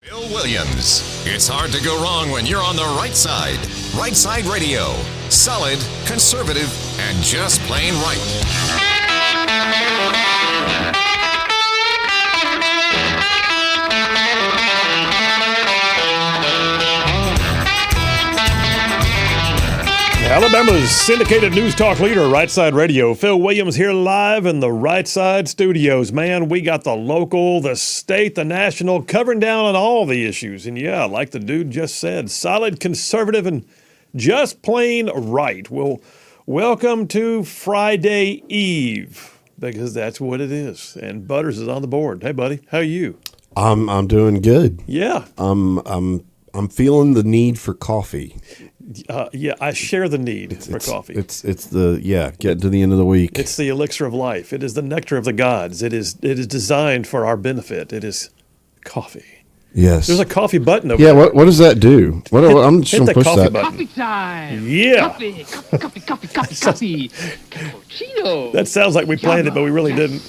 Bill Williams. It's hard to go wrong when you're on the right side. Rightside Radio. Solid, conservative, and just plain right. Alabama's syndicated news talk leader, Rightside Radio. Phil Williams here live in the Rightside studios. Man, we got the local, the state, the national, covering down on all the issues. And yeah, like the dude just said, solid, conservative, and just plain right. Well, welcome to Friday Eve, because that's what it is. And Butters is on the board. Hey, buddy, how are you? I'm doing good. Yeah. I'm feeling the need for coffee. Yeah, I share the need for coffee. It's getting to the end of the week. It's the elixir of life. It is the nectar of the gods. It is designed for our benefit. It is coffee. Yes. There's a coffee button over there. Yeah, what does that do? I'm just going to push that. Coffee time. Yeah. Coffee. Cappuccino. That sounds like we planned it, but we really didn't.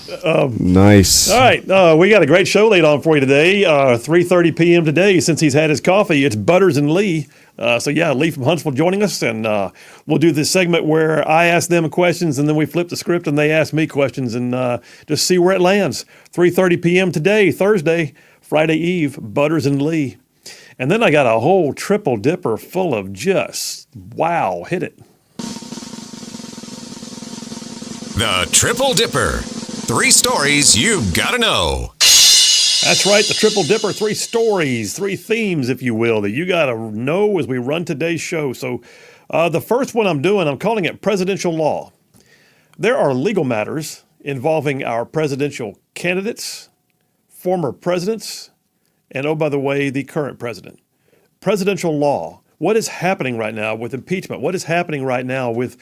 Nice. All right. We got a great show laid on for you today. 3:30 p.m. today, since he's had his coffee. It's Butters and Lee. Lee from Huntsville joining us, and we'll do this segment where I ask them questions, and then we flip the script, and they ask me questions, and just see where it lands. 3:30 p.m. today, Thursday, Friday Eve, Butters and Lee. And then I got a whole triple dipper full of just, wow, hit it. The Triple Dipper. 3 stories you've got to know. That's right, the Triple Dipper, 3 stories, 3 themes, if you will, that you got to know as we run today's show. So the first one I'm calling it presidential law. There are legal matters involving our presidential candidates, former presidents, and, oh, by the way, the current president. Presidential law. What is happening right now with impeachment? What is happening right now with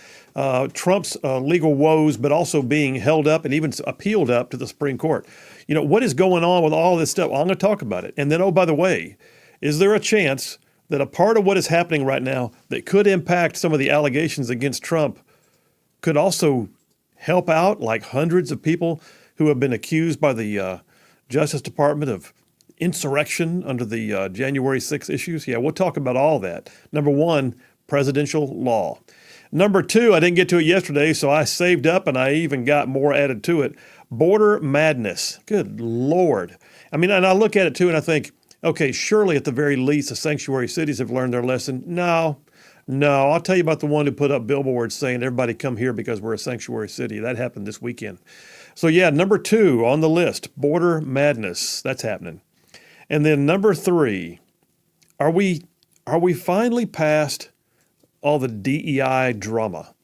Trump's legal woes, but also being held up and even appealed up to the Supreme Court? You know, what is going on with all this stuff? Well, I'm going to talk about it. And then, oh, by the way, is there a chance that a part of what is happening right now that could impact some of the allegations against Trump could also help out like hundreds of people who have been accused by the Justice Department of insurrection under the January 6th issues? Yeah, we'll talk about all that. Number 1, presidential law. Number 2, I didn't get to it yesterday, so I saved up and I even got more added to it. Border madness. Good Lord. I mean, and I look at it too and I think, okay, surely at the very least the sanctuary cities have learned their lesson. No, I'll tell you about the one who put up billboards saying everybody come here because we're a sanctuary city. That happened this weekend. So yeah, number 2 on the list, border madness. That's happening. And then number 3, are we finally past all the DEI drama?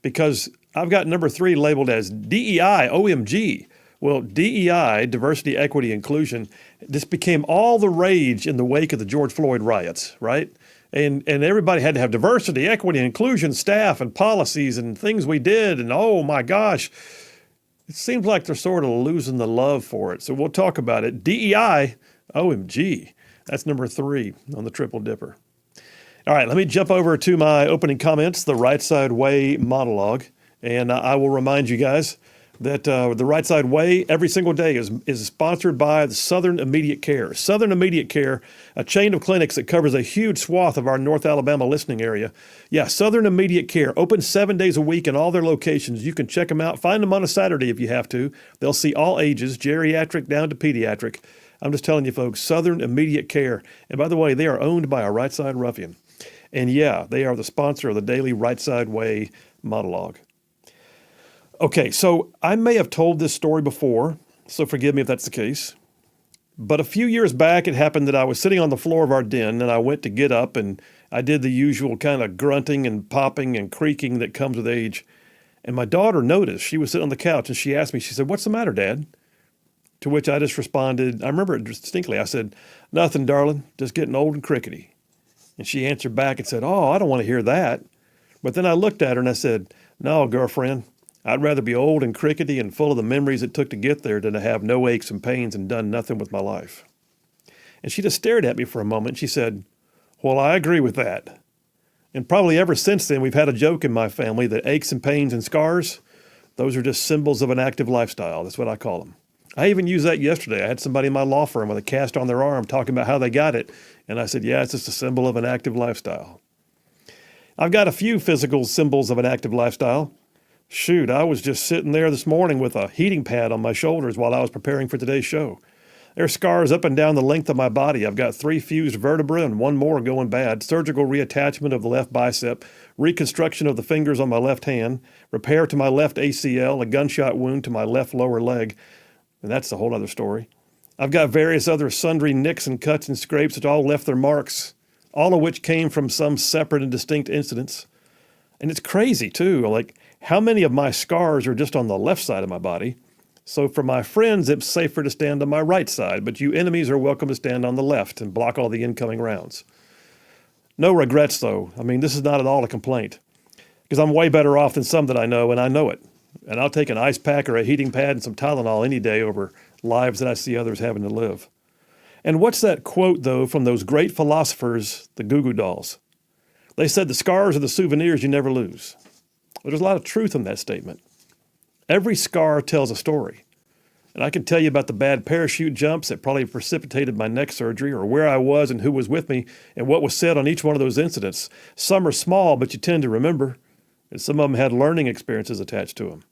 Because I've got number 3 labeled as DEI, OMG. Well, DEI, diversity, equity, inclusion, this became all the rage in the wake of the George Floyd riots, right? And everybody had to have diversity, equity, inclusion, staff and policies and things we did. And oh my gosh, it seems like they're sort of losing the love for it. So we'll talk about it. DEI, OMG. That's number 3 on the Triple Dipper. All right, let me jump over to my opening comments, the Right Side Way monologue. And I will remind you guys that the Right Side Way every single day is sponsored by the Southern Immediate Care. Southern Immediate Care, a chain of clinics that covers a huge swath of our North Alabama listening area. Yeah, Southern Immediate Care, open 7 days a week in all their locations. You can check them out. Find them on a Saturday if you have to. They'll see all ages, geriatric down to pediatric. I'm just telling you, folks, Southern Immediate Care. And by the way, they are owned by a Right Side ruffian. And yeah, they are the sponsor of the daily Right Side Way monologue. Okay, so I may have told this story before, so forgive me if that's the case. But a few years back, it happened that I was sitting on the floor of our den, and I went to get up, and I did the usual kind of grunting and popping and creaking that comes with age. And my daughter noticed. She was sitting on the couch, and she asked me, she said, "What's the matter, Dad?" To which I just responded, I remember it distinctly. I said, "Nothing, darling, just getting old and crickety." And she answered back and said, "Oh, I don't want to hear that." But then I looked at her and I said, "No, girlfriend, I'd rather be old and crickety and full of the memories it took to get there than to have no aches and pains and done nothing with my life." And she just stared at me for a moment. She said, "Well, I agree with that." And probably ever since then, we've had a joke in my family that aches and pains and scars, those are just symbols of an active lifestyle. That's what I call them. I even used that yesterday. I had somebody in my law firm with a cast on their arm talking about how they got it. And I said, yeah, it's just a symbol of an active lifestyle. I've got a few physical symbols of an active lifestyle. Shoot, I was just sitting there this morning with a heating pad on my shoulders while I was preparing for today's show. There are scars up and down the length of my body. I've got 3 fused vertebrae and 1 more going bad, surgical reattachment of the left bicep, reconstruction of the fingers on my left hand, repair to my left ACL, a gunshot wound to my left lower leg, and that's a whole other story. I've got various other sundry nicks and cuts and scrapes that all left their marks, all of which came from some separate and distinct incidents. And it's crazy, too, like how many of my scars are just on the left side of my body. So for my friends, it's safer to stand on my right side, but you enemies are welcome to stand on the left and block all the incoming rounds. No regrets, though. I mean, this is not at all a complaint, because I'm way better off than some that I know, and I know it. And I'll take an ice pack or a heating pad and some Tylenol any day over lives that I see others having to live. And what's that quote, though, from those great philosophers, the Goo Goo Dolls? They said the scars are the souvenirs you never lose. Well, there's a lot of truth in that statement. Every scar tells a story. And I can tell you about the bad parachute jumps that probably precipitated my neck surgery, or where I was and who was with me and what was said on each one of those incidents. Some are small, but you tend to remember. And some of them had learning experiences attached to them.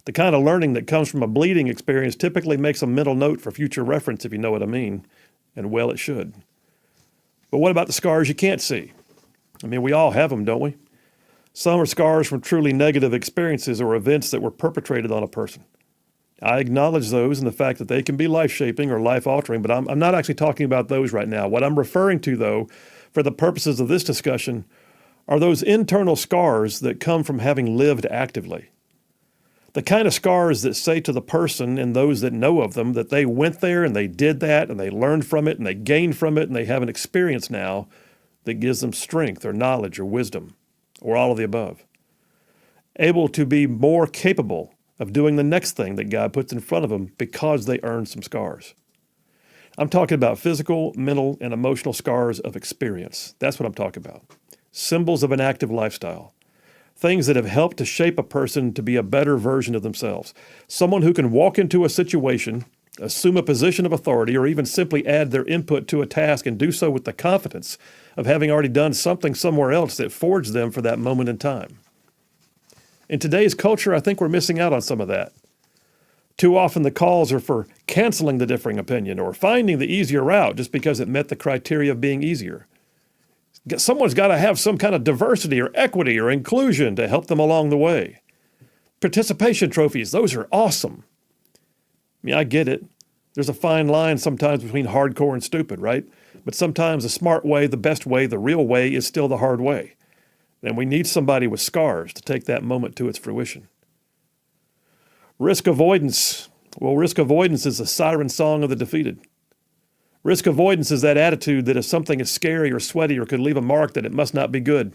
The kind of learning that comes from a bleeding experience typically makes a mental note for future reference, if you know what I mean. And well, it should. But what about the scars you can't see? I mean, we all have them, don't we? Some are scars from truly negative experiences or events that were perpetrated on a person. I acknowledge those and the fact that they can be life-shaping or life-altering, but I'm not actually talking about those right now. What I'm referring to, though, for the purposes of this discussion, are those internal scars that come from having lived actively. The kind of scars that say to the person and those that know of them that they went there and they did that and they learned from it and they gained from it and they have an experience now that gives them strength or knowledge or wisdom or all of the above. Able to be more capable of doing the next thing that God puts in front of them because they earned some scars. I'm talking about physical, mental, and emotional scars of experience. That's what I'm talking about. Symbols of an active lifestyle. Things that have helped to shape a person to be a better version of themselves. Someone who can walk into a situation, assume a position of authority, or even simply add their input to a task and do so with the confidence of having already done something somewhere else that forged them for that moment in time. In today's culture, I think we're missing out on some of that. Too often the calls are for canceling the differing opinion or finding the easier route just because it met the criteria of being easier. Someone's got to have some kind of diversity or equity or inclusion to help them along the way. Participation trophies, those are awesome. I mean, I get it. There's a fine line sometimes between hardcore and stupid, right? But sometimes the smart way, the best way, the real way is still the hard way. And we need somebody with scars to take that moment to its fruition. Risk avoidance. Well, risk avoidance is the siren song of the defeated. Risk avoidance is that attitude that if something is scary or sweaty or could leave a mark, that it must not be good,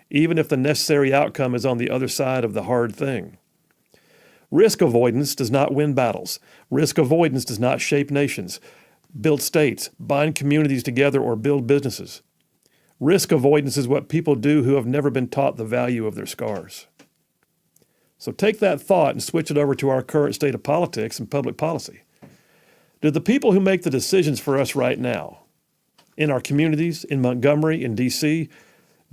even if the necessary outcome is on the other side of the hard thing. Risk avoidance does not win battles. Risk avoidance does not shape nations, build states, bind communities together, or build businesses. Risk avoidance is what people do who have never been taught the value of their scars. So take that thought and switch it over to our current state of politics and public policy. Do the people who make the decisions for us right now, in our communities, in Montgomery, in D.C.,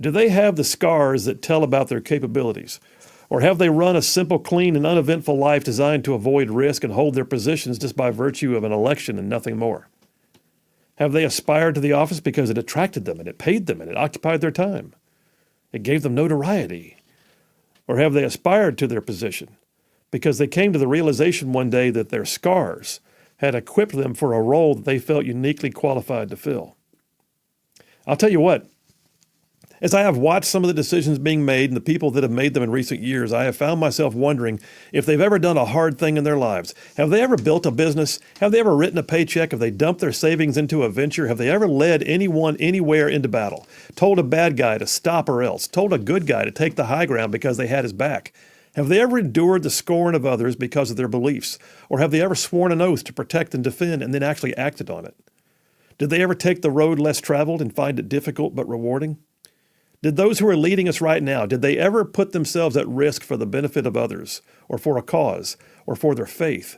do they have the scars that tell about their capabilities? Or have they run a simple, clean, and uneventful life designed to avoid risk and hold their positions just by virtue of an election and nothing more? Have they aspired to the office because it attracted them and it paid them and it occupied their time? It gave them notoriety. Or have they aspired to their position because they came to the realization one day that their scars had equipped them for a role that they felt uniquely qualified to fill? I'll tell you what, as I have watched some of the decisions being made and the people that have made them in recent years, I have found myself wondering if they've ever done a hard thing in their lives. Have they ever built a business? Have they ever written a paycheck? Have they dumped their savings into a venture? Have they ever led anyone anywhere into battle? Told a bad guy to stop or else? Told a good guy to take the high ground because they had his back? Have they ever endured the scorn of others because of their beliefs? Or have they ever sworn an oath to protect and defend and then actually acted on it? Did they ever take the road less traveled and find it difficult but rewarding? Did those who are leading us right now, did they ever put themselves at risk for the benefit of others, or for a cause, or for their faith,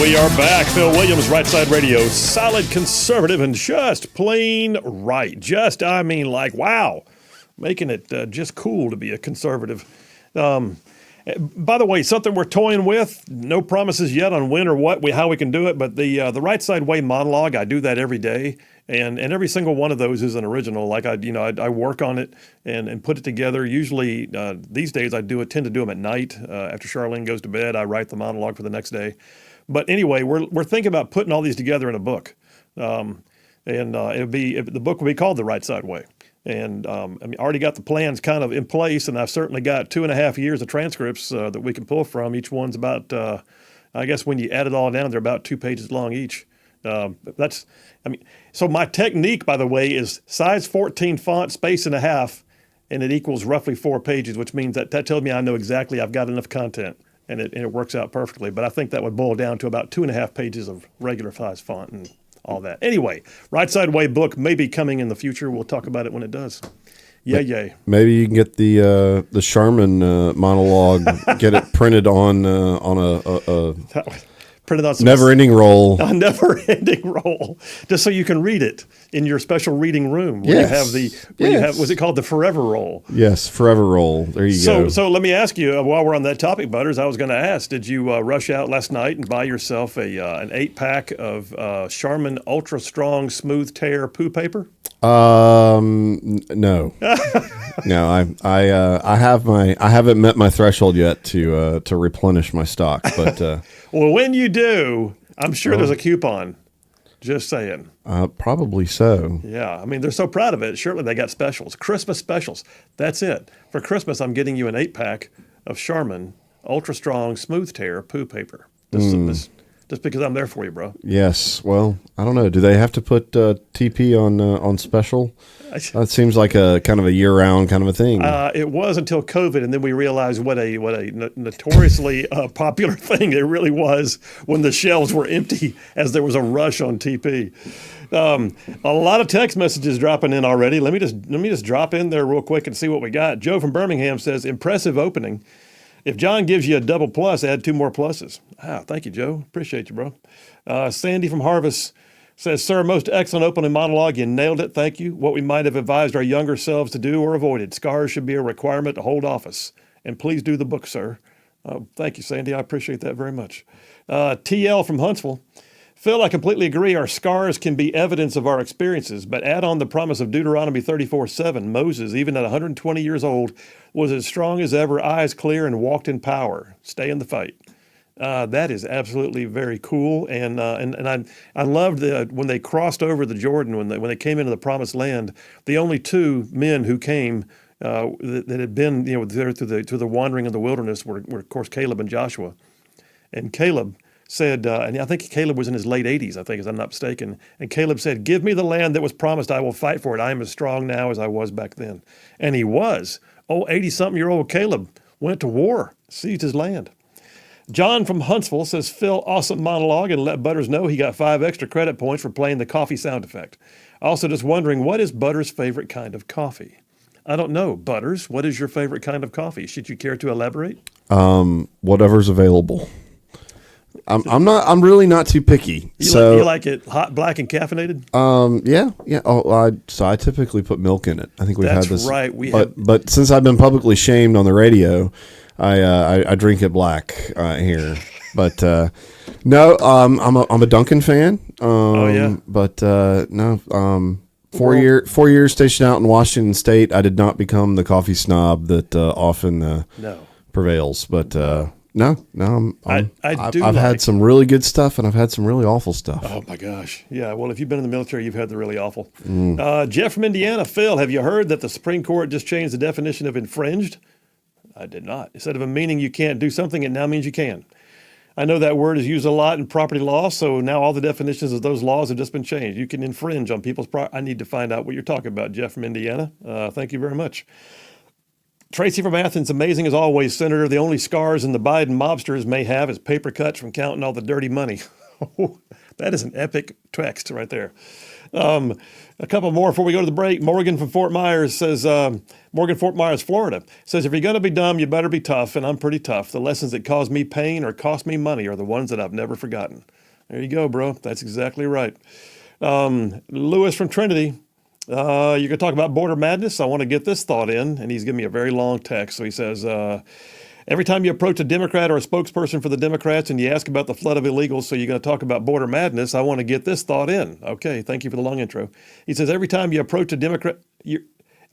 We are back. Phil Williams, Rightside Radio. Solid conservative and just plain right. Just, I mean, like, wow. Making it just cool to be a conservative. By the way, something we're toying with. No promises yet on when or what, how we can do it. But the Right Side Way monologue, I do that every day. And every single one of those is an original. Like I work on it and put it together. Usually these days I tend to do them at night. After Charlene goes to bed, I write the monologue for the next day. But anyway, we're thinking about putting all these together in a book, and the book will be called The Right Side Way. And I already got the plans kind of in place, and I've certainly got 2.5 years of transcripts that we can pull from. Each one's about, I guess when you add it all down, they're about 2 pages long each. So my technique, by the way, is size 14 font, space and a half, and it equals roughly 4 pages, which means that tells me I know exactly I've got enough content. And it works out perfectly. But I think that would boil down to about 2.5 pages of regular size font and all that. Anyway, Right Side Way book may be coming in the future. We'll talk about it when it does. Yay. Maybe you can get the Sharman monologue, get it printed on a Printed on some never-ending roll. A never-ending roll, just so you can read it in your special reading room. Where you have was it called the Forever Roll? Yes, Forever Roll. There you go. So let me ask you, while we're on that topic, Butters, I was going to ask, did you rush out last night and buy yourself an 8-pack of Charmin Ultra Strong Smooth Tear poo paper? No, no. I haven't met my threshold yet to replenish my stock, but well, when you do, I'm sure there's a coupon. Just saying. Probably so. Yeah, I mean they're so proud of it. Surely they got specials, Christmas specials. That's it. For Christmas, I'm getting you an 8-pack of Charmin Ultra Strong Smooth Tear poo paper. Just because I'm there for you, bro. Yes. Well, I don't know. Do they have to put TP on special? That seems like a kind of a year-round kind of a thing. It was until COVID, and then we realized what a notoriously popular thing it really was when the shelves were empty, as there was a rush on TP. A lot of text messages dropping in already. Let me just drop in there real quick and see what we got. Joe from Birmingham says, "Impressive opening. If John gives you a double plus, add 2 more pluses." Thank you, Joe. Appreciate you, bro. Sandy from Harvest says, "Sir, most excellent opening monologue. You nailed it. Thank you. What we might have advised our younger selves to do or avoided. Scars should be a requirement to hold office. And please do the book, sir." Thank you, Sandy. I appreciate that very much. TL from Huntsville. "Phil, I completely agree. Our scars can be evidence of our experiences, but add on the promise of Deuteronomy 34:7. Moses, even at 120 years old, was as strong as ever, eyes clear, and walked in power. Stay in the fight." That is absolutely very cool, and I loved when they crossed over the Jordan, when they came into the Promised Land. The only 2 men who came that had been there through the wandering of the wilderness were of course Caleb and Joshua, and Caleb said, and I think Caleb was in his late 80s, I think, if I'm not mistaken. And Caleb said, "Give me the land that was promised. I will fight for it. I am as strong now as I was back then." And he was. 80-something-year-old Caleb went to war, seized his land. John from Huntsville says, "Phil, awesome monologue, and let Butters know he got 5 extra credit points for playing the coffee sound effect. Also just wondering, what is Butters' favorite kind of coffee?" I don't know. Butters, what is your favorite kind of coffee? Should you care to elaborate? Whatever's available. I'm really not too picky. You like it hot, black, and caffeinated? Yeah. So I typically put milk in it. I think we've That's had this. Right. But since I've been publicly shamed on the radio, I drink it black here. But no, I'm a Dunkin' fan. But no. 4 years stationed out in Washington State, I did not become the coffee snob that often prevails. But No, I've had some really good stuff, and I've had some really awful stuff. Oh, my gosh. Yeah, well, if you've been in the military, you've had the really awful. Jeff from Indiana. "Phil, have you heard that the Supreme Court just changed the definition of infringed?" I did not. Instead of a meaning you can't do something, it now means you can. I know that word is used a lot in property law, so now all the definitions of those laws have just been changed. You can infringe on people's property. I need to find out what you're talking about, Jeff from Indiana. Thank you very much. Tracy from Athens, "Amazing as always, Senator. The only scars in the Biden mobsters may have is paper cuts from counting all the dirty money." That is an epic text right there. A couple more before we go to the break. Morgan from Fort Myers says, Morgan, Fort Myers, Florida, says, if you're going to be dumb, you better be tough, and I'm pretty tough. The lessons that cause me pain or cost me money are the ones that I've never forgotten. There you go, bro. That's exactly right. Lewis from Trinity, you're going to talk about border madness. I want to get this thought in, and he's giving me a very long text. So he says, every time you approach a Democrat or a spokesperson for the Democrats and you ask about the flood of illegals, so you're going to talk about border madness, I want to get this thought in. Okay, thank you for the long intro. He says, every time you approach a Democrat,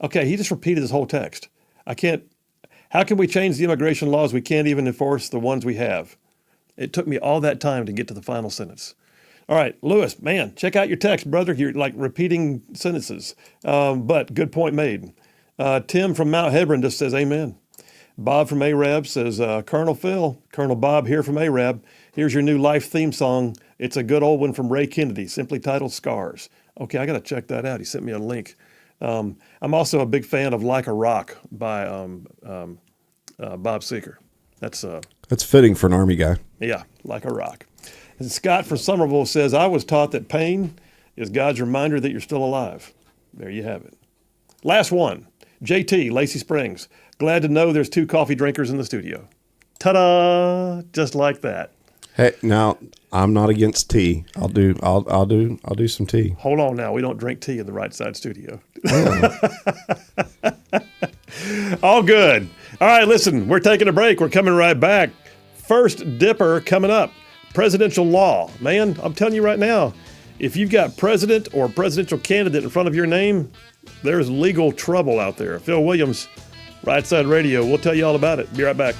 okay, he just repeated his whole text. How can we change the immigration laws? We can't even enforce the ones we have. It took me all that time to get to the final sentence. All right, Lewis, man, check out your text, brother. You're like repeating sentences, but good point made. Tim from Mount Hebron just says, amen. Bob from Arab says, Colonel Phil, Colonel Bob here from Arab. Here's your new life theme song. It's a good old one from Ray Kennedy, simply titled Scars. Okay, I got to check that out. He sent me a link. I'm also a big fan of Like a Rock by Bob Seger. That's fitting for an Army guy. Yeah, Like a Rock. And Scott from Somerville says, I was taught that pain is God's reminder that you're still alive. There you have it. Last one. JT, Lacey Springs. Glad to know there's 2 coffee drinkers in the studio. Ta-da! Just like that. Hey, now I'm not against tea. I'll do some tea. Hold on now. We don't drink tea in the Rightside studio. All good. All right, listen, we're taking a break. We're coming right back. First dipper coming up. Presidential law. Man, I'm telling you right now, if you've got president or presidential candidate in front of your name, there's legal trouble out there. Phil Williams, Rightside Radio. We'll tell you all about it. Be right back.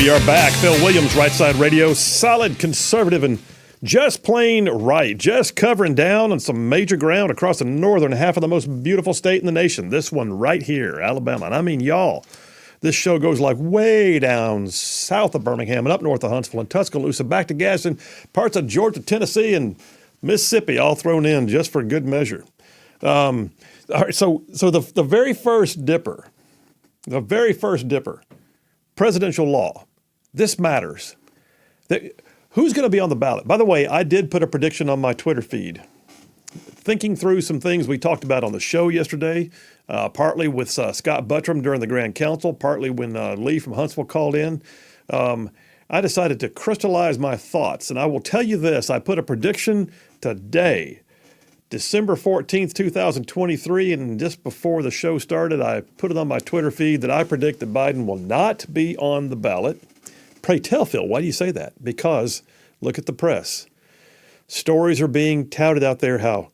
We are back. Phil Williams, Rightside Radio, solid conservative and just plain right. Just covering down on some major ground across the northern half of the most beautiful state in the nation. This one right here, Alabama. And I mean, y'all, this show goes like way down south of Birmingham and up north of Huntsville and Tuscaloosa, back to Gadsden, parts of Georgia, Tennessee, and Mississippi, all thrown in just for good measure. All right, so the very first dipper, presidential law. This matters. Who's going to be on the ballot? By the way, I did put a prediction on my Twitter feed, thinking through some things we talked about on the show yesterday, partly with Scott Buttram during the Grand Council, partly when Lee from Huntsville called in. I decided to crystallize my thoughts, and I will tell you this. I put a prediction today, December 14th, 2023, and just before the show started, I put it on my Twitter feed that I predict that Biden will not be on the ballot. Pray tell, Phil, why do you say that? Because look at the press. Stories are being touted out there how,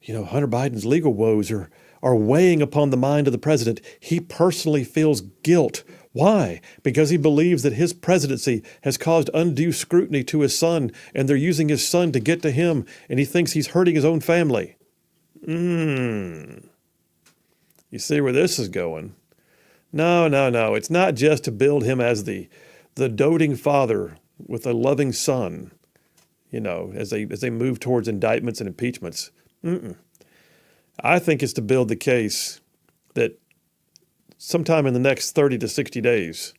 Hunter Biden's legal woes are weighing upon the mind of the president. He personally feels guilt. Why? Because he believes that his presidency has caused undue scrutiny to his son, and they're using his son to get to him, and he thinks he's hurting his own family. You see where this is going? No. It's not just to build him as the doting father with a loving son, as they move towards indictments and impeachments. I think it's to build the case that sometime in the next 30 to 60 days,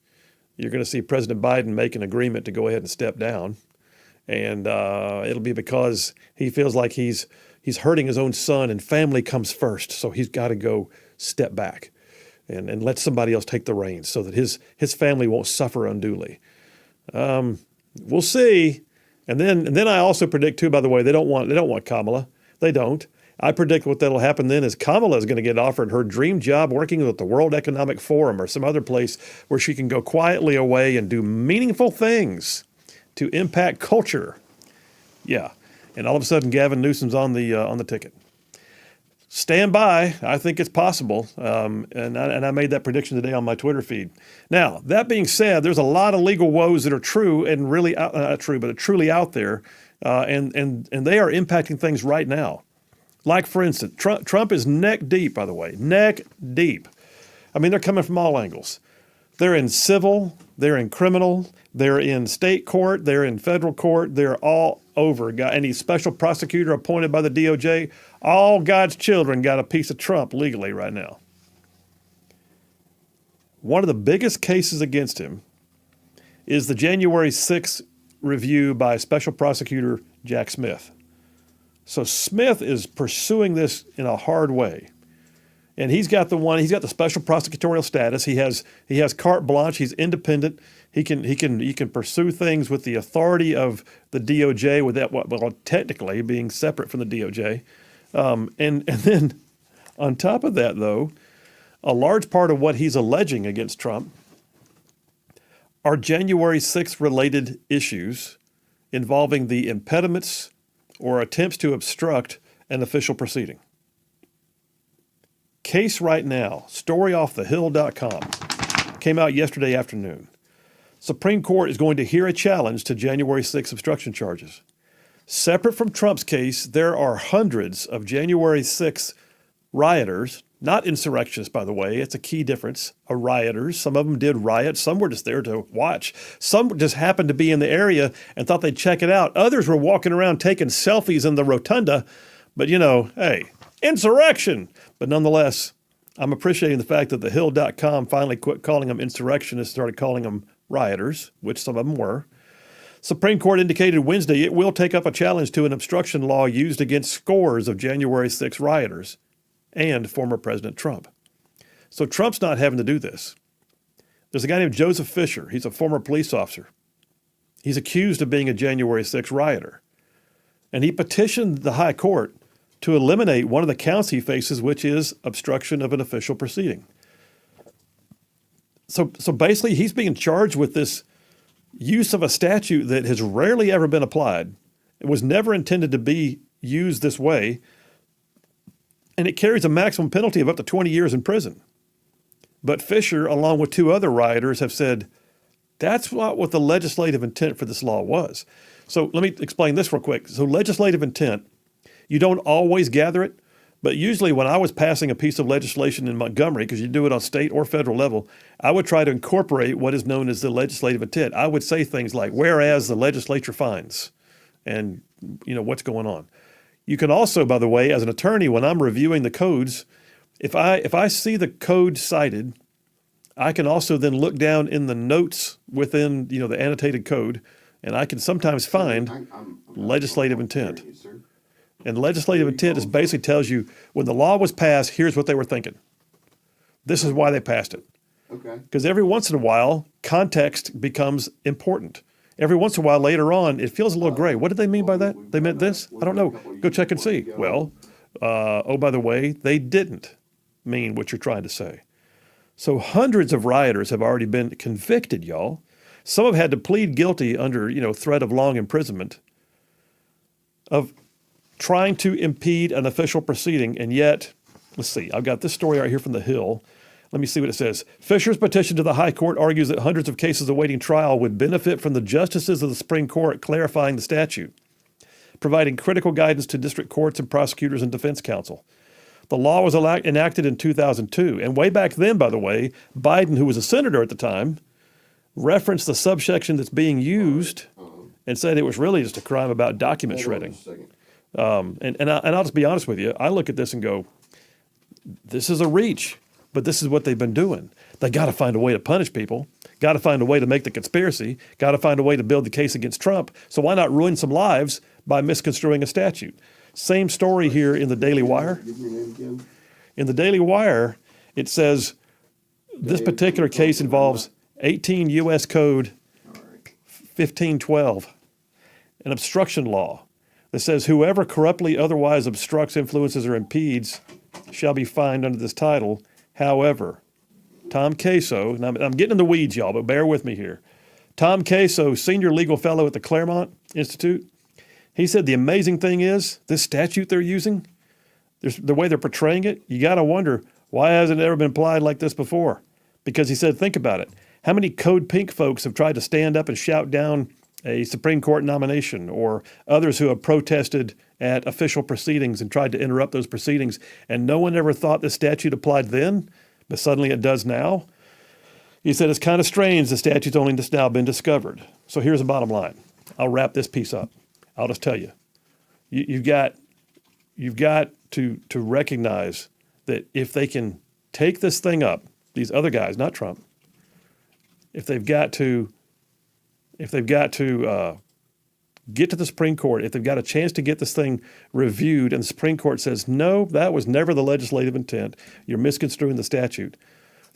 you're going to see President Biden make an agreement to go ahead and step down. And it'll be because he feels like he's hurting his own son, and family comes first. So he's got to go step back and let somebody else take the reins so that his family won't suffer unduly. We'll see. And then I also predict too, by the way, they don't want Kamala. They don't. I predict what that'll happen then is Kamala is going to get offered her dream job working with the World Economic Forum or some other place where she can go quietly away and do meaningful things to impact culture. Yeah. And all of a sudden Gavin Newsom's on the ticket. Stand by. I think it's possible. And I made that prediction today on my Twitter feed. Now, that being said, there's a lot of legal woes that are true and really not true, but are truly out there. And they are impacting things right now. Like, for instance, Trump is neck deep, by the way, neck deep. I mean, they're coming from all angles. They're in civil, they're in criminal, they're in state court, they're in federal court, they're all over. Any special prosecutor appointed by the DOJ, all God's children got a piece of Trump legally right now. One of the biggest cases against him is the January 6th review by special prosecutor Jack Smith. So Smith is pursuing this in a hard way. And he's got the special prosecutorial status. He has carte blanche. He's independent. He can pursue things with the authority of the DOJ without, well, technically being separate from the DOJ. And then on top of that, though, a large part of what he's alleging against Trump are January 6th related issues involving the impediments or attempts to obstruct an official proceeding. Case right now, storyoffthehill.com, came out yesterday afternoon. Supreme Court is going to hear a challenge to January 6 obstruction charges. Separate from Trump's case, there are hundreds of January 6 rioters, not insurrectionists, by the way. It's a key difference. Rioters. Some of them did riot. Some were just there to watch. Some just happened to be in the area and thought they'd check it out. Others were walking around taking selfies in the rotunda. But, hey, insurrection. But nonetheless, I'm appreciating the fact that thehill.com finally quit calling them insurrectionists, started calling them rioters, which some of them were. Supreme Court indicated Wednesday it will take up a challenge to an obstruction law used against scores of January 6 rioters and former President Trump. So Trump's not having to do this. There's a guy named Joseph Fisher. He's a former police officer. He's accused of being a January 6 rioter. And he petitioned the high court to eliminate one of the counts he faces, which is obstruction of an official proceeding. So basically, he's being charged with this use of a statute that has rarely ever been applied. It was never intended to be used this way, and it carries a maximum penalty of up to 20 years in prison. But Fisher, along with two other rioters, have said, That's what the legislative intent for this law was. So let me explain this real quick. So legislative intent, you don't always gather it, but usually when I was passing a piece of legislation in Montgomery, because you do it on state or federal level, I would try to incorporate what is known as the legislative intent. I would say things like, whereas the legislature finds, and what's going on. You can also, by the way, as an attorney, when I'm reviewing the codes, if I see the code cited, I can also then look down in the notes within the annotated code, and I can sometimes find legislative intent. And legislative intent is basically tells you when the law was passed, here's what they were thinking. This is why they passed it. Okay. Because every once in a while, context becomes important. Every once in a while later on, it feels a little gray. What did they mean by that? They meant this? I don't know. Go check and see. Well, oh, by the way, they didn't mean what you're trying to say. So hundreds of rioters have already been convicted, y'all. Some have had to plead guilty under, threat of long imprisonment of trying to impede an official proceeding. And yet, let's see, I've got this story right here from The Hill. Let me see what it says. Fisher's petition to the High Court argues that hundreds of cases awaiting trial would benefit from the justices of the Supreme Court clarifying the statute, providing critical guidance to district courts and prosecutors and defense counsel. The law was enacted in 2002. And way back then, by the way, Biden, who was a senator at the time, referenced the subsection that's being used and said it was really just a crime about document shredding. And I'll just be honest with you. I look at this and go, this is a reach, but this is what they've been doing. They got to find a way to punish people, got to find a way to make the conspiracy, got to find a way to build the case against Trump. So why not ruin some lives by misconstruing a statute? Same story here in the Daily Wire. In the Daily Wire, it says this particular case involves 18 U.S. Code 1512, an obstruction law that says whoever corruptly otherwise obstructs, influences, or impedes shall be fined under this title. However, Tom Caso, and I'm getting in the weeds, y'all, but bear with me here. Tom Caso, senior legal fellow at the Claremont Institute, he said the amazing thing is this statute they're using, the way they're portraying it, you got to wonder, why hasn't it ever been applied like this before? Because he said, think about it. How many Code Pink folks have tried to stand up and shout down a Supreme Court nomination, or others who have protested at official proceedings and tried to interrupt those proceedings, and no one ever thought this statute applied then, but suddenly it does now? He said it's kind of strange the statute's only just now been discovered. So here's the bottom line. I'll wrap this piece up. I'll just tell you. You've got to recognize that if they can take this thing up, these other guys, not Trump, if they've got to get to the Supreme Court, if they've got a chance to get this thing reviewed and the Supreme Court says, no, that was never the legislative intent, you're misconstruing the statute,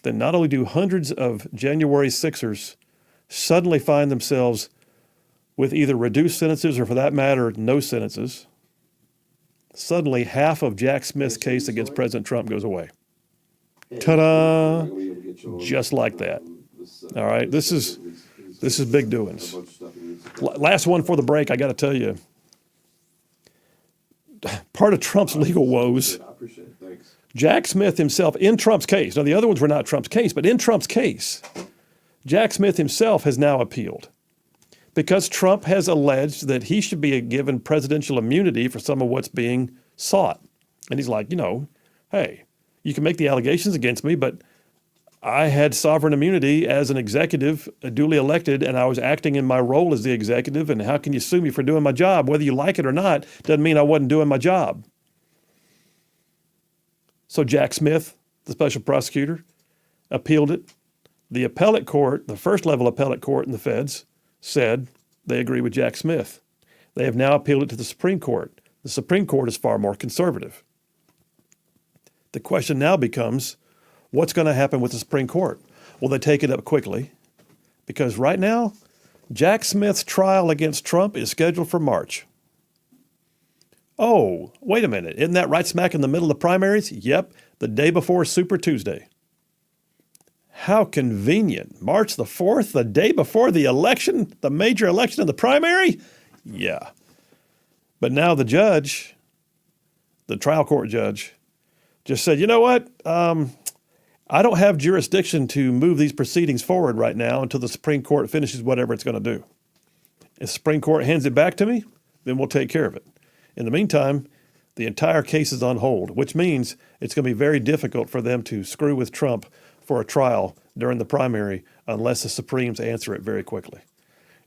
then not only do hundreds of January 6ers suddenly find themselves with either reduced sentences or, for that matter, no sentences, suddenly half of Jack Smith's case against President Trump goes away. Ta-da! Just like that. All right, this is big doings. Last one for the break, I got to tell you. Part of Trump's legal woes, Jack Smith himself, in Trump's case, now the other ones were not Trump's case, but in Trump's case, Jack Smith himself has now appealed because Trump has alleged that he should be given presidential immunity for some of what's being sought. And he's like, hey, you can make the allegations against me, but I had sovereign immunity as an executive, duly elected, and I was acting in my role as the executive, and how can you sue me for doing my job? Whether you like it or not, doesn't mean I wasn't doing my job. So Jack Smith, the special prosecutor, appealed it. The appellate court, the first level appellate court in the feds, said they agree with Jack Smith. They have now appealed it to the Supreme Court. The Supreme Court is far more conservative. The question now becomes, what's going to happen with the Supreme Court? Will they take it up quickly? Because right now, Jack Smith's trial against Trump is scheduled for March. Oh, wait a minute. Isn't that right smack in the middle of the primaries? Yep, the day before Super Tuesday. How convenient. March the 4th, the day before the election, the major election of the primary? Yeah. But now the judge, the trial court judge, just said, you know what? I don't have jurisdiction to move these proceedings forward right now until the Supreme Court finishes whatever it's going to do. If the Supreme Court hands it back to me, then we'll take care of it. In the meantime, the entire case is on hold, which means it's going to be very difficult for them to screw with Trump for a trial during the primary unless the Supremes answer it very quickly.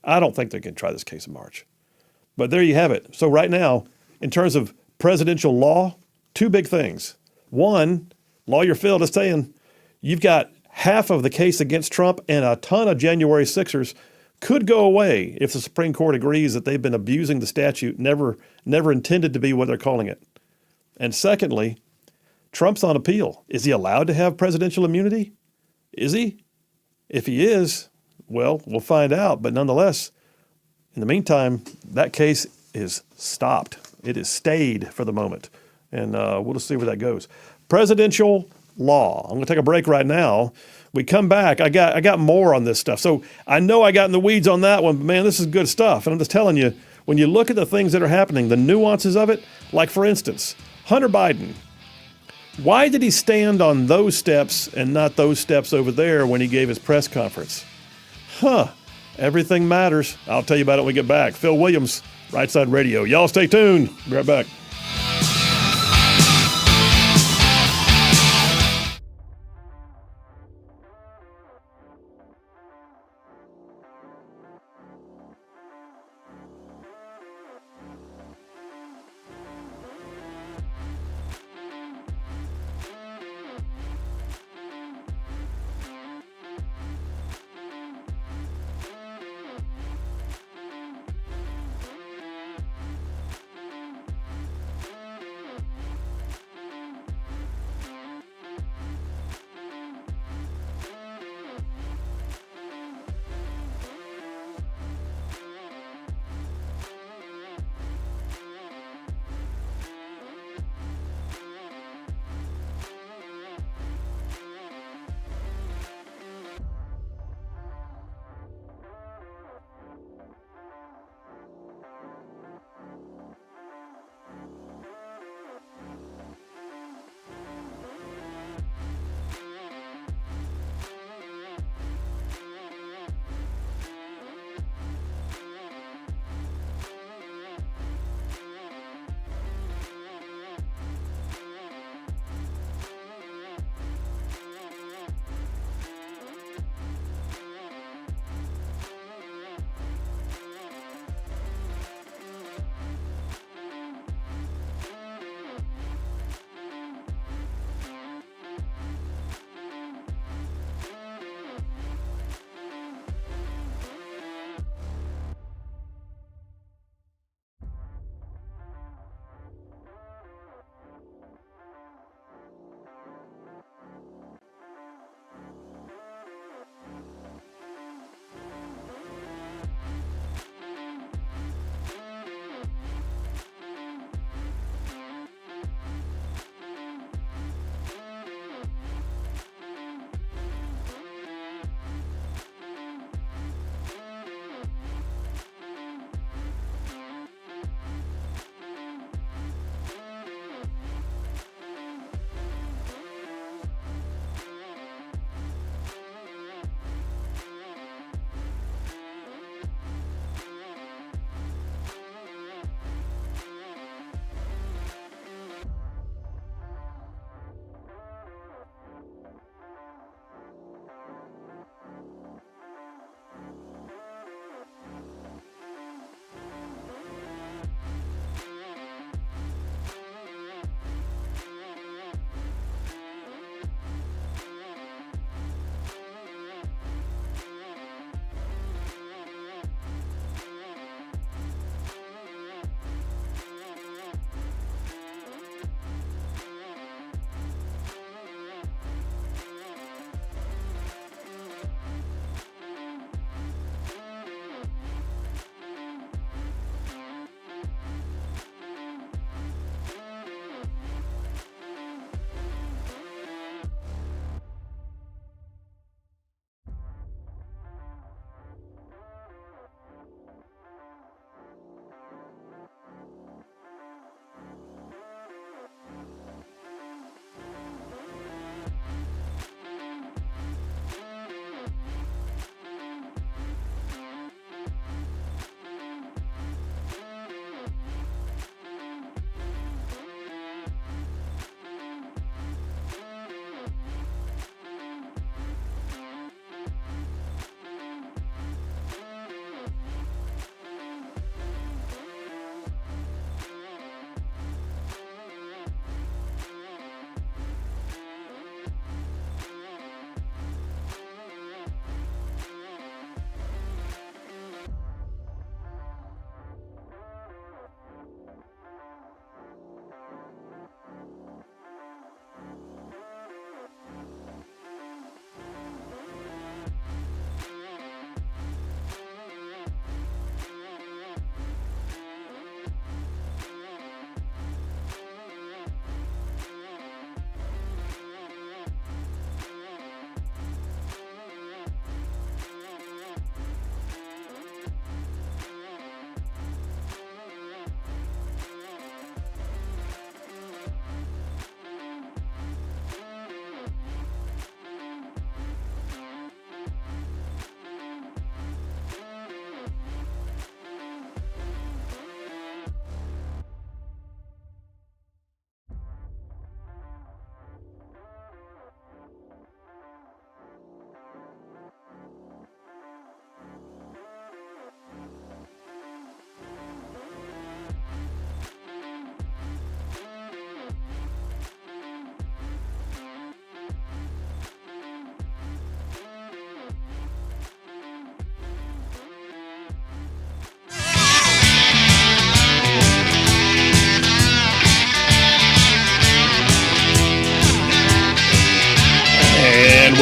I don't think they can try this case in March. But there you have it. So right now, in terms of presidential law, two big things. One, Lawyer Phil is saying you've got half of the case against Trump and a ton of January 6ers could go away if the Supreme Court agrees that they've been abusing the statute, never intended to be what they're calling it. And secondly, Trump's on appeal. Is he allowed to have presidential immunity? Is he? If he is, well, we'll find out. But nonetheless, in the meantime, that case is stopped. It is stayed for the moment. And we'll just see where that goes. Presidential law. I'm going to take a break right now. We come back. I got more on this stuff. So I know I got in the weeds on that one, but man, this is good stuff. And I'm just telling you, when you look at the things that are happening, the nuances of it, like for instance, Hunter Biden, why did he stand on those steps and not those steps over there when he gave his press conference? Everything matters. I'll tell you about it when we get back. Phil Williams, Rightside Radio. Y'all stay tuned. Be right back.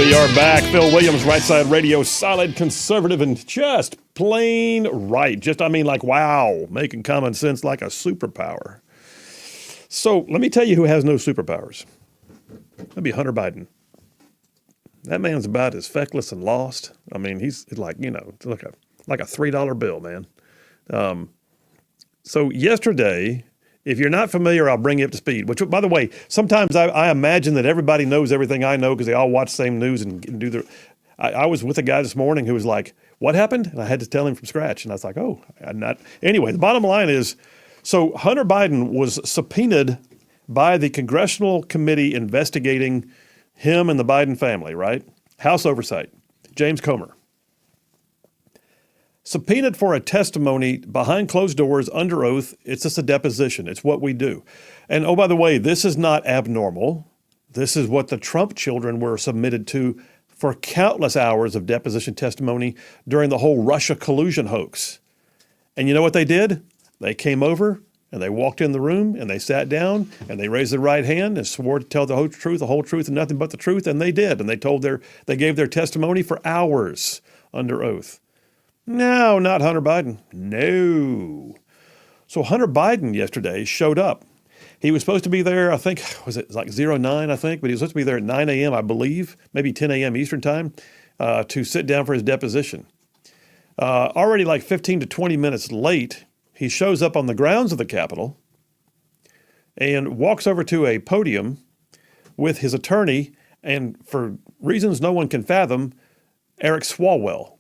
We are back. Phil Williams, Rightside Radio, solid, conservative, and just plain right. Like, wow, making common sense like a superpower. So let me tell you who has no superpowers. That'd be Hunter Biden. That man's about as feckless and lost. I mean, he's like, like a $3 bill, man. So yesterday, if you're not familiar, I'll bring you up to speed. Which, by the way, sometimes I imagine that everybody knows everything I know because they all watch the same news and do their. I was with a guy this morning who was like, "What happened?" And I had to tell him from scratch. And I was like, "Oh, I'm not." Anyway, the bottom line is, so Hunter Biden was subpoenaed by the congressional committee investigating him and the Biden family. Right? House Oversight, James Comer. Subpoenaed for a testimony behind closed doors under oath. It's just a deposition. It's what we do. And oh, by the way, this is not abnormal. This is what the Trump children were submitted to for countless hours of deposition testimony during the whole Russia collusion hoax. And you know what they did? They came over and they walked in the room and they sat down and they raised their right hand and swore to tell the whole truth, and nothing but the truth. And they did. And they gave their testimony for hours under oath. No, not Hunter Biden. No. So Hunter Biden yesterday showed up. He was supposed to be there, I think, was it like 09, I think, but he was supposed to be there at 9 a.m., I believe, maybe 10 a.m. Eastern time, to sit down for his deposition. Already like 15 to 20 minutes late, he shows up on the grounds of the Capitol and walks over to a podium with his attorney and, for reasons no one can fathom, Eric Swalwell.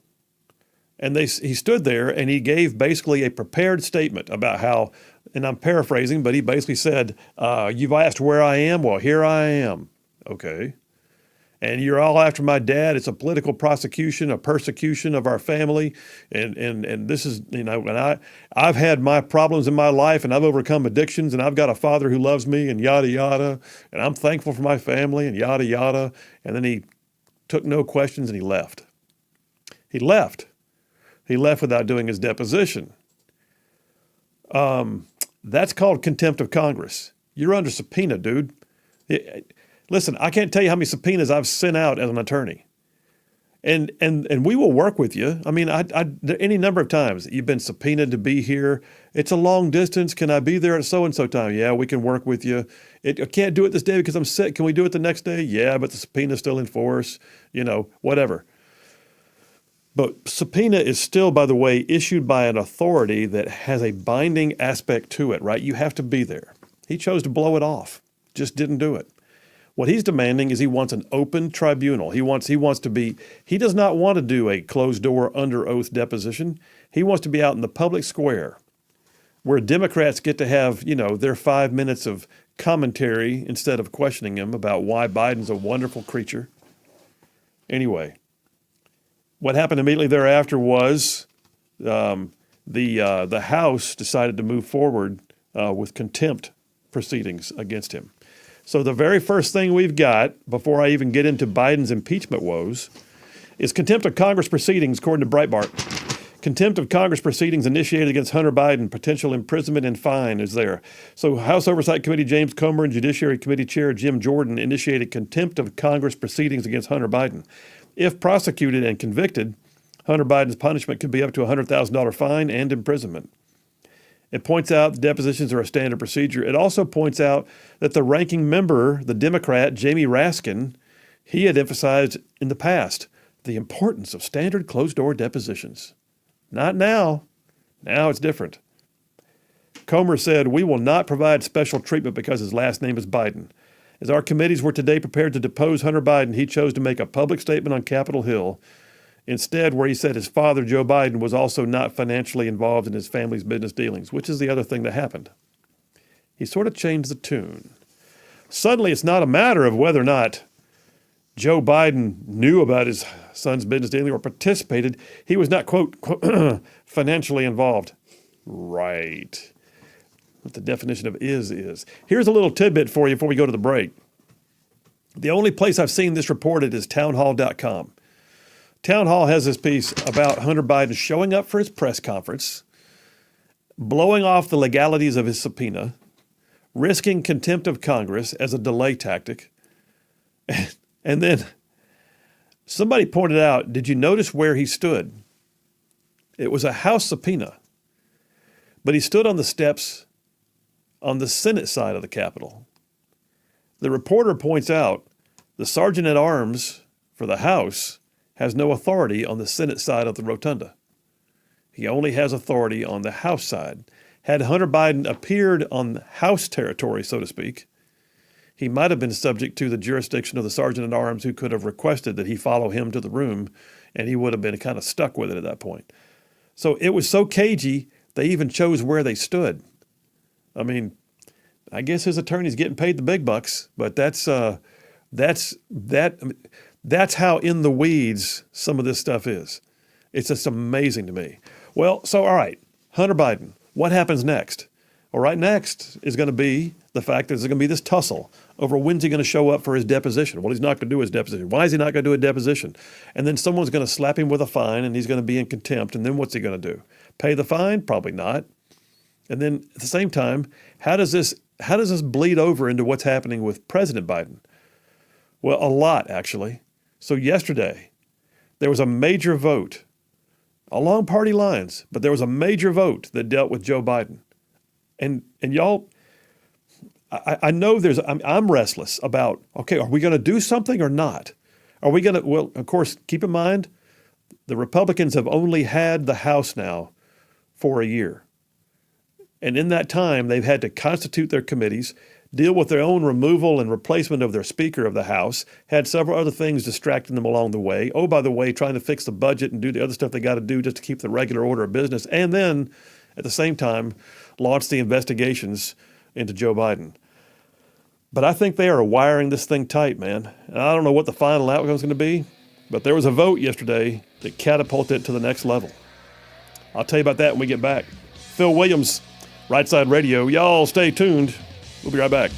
And he stood there and he gave basically a prepared statement about how, and I'm paraphrasing, but he basically said, you've asked where I am? Well, here I am. Okay. And you're all after my dad. It's a political prosecution, a persecution of our family. And this is, and I've had my problems in my life and I've overcome addictions and I've got a father who loves me and yada, yada. And I'm thankful for my family and yada, yada. And then he took no questions and he left. He left. He left without doing his deposition. That's called contempt of Congress. You're under subpoena, dude. Listen, I can't tell you how many subpoenas I've sent out as an attorney. And we will work with you. I mean, any number of times you've been subpoenaed to be here. It's a long distance. Can I be there at so-and-so time? Yeah, we can work with you. I can't do it this day because I'm sick. Can we do it the next day? Yeah, but the subpoena's still in force. Whatever. But subpoena is still, by the way, issued by an authority that has a binding aspect to it, right? You have to be there. He chose to blow it off, just didn't do it. What he's demanding is he wants an open tribunal. He does not want to do a closed door under oath deposition. He wants to be out in the public square where Democrats get to have, their 5 minutes of commentary instead of questioning him about why Biden's a wonderful creature. Anyway. What happened immediately thereafter was the House decided to move forward with contempt proceedings against him. So the very first thing we've got, before I even get into Biden's impeachment woes, is contempt of Congress proceedings, according to Breitbart. Contempt of Congress proceedings initiated against Hunter Biden, potential imprisonment and fine is there. So House Oversight Committee James Comer and Judiciary Committee Chair Jim Jordan initiated contempt of Congress proceedings against Hunter Biden. If prosecuted and convicted, Hunter Biden's punishment could be up to a $100,000 fine and imprisonment. It points out the depositions are a standard procedure. It also points out that the ranking member, the Democrat, Jamie Raskin, he had emphasized in the past the importance of standard closed-door depositions. Not now. Now it's different. Comer said, "We will not provide special treatment because his last name is Biden. As our committees were today prepared to depose Hunter Biden, he chose to make a public statement on Capitol Hill, instead where he said his father, Joe Biden, was also not financially involved in his family's business dealings," which is the other thing that happened. He sort of changed the tune. Suddenly, it's not a matter of whether or not Joe Biden knew about his son's business dealing or participated. He was not, quote, financially involved. Right. What the definition of is. Here's a little tidbit for you before we go to the break. The only place I've seen this reported is townhall.com. Town Hall has this piece about Hunter Biden showing up for his press conference, blowing off the legalities of his subpoena, risking contempt of Congress as a delay tactic, and then Somebody pointed out, did you notice where he stood? It was a House subpoena, but he stood on the steps on the Senate side of the Capitol. The reporter points out the sergeant at arms for the House has no authority on the Senate side of the rotunda. He only has authority on the House side. Had Hunter Biden appeared on House territory, so to speak, he might have been subject to the jurisdiction of the sergeant at arms who could have requested that he follow him to the room, and he would have been kind of stuck with it at that point. So it was so cagey, they even chose where they stood. I mean, I guess his attorney's getting paid the big bucks, but that's how in the weeds some of this stuff is. It's just amazing to me. Well, so all right, Hunter Biden, what happens next? Well, right next is going to be the fact that there's going to be this tussle over when's he going to show up for his deposition. Well, he's not going to do his deposition. Why is he not going to do a deposition? And then someone's going to slap him with a fine, and he's going to be in contempt. And then what's he going to do? Pay the fine? Probably not. And then at the same time, how does this bleed over into what's happening with President Biden? Well, a lot, actually. So yesterday, there was a major vote along party lines, but there was a major vote that dealt with Joe Biden. And y'all, I know I'm restless about, okay, are we going to do something or not? Are we going to, well, of course, keep in mind, the Republicans have only had the House now for a year. And in that time, they've had to constitute their committees, deal with their own removal and replacement of their Speaker of the House, had several other things distracting them along the way. Oh, by the way, trying to fix the budget and do the other stuff they got to do just to keep the regular order of business. And then, at the same time, launch the investigations into Joe Biden. But I think they are wiring this thing tight, man. And I don't know what the final outcome is going to be, but there was a vote yesterday that catapulted it to the next level. I'll tell you about that when we get back. Phil Williams, Rightside Radio. Y'all stay tuned. We'll be right back.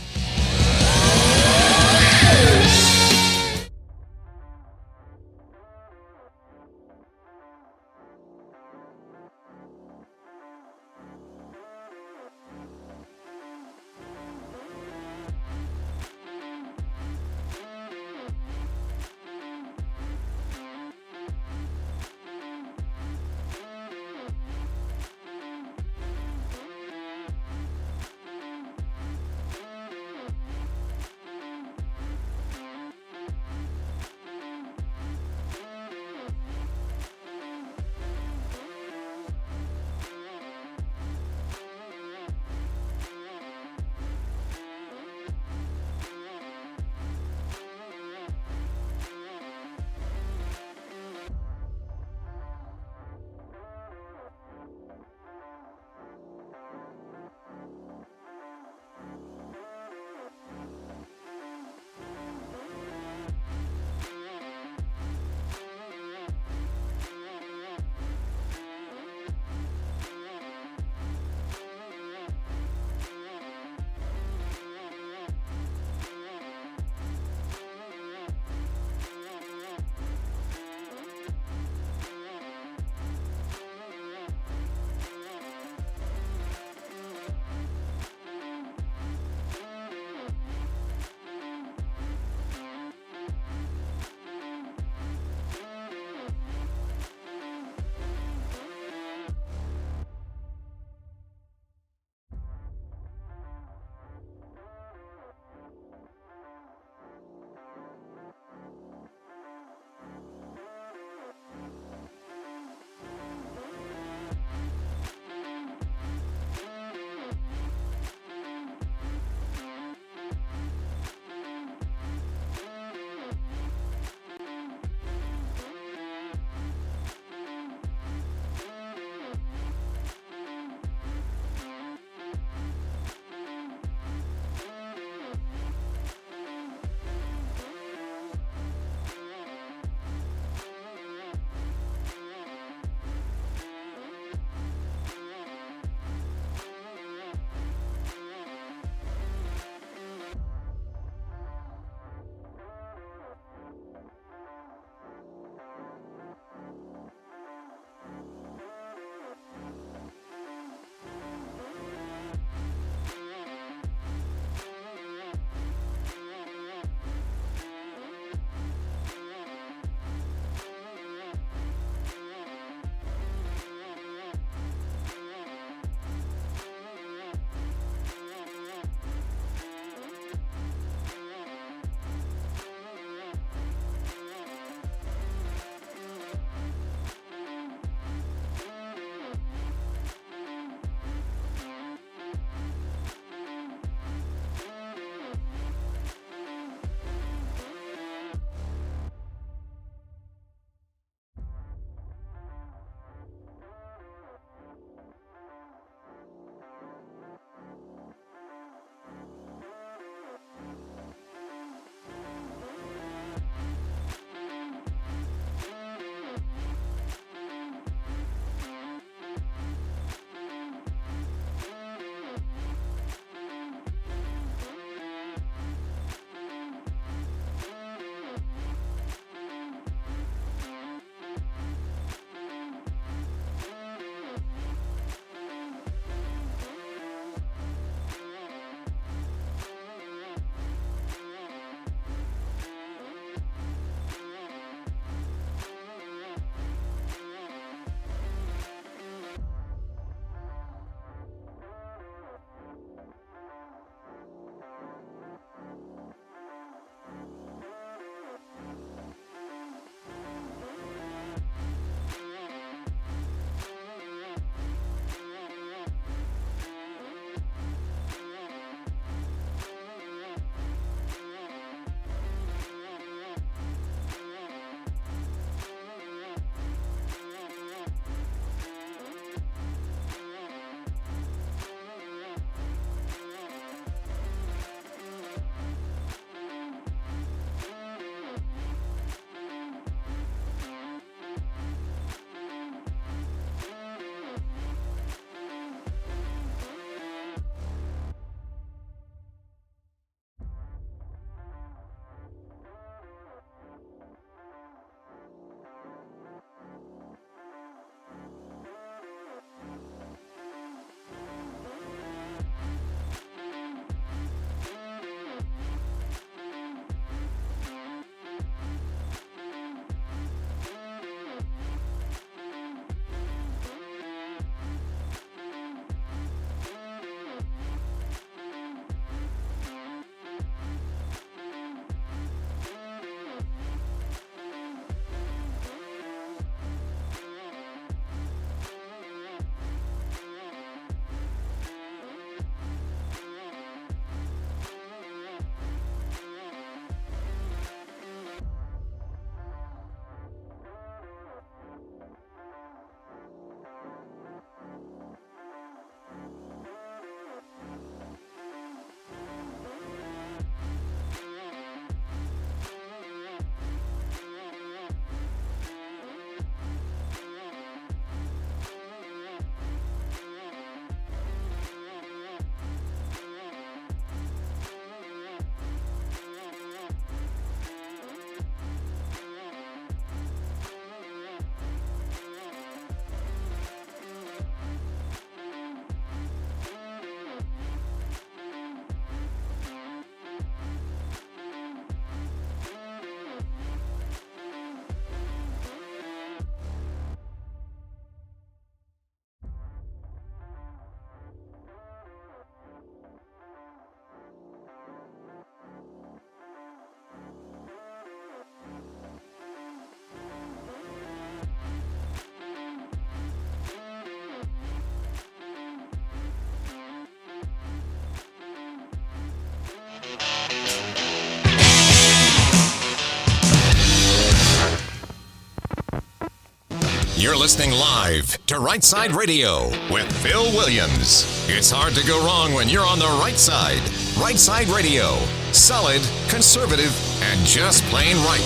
You're listening live to Rightside Radio with Phil Williams. It's hard to go wrong when you're on the right side. Rightside Radio. Solid, conservative, and just plain right.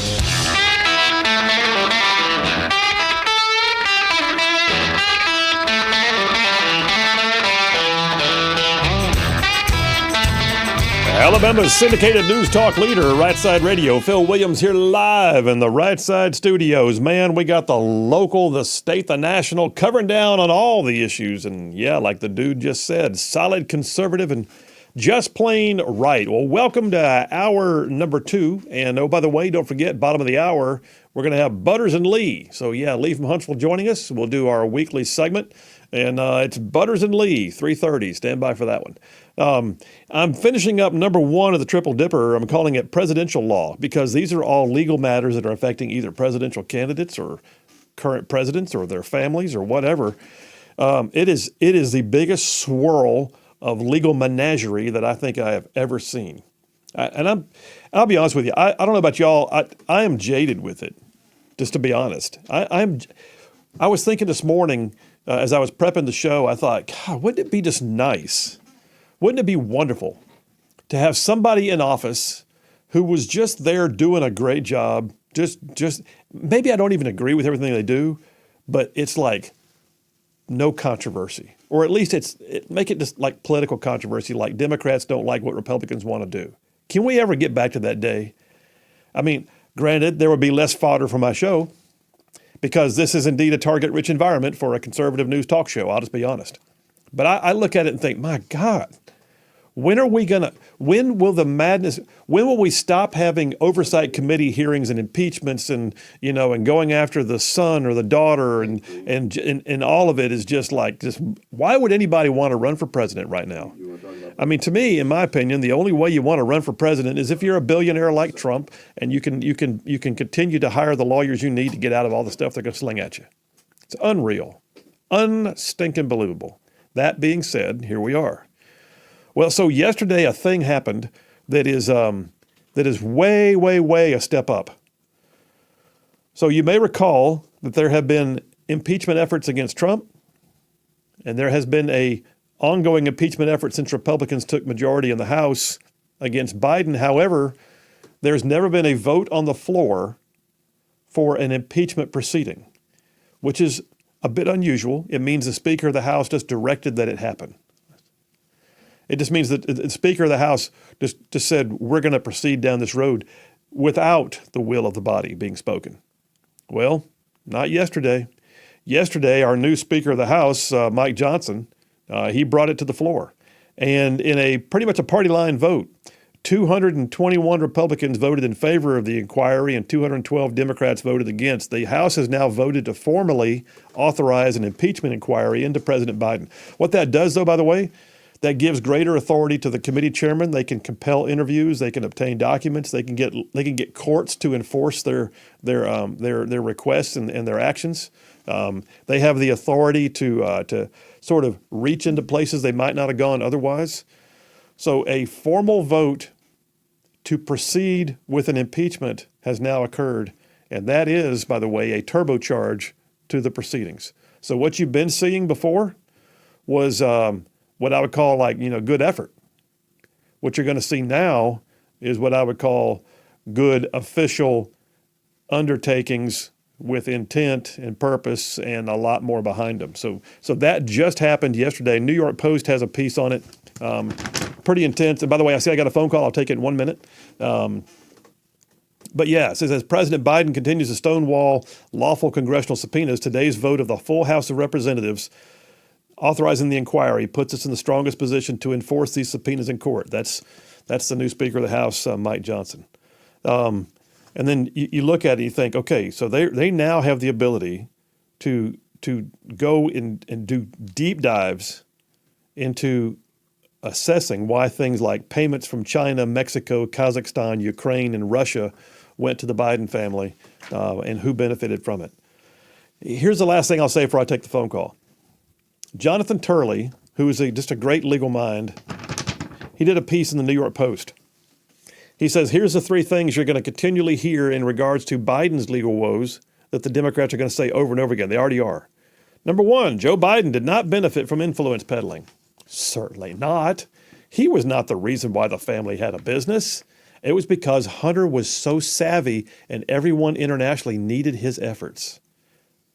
Alabama's syndicated news talk leader, Rightside Radio. Phil Williams here live in the Rightside studios. Man, we got the local, the state, the national, covering down on all the issues. And yeah, like the dude just said, solid, conservative, and just plain right. Well, welcome to hour number 2. And oh, by the way, don't forget, bottom of the hour, we're going to have Butters and Lee. So yeah, Lee from Huntsville joining us. We'll do our weekly segment. And it's Butters and Lee, 3:30. Stand by for that one. I'm finishing up number 1 of the Triple Dipper. I'm calling it presidential law because these are all legal matters that are affecting either presidential candidates or current presidents or their families or whatever. It is the biggest swirl of legal menagerie that I think I have ever seen. I'll be honest with you. I don't know about y'all. I am jaded with it, just to be honest. I was thinking this morning as I was prepping the show, I thought, God, wouldn't it be just nice? Wouldn't it be wonderful to have somebody in office who was just there doing a great job? Just maybe I don't even agree with everything they do, but it's like no controversy, or at least make it just like political controversy, like Democrats don't like what Republicans want to do. Can we ever get back to that day? I mean, granted, there would be less fodder for my show because this is indeed a target-rich environment for a conservative news talk show. I'll just be honest. But I look at it and think, my God, when will the madness, when will we stop having oversight committee hearings and impeachments and going after the son or the daughter and all of it is just why would anybody want to run for president right now? I mean, to me, in my opinion, the only way you want to run for president is if you're a billionaire like Trump and you can continue to hire the lawyers you need to get out of all the stuff they're going to sling at you. It's unreal, unstinking believable. That being said, here we are. Well, so yesterday a thing happened that is way, way, way a step up. So you may recall that there have been impeachment efforts against Trump, and there has been a ongoing impeachment effort since Republicans took majority in the House against Biden. However, there's never been a vote on the floor for an impeachment proceeding, which is a bit unusual. It means the Speaker of the House just directed that it happen. It just means that the Speaker of the House just said, we're going to proceed down this road without the will of the body being spoken. Well, not yesterday. Yesterday, our new Speaker of the House, Mike Johnson, he brought it to the floor. And in a pretty much a party line vote, 221 Republicans voted in favor of the inquiry and 212 Democrats voted against. The House has now voted to formally authorize an impeachment inquiry into President Biden. What that does, though, by the way, that gives greater authority to the committee chairman. They can compel interviews. They can obtain documents. They can get courts to enforce their requests and their actions. They have the authority to sort of reach into places they might not have gone otherwise. So a formal vote to proceed with an impeachment has now occurred, and that is, by the way, a turbocharge to the proceedings. So what you've been seeing before was what I would call good effort. What you're going to see now is what I would call good official undertakings with intent and purpose and a lot more behind them. So that just happened yesterday. New York Post has a piece on it. Pretty intense. And by the way, I see I got a phone call. I'll take it in 1 minute. But yeah, it says, as President Biden continues to stonewall lawful congressional subpoenas, today's vote of the full House of Representatives authorizing the inquiry puts us in the strongest position to enforce these subpoenas in court. That's the new Speaker of the House, Mike Johnson. And then you look at it and you think, okay, so they now have the ability to go and do deep dives into assessing why things like payments from China, Mexico, Kazakhstan, Ukraine, and Russia went to the Biden family and who benefited from it. Here's the last thing I'll say before I take the phone call. Jonathan Turley, who is just a great legal mind, he did a piece in the New York Post. He says, here's the 3 things you're going to continually hear in regards to Biden's legal woes that the Democrats are going to say over and over again. They already are. Number one, Joe Biden did not benefit from influence peddling. Certainly not. He was not the reason why the family had a business. It was because Hunter was so savvy and everyone internationally needed his efforts.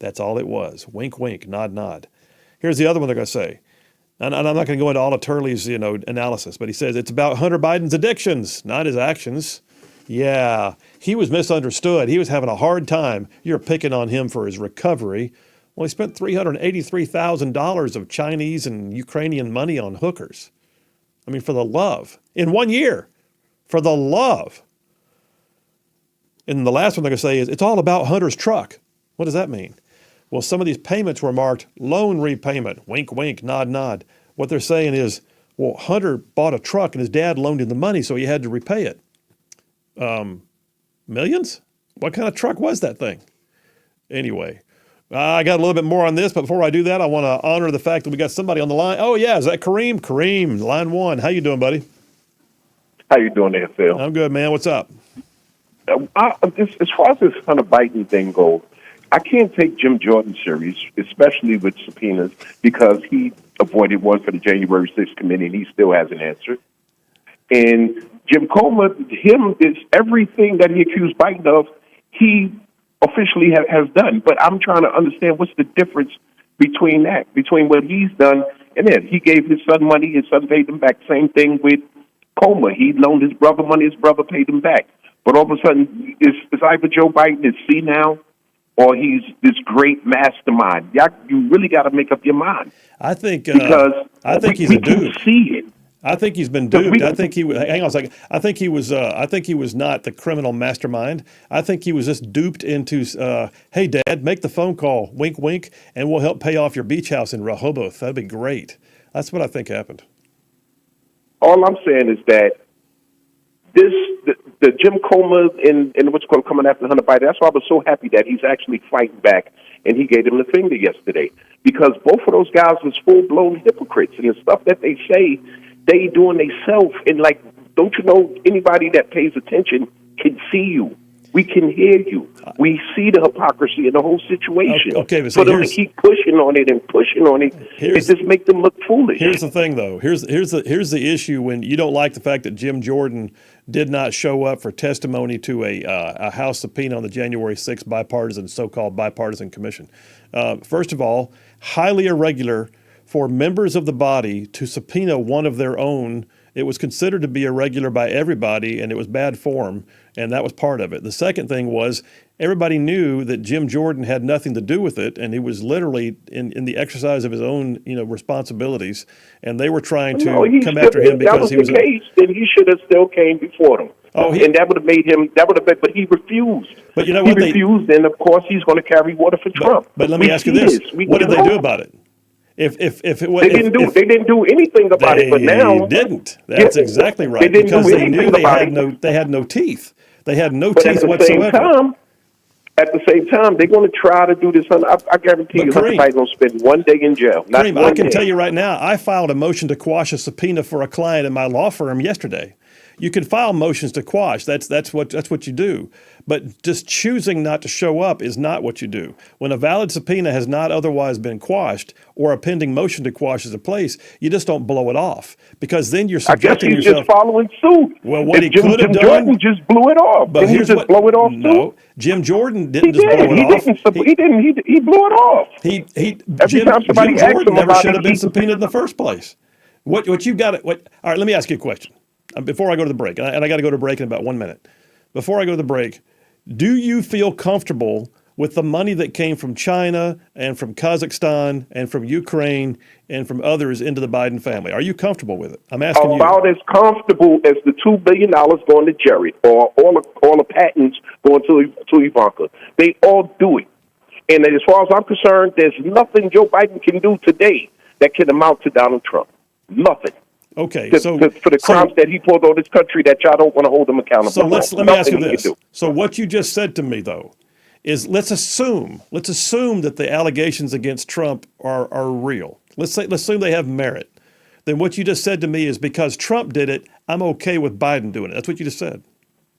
That's all it was. Wink, wink, nod, nod. Here's the other one they're going to say. And I'm not going to go into all of Turley's, analysis, but he says it's about Hunter Biden's addictions, not his actions. Yeah, he was misunderstood. He was having a hard time. You're picking on him for his recovery. Well, he spent $383,000 of Chinese and Ukrainian money on hookers. I mean, for the love. In 1 year. For the love. And the last one they're going to say is it's all about Hunter's truck. What does that mean? Well, some of these payments were marked loan repayment. Wink, wink, nod, nod. What they're saying is, well, Hunter bought a truck and his dad loaned him the money, so he had to repay it. Millions? What kind of truck was that thing? Anyway, I got a little bit more on this, but before I do that, I want to honor the fact that we got somebody on the line. Oh, yeah, is that Kareem? Kareem, line one. How you doing, buddy? How you doing there, Phil? I'm good, man. What's up? As far as this Hunter Biden thing goes, I can't take Jim Jordan serious, especially with subpoenas, because he avoided one for the January 6th committee, and he still hasn't answered. And Jim Comer, him, is everything that he accused Biden of, he officially has done. But I'm trying to understand what's the difference between that, between what he's done and that. He gave his son money, his son paid him back. Same thing with Comer. He loaned his brother money, his brother paid him back. But all of a sudden, it's either Joe Biden is senile or he's this great mastermind. You really got to make up your mind. I think because he's a dude. Can see it. I think he's been duped. I think he was. Hang on a second. I think he was not the criminal mastermind. I think he was just duped into. Hey, Dad, make the phone call. Wink, wink, and we'll help pay off your beach house in Rehoboth. That'd be great. That's what I think happened. All I'm saying is that the Jim Comer and what's called coming after Hunter Biden. That's why I was so happy that he's actually fighting back, and he gave him the finger yesterday, because both of those guys was full blown hypocrites, and the stuff that they say they doing themselves. And like, don't you know, anybody that pays attention can see you. We can hear you. We see the hypocrisy in the whole situation. Okay, but for them to keep pushing on it and pushing on it, it just make them look foolish. Here's the thing, though. Here's the issue when you don't like the fact that Jim Jordan did not show up for testimony to a House subpoena on the January 6th so-called bipartisan commission. First of all, highly irregular for members of the body to subpoena one of their own. It was considered to be irregular by everybody, and it was bad form, and that was part of it. The second thing was everybody knew that Jim Jordan had nothing to do with it, and he was literally in the exercise of his own responsibilities, and they were trying to come after him because he was. If that was the case, then he should have still came before them. And that would have made him. But he refused. But you know what? He refused, and of course he's going to carry water for Trump. But let me ask you this: what did they do about it? If it was, they didn't do anything about it, but now they didn't. That's exactly right, because they knew they had no teeth. They had no teeth whatsoever. At the same time, they're going to try to do this. I guarantee you, Hunter Biden's going to spend 1 day in jail. Kareem, I can tell you right now, I filed a motion to quash a subpoena for a client in my law firm yesterday. You can file motions to quash. That's what you do. But just choosing not to show up is not what you do. When a valid subpoena has not otherwise been quashed, or a pending motion to quash is in place, you just don't blow it off, because then you're subjecting yourself. I guess he's just following suit. Well, what he could have done, Jordan just blew it off. But he just blow it off no, too? Jim Jordan didn't just blow it off. He didn't. He blew it off. Jim Jordan never should have been subpoenaed in the first place. What you've got? All right, let me ask you a question. Before I go to the break, and I got to go to break in about 1 minute. Before I go to the break, do you feel comfortable with the money that came from China and from Kazakhstan and from Ukraine and from others into the Biden family? Are you comfortable with it? I'm asking you. About as comfortable as the $2 billion going to Jared, or all the patents going to Ivanka. They all do it. And as far as I'm concerned, there's nothing Joe Biden can do today that can amount to Donald Trump. Nothing. Okay, for the crimes that he pulled on this country that y'all don't want to hold him accountable. So let me ask you this. So what you just said to me, though, is let's assume that the allegations against Trump are real. Let's assume they have merit. Then what you just said to me is, because Trump did it, I'm okay with Biden doing it. That's what you just said.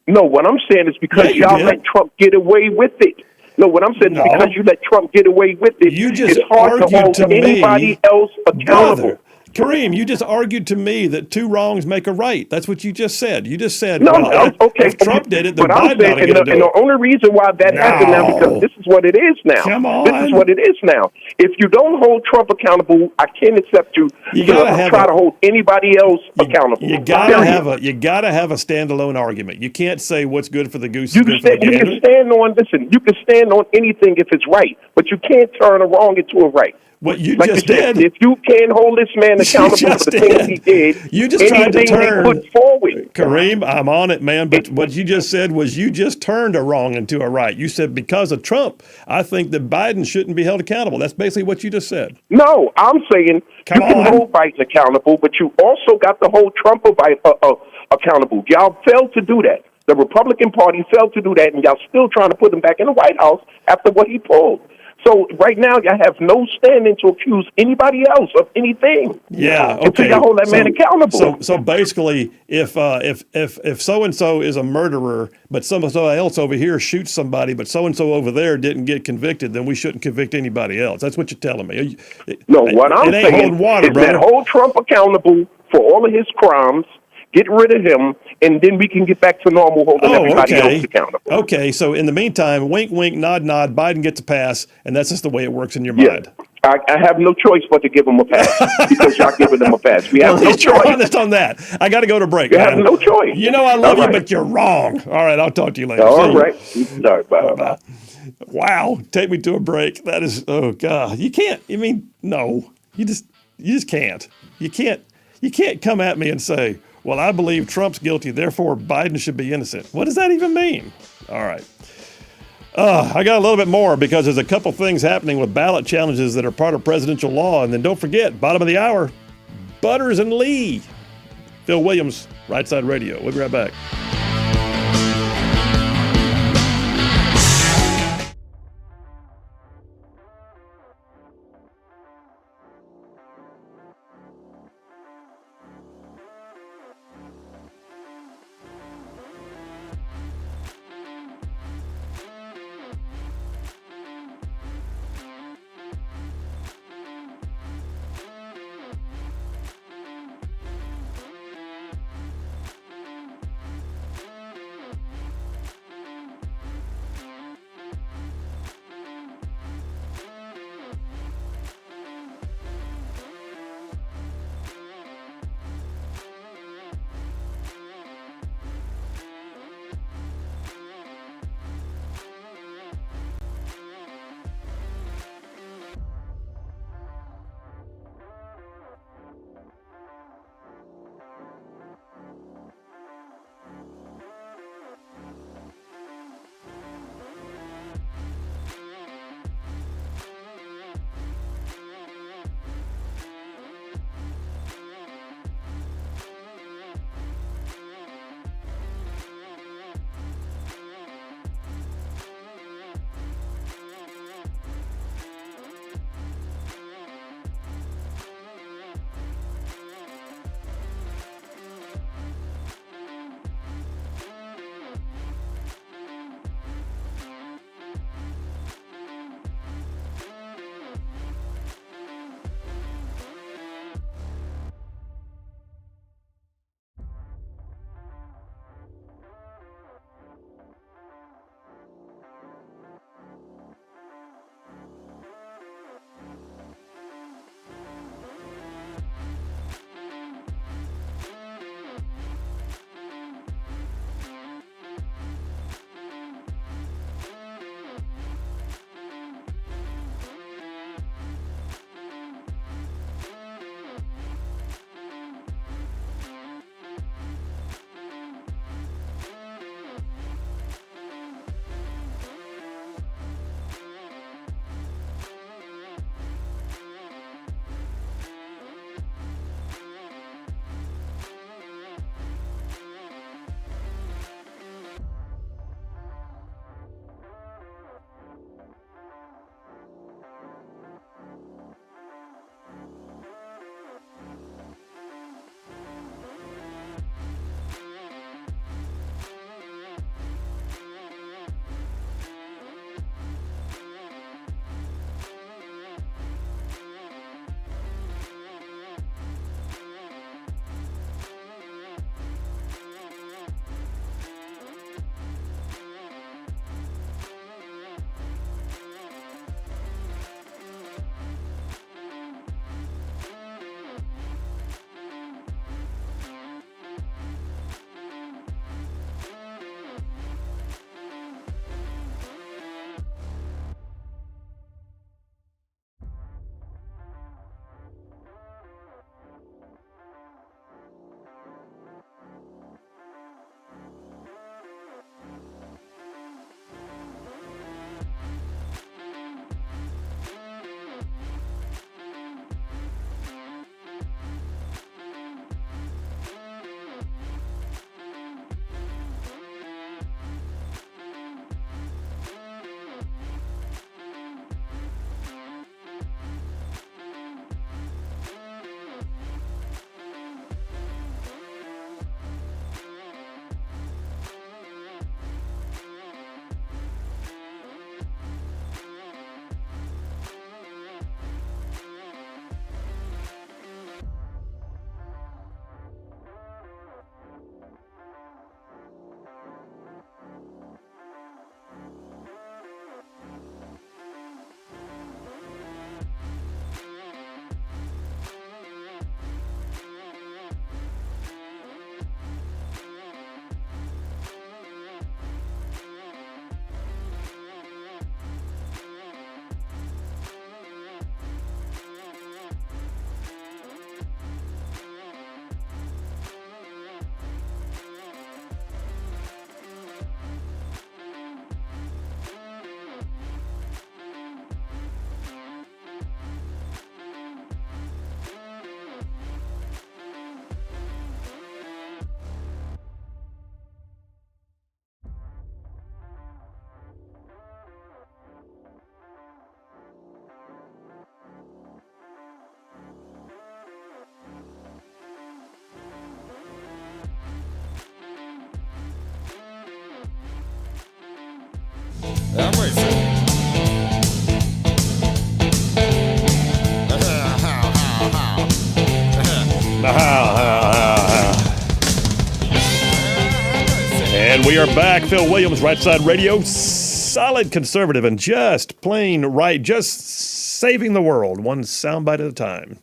No, what I'm saying is because y'all let Trump get away with it. No, what I'm saying is No. because you let Trump get away with it, You just it's hard to argued hold to me, anybody else accountable. brother. Kareem, you just argued to me that two wrongs make a right. That's what you just said. You just said, No, well, okay. if Trump did it, then but I'm Biden ought to saying, get to do and the it. only reason why that happened now, because this is what it is now. Come This is on. what it is now. If you don't hold Trump accountable, I can't accept you You to gotta have try a- to hold anybody else accountable. You gotta Period. have a standalone argument. You can't say what's good for the goose You is can good for the stand, you gander. can stand on, listen, you can stand on anything if it's right, but you can't turn a wrong into a right. What you Like just you said, did. if you can't hold this man accountable for just the things he did, You just tried to anything turn. he put forward. Kareem, I'm on it, man. But what you just said was you just turned a wrong into a right. You said because of Trump, I think that Biden shouldn't be held accountable. That's basically what you just said. No, I'm saying Come you can on. hold Biden accountable, but you also got to hold Trump accountable. Y'all failed to do that. The Republican Party failed to do that, and y'all still trying to put him back in the White House after what he pulled. So right now, y'all have no standing to accuse anybody else of anything. Yeah, okay. Until y'all hold that man accountable. So basically, if so and so is a murderer, but somebody else over here shoots somebody, but so and so over there didn't get convicted, then we shouldn't convict anybody else. That's what you're telling me. No, what I'm it ain't saying holding water, is brother. that hold Trump accountable for all of his crimes, get rid of him, and then we can get back to normal holding everybody else accountable. Okay, so in the meantime, wink, wink, nod, nod, Biden gets a pass, and that's just the way it works in your Yeah. mind. I have no choice but to give him a pass because y'all giving him a pass. We have At no least you're choice. honest on that. I got to go to break. You man. have no choice. You know I love All you, right. but you're wrong. All right, I'll talk to you later. All See you. right. Sorry, bye. Wow, take me to a break. That is, oh God, you can't. I mean, no, you just can't. You can't come at me and say, well, I believe Trump's guilty, therefore Biden should be innocent. What does that even mean? All right. I got a little bit more because there's a couple things happening with ballot challenges that are part of presidential law. And then don't forget, bottom of the hour, Butters and Lee. Phil Williams, Rightside Radio. We'll be right back. Have mercy. And we are back. Phil Williams, Rightside Radio. Solid conservative and just plain right. Just saving the world, one soundbite at a time.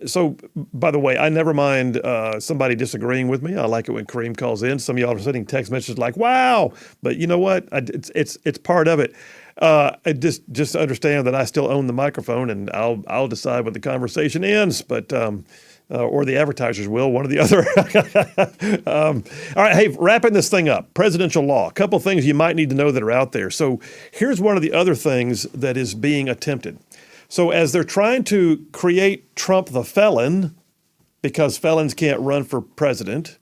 So, by the way, I never mind somebody disagreeing with me. I like it when Kareem calls in. Some of y'all are sending text messages like, wow. But you know what? It's part of it. I just understand that I still own the microphone, and I'll decide when the conversation ends. But or the advertisers will, one or the other. All right, hey, wrapping this thing up, presidential law. A couple things you might need to know that are out there. So here's one of the other things that is being attempted. So as they're trying to create Trump the felon, because felons can't run for president,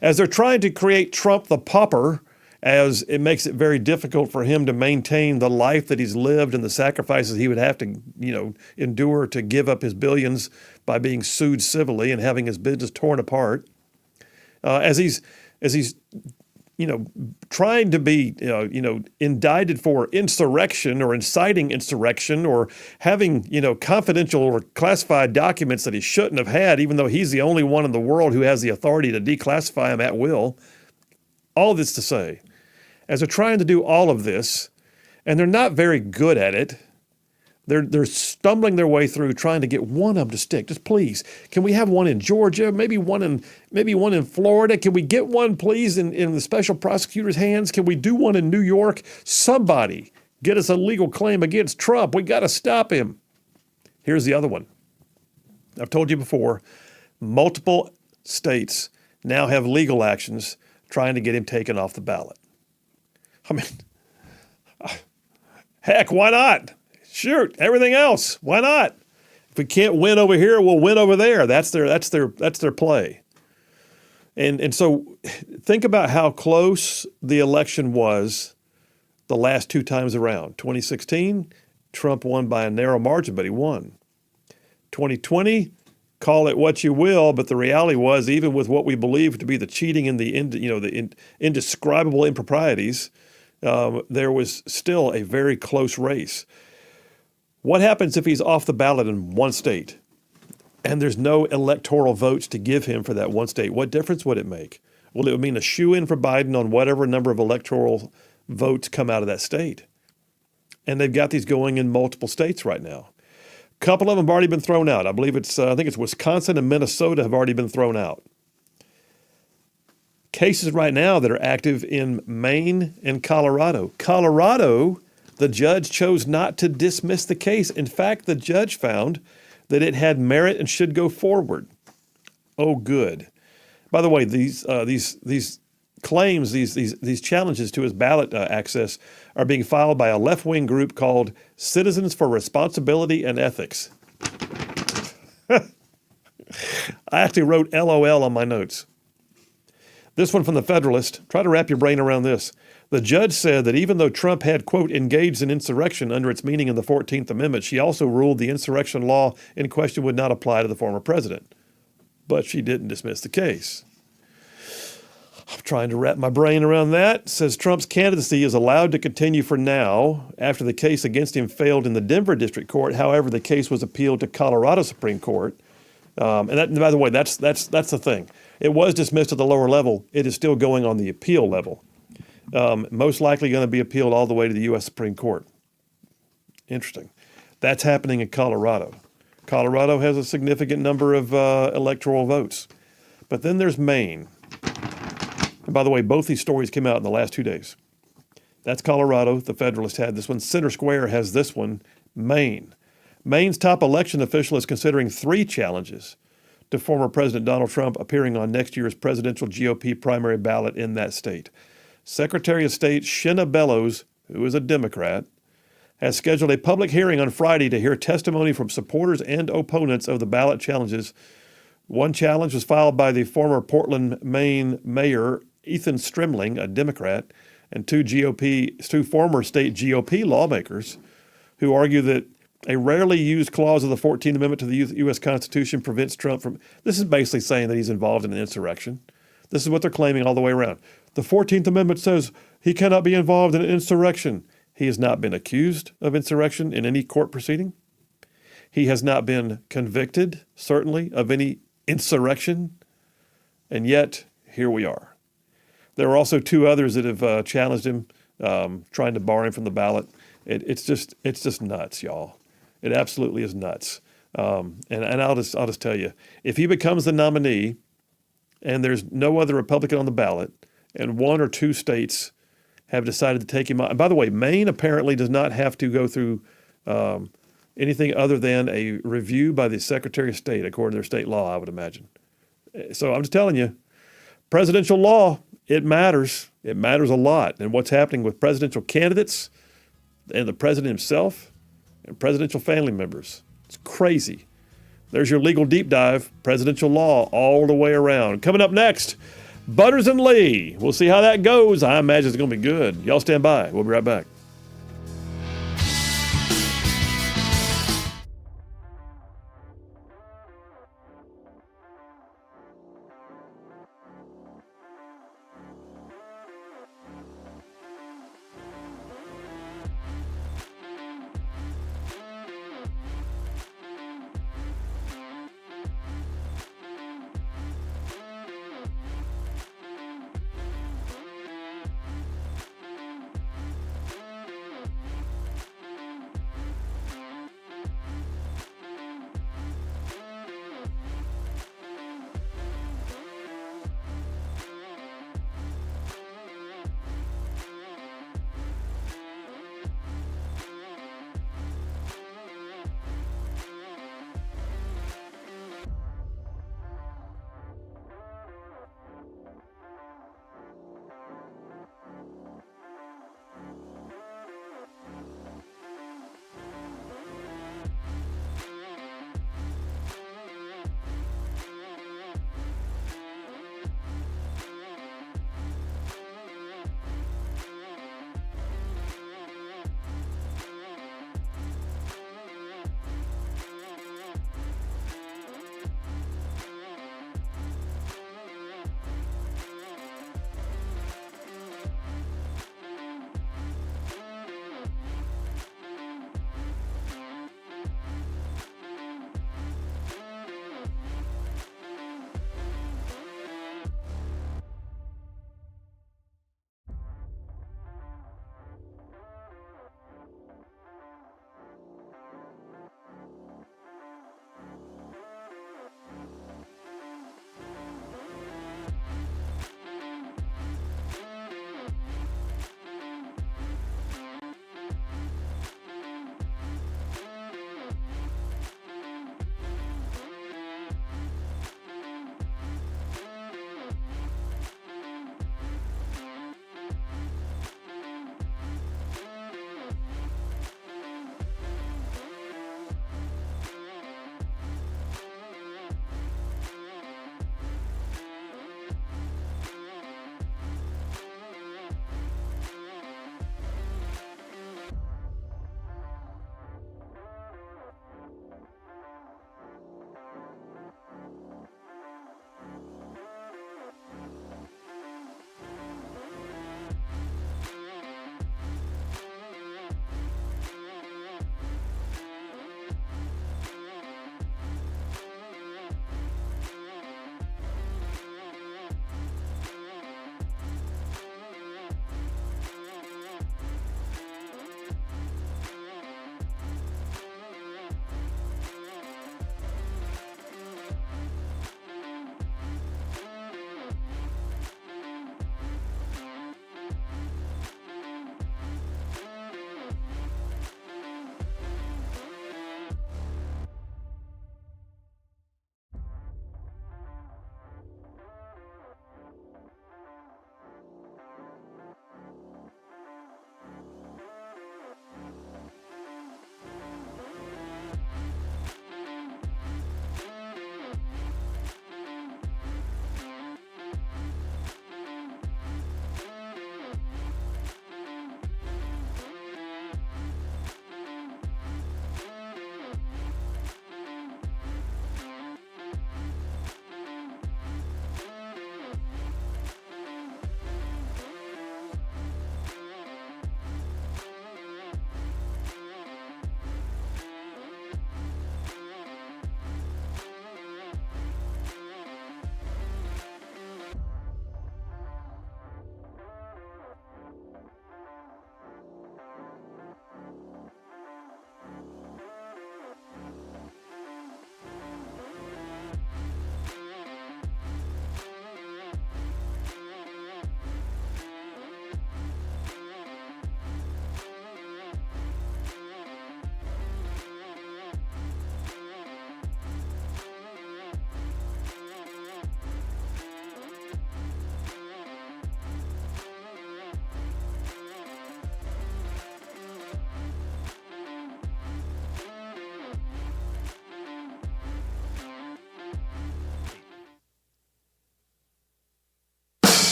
as they're trying to create Trump the pauper, as it makes it very difficult for him to maintain the life that he's lived and the sacrifices he would have to, endure to give up his billions by being sued civilly and having his business torn apart. As he's trying to be, indicted for insurrection or inciting insurrection or having, confidential or classified documents that he shouldn't have had, even though he's the only one in the world who has the authority to declassify them at will. All this to say, as they're trying to do all of this, and they're not very good at it, they're stumbling their way through trying to get one of them to stick. Just please, can we have one in Georgia? Maybe one in Florida. Can we get one, please, in the special prosecutor's hands? Can we do one in New York? Somebody get us a legal claim against Trump. We got to stop him. Here's the other one. I've told you before, multiple states now have legal actions trying to get him taken off the ballot. I mean, heck, why not? Shoot, everything else, why not? If we can't win over here, we'll win over there. That's their play. And so think about how close the election was the last two times around. 2016, Trump won by a narrow margin, but he won. 2020, call it what you will, but the reality was, even with what we believe to be the cheating and the indescribable improprieties, there was still a very close race. What happens if he's off the ballot in one state and there's no electoral votes to give him for that one state? What difference would it make? Well, it would mean a shoe-in for Biden on whatever number of electoral votes come out of that state. And they've got these going in multiple states right now. A couple of them have already been thrown out. I think it's Wisconsin and Minnesota have already been thrown out. Cases right now that are active in Maine and Colorado. Colorado, the judge chose not to dismiss the case. In fact, the judge found that it had merit and should go forward. Oh, good. By the way, these claims, these challenges to his ballot access are being filed by a left-wing group called Citizens for Responsibility and Ethics. I actually wrote LOL on my notes. This one from the Federalist. Try to wrap your brain around this. The judge said that even though Trump had, quote, engaged in insurrection under its meaning in the 14th Amendment, she also ruled the insurrection law in question would not apply to the former president. But she didn't dismiss the case. I'm trying to wrap my brain around that. It says Trump's candidacy is allowed to continue for now after the case against him failed in the Denver District Court. However, the case was appealed to Colorado Supreme Court. And that, by the way, that's the thing. It was dismissed at the lower level. It is still going on the appeal level. Most likely going to be appealed all the way to the U.S. Supreme Court. Interesting. That's happening in Colorado. Colorado has a significant number of electoral votes. But then there's Maine. And by the way, both these stories came out in the last 2 days. That's Colorado. The Federalist had this one. Center Square has this one. Maine. Maine's top election official is considering 3 challenges to former President Donald Trump appearing on next year's presidential GOP primary ballot in that state. Secretary of State Shenna Bellows, who is a Democrat, has scheduled a public hearing on Friday to hear testimony from supporters and opponents of the ballot challenges. One challenge was filed by the former Portland, Maine mayor Ethan Strimling, a Democrat, and two former state GOP lawmakers who argue that a rarely used clause of the 14th Amendment to the U.S. Constitution prevents Trump from... This is basically saying that he's involved in an insurrection. This is what they're claiming all the way around. The 14th Amendment says he cannot be involved in an insurrection. He has not been accused of insurrection in any court proceeding. He has not been convicted, certainly, of any insurrection. And yet, here we are. There are also two others that have challenged him, trying to bar him from the ballot. It's just nuts, y'all. It absolutely is nuts. And I'll just tell you, if he becomes the nominee and there's no other Republican on the ballot and one or two states have decided to take him out. And by the way, Maine apparently does not have to go through anything other than a review by the Secretary of State, according to their state law, I would imagine. So I'm just telling you, presidential law, it matters. It matters a lot. And what's happening with presidential candidates and the president himself and presidential family members. It's crazy. There's your legal deep dive, presidential law all the way around. Coming up next, Butters and Lee. We'll see how that goes. I imagine it's going to be good. Y'all stand by. We'll be right back.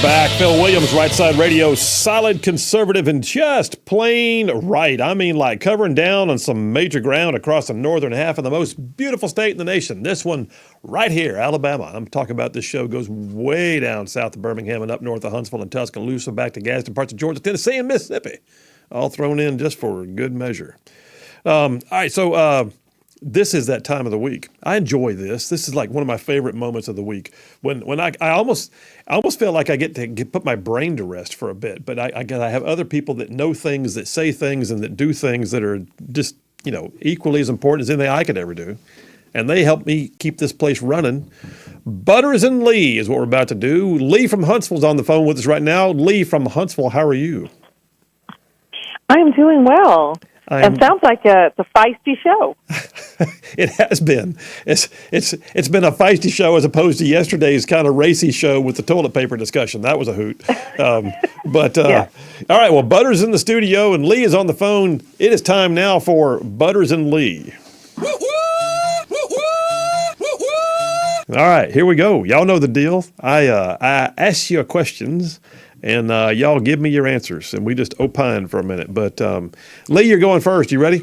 back. Phil Williams, Rightside Radio, solid conservative and just plain right. I mean, like covering down on some major ground across the northern half of the most beautiful state in the nation. This one right here, Alabama. I'm talking about this show goes way down south of Birmingham and up north of Huntsville and Tuscaloosa, back to Gadsden, parts of Georgia, Tennessee, and Mississippi. All thrown in just for good measure. All right, so this is that time of the week. I enjoy this. This is like one of my favorite moments of the week when I almost feel like I get to put my brain to rest for a bit. But I have other people that know things, that say things, and that do things that are just equally as important as anything I could ever do, and they help me keep this place running. Butters and Lee is what we're about to do. Lee from Huntsville's on the phone with us right now. Lee from Huntsville, how are you? I am doing well. It sounds like it's a feisty show. It has been. It's been a feisty show as opposed to yesterday's kind of racy show with the toilet paper discussion. That was a hoot. Yeah. All right. Well, Butters in the studio and Lee is on the phone. It is time now for Butters and Lee. All right, here we go. Y'all know the deal. I ask you questions, and y'all give me your answers, and we just opine for a minute. But Lee, you're going first. You ready?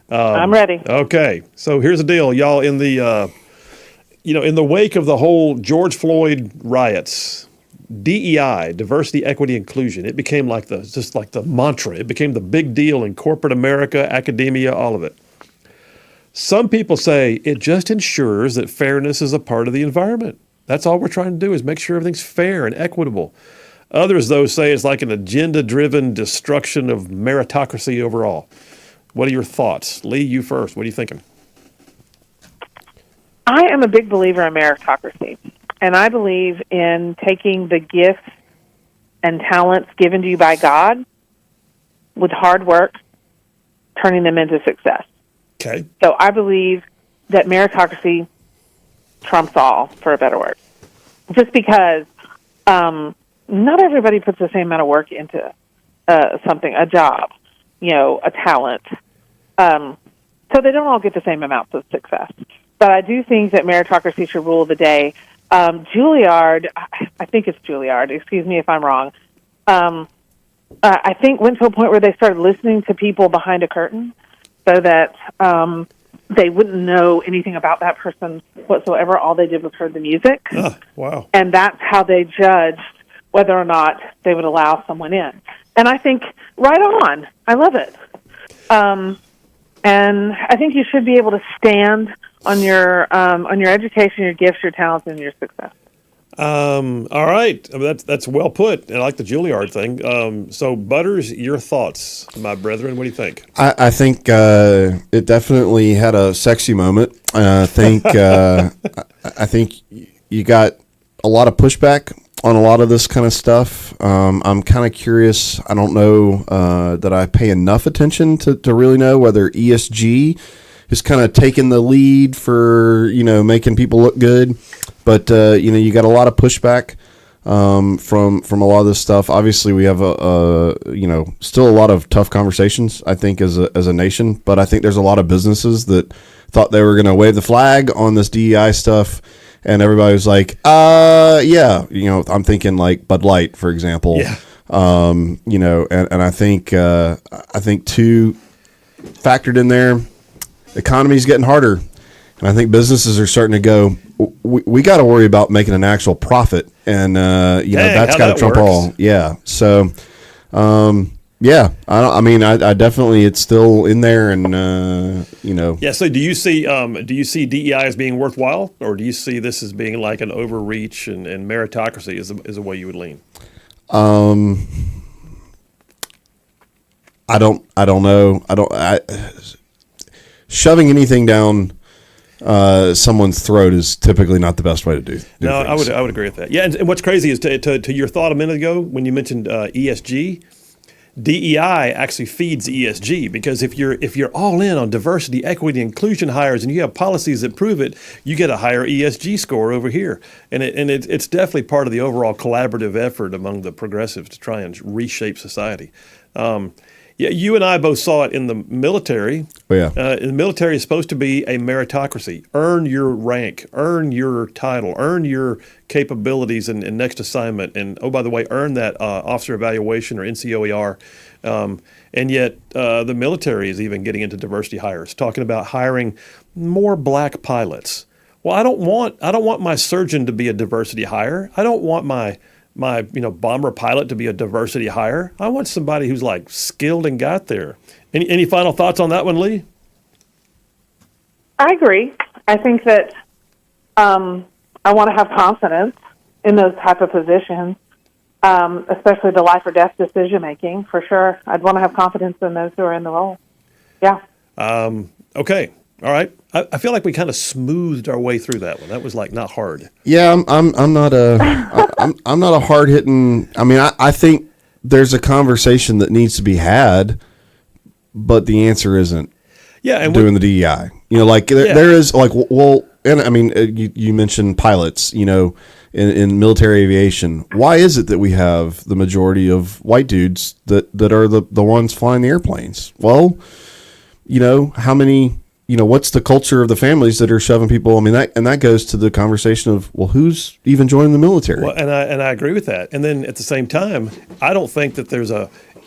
I'm ready. Okay. So here's the deal, y'all. In the in the wake of the whole George Floyd riots, DEI, diversity, equity, inclusion, it became like the mantra. It became the big deal in corporate America, academia, all of it. Some people say it just ensures that fairness is a part of the environment. That's all we're trying to do is make sure everything's fair and equitable. Others, though, say it's like an agenda-driven destruction of meritocracy overall. What are your thoughts? Lee, you first. What are you thinking? I am a big believer in meritocracy, and I believe in taking the gifts and talents given to you by God with hard work, turning them into success. Okay. So I believe that meritocracy trumps all, for a better word. Just because not everybody puts the same amount of work into something, a job, a talent. So they don't all get the same amounts of success. But I do think that meritocracy should rule the day. Juilliard, I think it's Juilliard, excuse me if I'm wrong, I think went to a point where they started listening to people behind a curtain so that they wouldn't know anything about that person whatsoever. All they did was heard the music. Oh, wow. And that's how they judged whether or not they would allow someone in. And I think, right on. I love it. And I think you should be able to stand on your education, your gifts, your talents, and your success. All right. That's well put. I like the Juilliard thing. So, Butters, your thoughts, my brethren. What do you think? I think it definitely had a sexy moment. I think you got a lot of pushback on a lot of this kind of stuff. I'm kind of curious. I don't know that I pay enough attention to really know whether ESG is kind of taking the lead for making people look good. But you got a lot of pushback from a lot of this stuff. Obviously, we have still a lot of tough conversations, I think, as a nation. But I think there's a lot of businesses that thought they were going to wave the flag on this DEI stuff, and everybody was like, yeah. I'm thinking like Bud Light, for example. Yeah. And I think too, factored in there, the economy's getting harder. And I think businesses are starting to go, we got to worry about making an actual profit. And, that's got to trump all. Yeah. So, I definitely, it's still in there and, Yeah. So do you see DEI as being worthwhile, or do you see this as being like an overreach and meritocracy is the way you would lean? I don't know. Shoving anything down someone's throat is typically not the best way to do No, things. I would agree with that. Yeah, and what's crazy is to your thought a minute ago when you mentioned ESG, DEI actually feeds ESG, because if you're all in on diversity, equity, inclusion hires, and you have policies that prove it, you get a higher ESG score over here, and it's definitely part of the overall collaborative effort among the progressives to try and reshape society. Yeah, you and I both saw it in the military. Oh, yeah. The military is supposed to be a meritocracy. Earn your rank, earn your title, earn your capabilities in next assignment. And, oh, by the way, earn that officer evaluation or NCOER. And yet the military is even getting into diversity hires, talking about hiring more black pilots. Well, I don't want my surgeon to be a diversity hire. I don't want my bomber pilot to be a diversity hire. I want somebody who's like skilled and got there. Any final thoughts on that one, Lee? I agree. I think that I want to have confidence in those type of positions, especially the life or death decision making. For sure, I'd want to have confidence in those who are in the role. Yeah. Okay. All right. I feel like we kind of smoothed our way through that one. That was like not hard. Yeah, I'm not a hard hitting. I mean, I think there's a conversation that needs to be had, but the answer isn't. Yeah, and doing the DEI. There is like, well, and I mean, you mentioned pilots. In military aviation, why is it that we have the majority of white dudes that are the ones flying the airplanes? Well, how many. What's the culture of the families that are shoving people? I mean, that goes to the conversation of, well, who's even joining the military? Well, and I agree with that. And then at the same time, I don't think that there's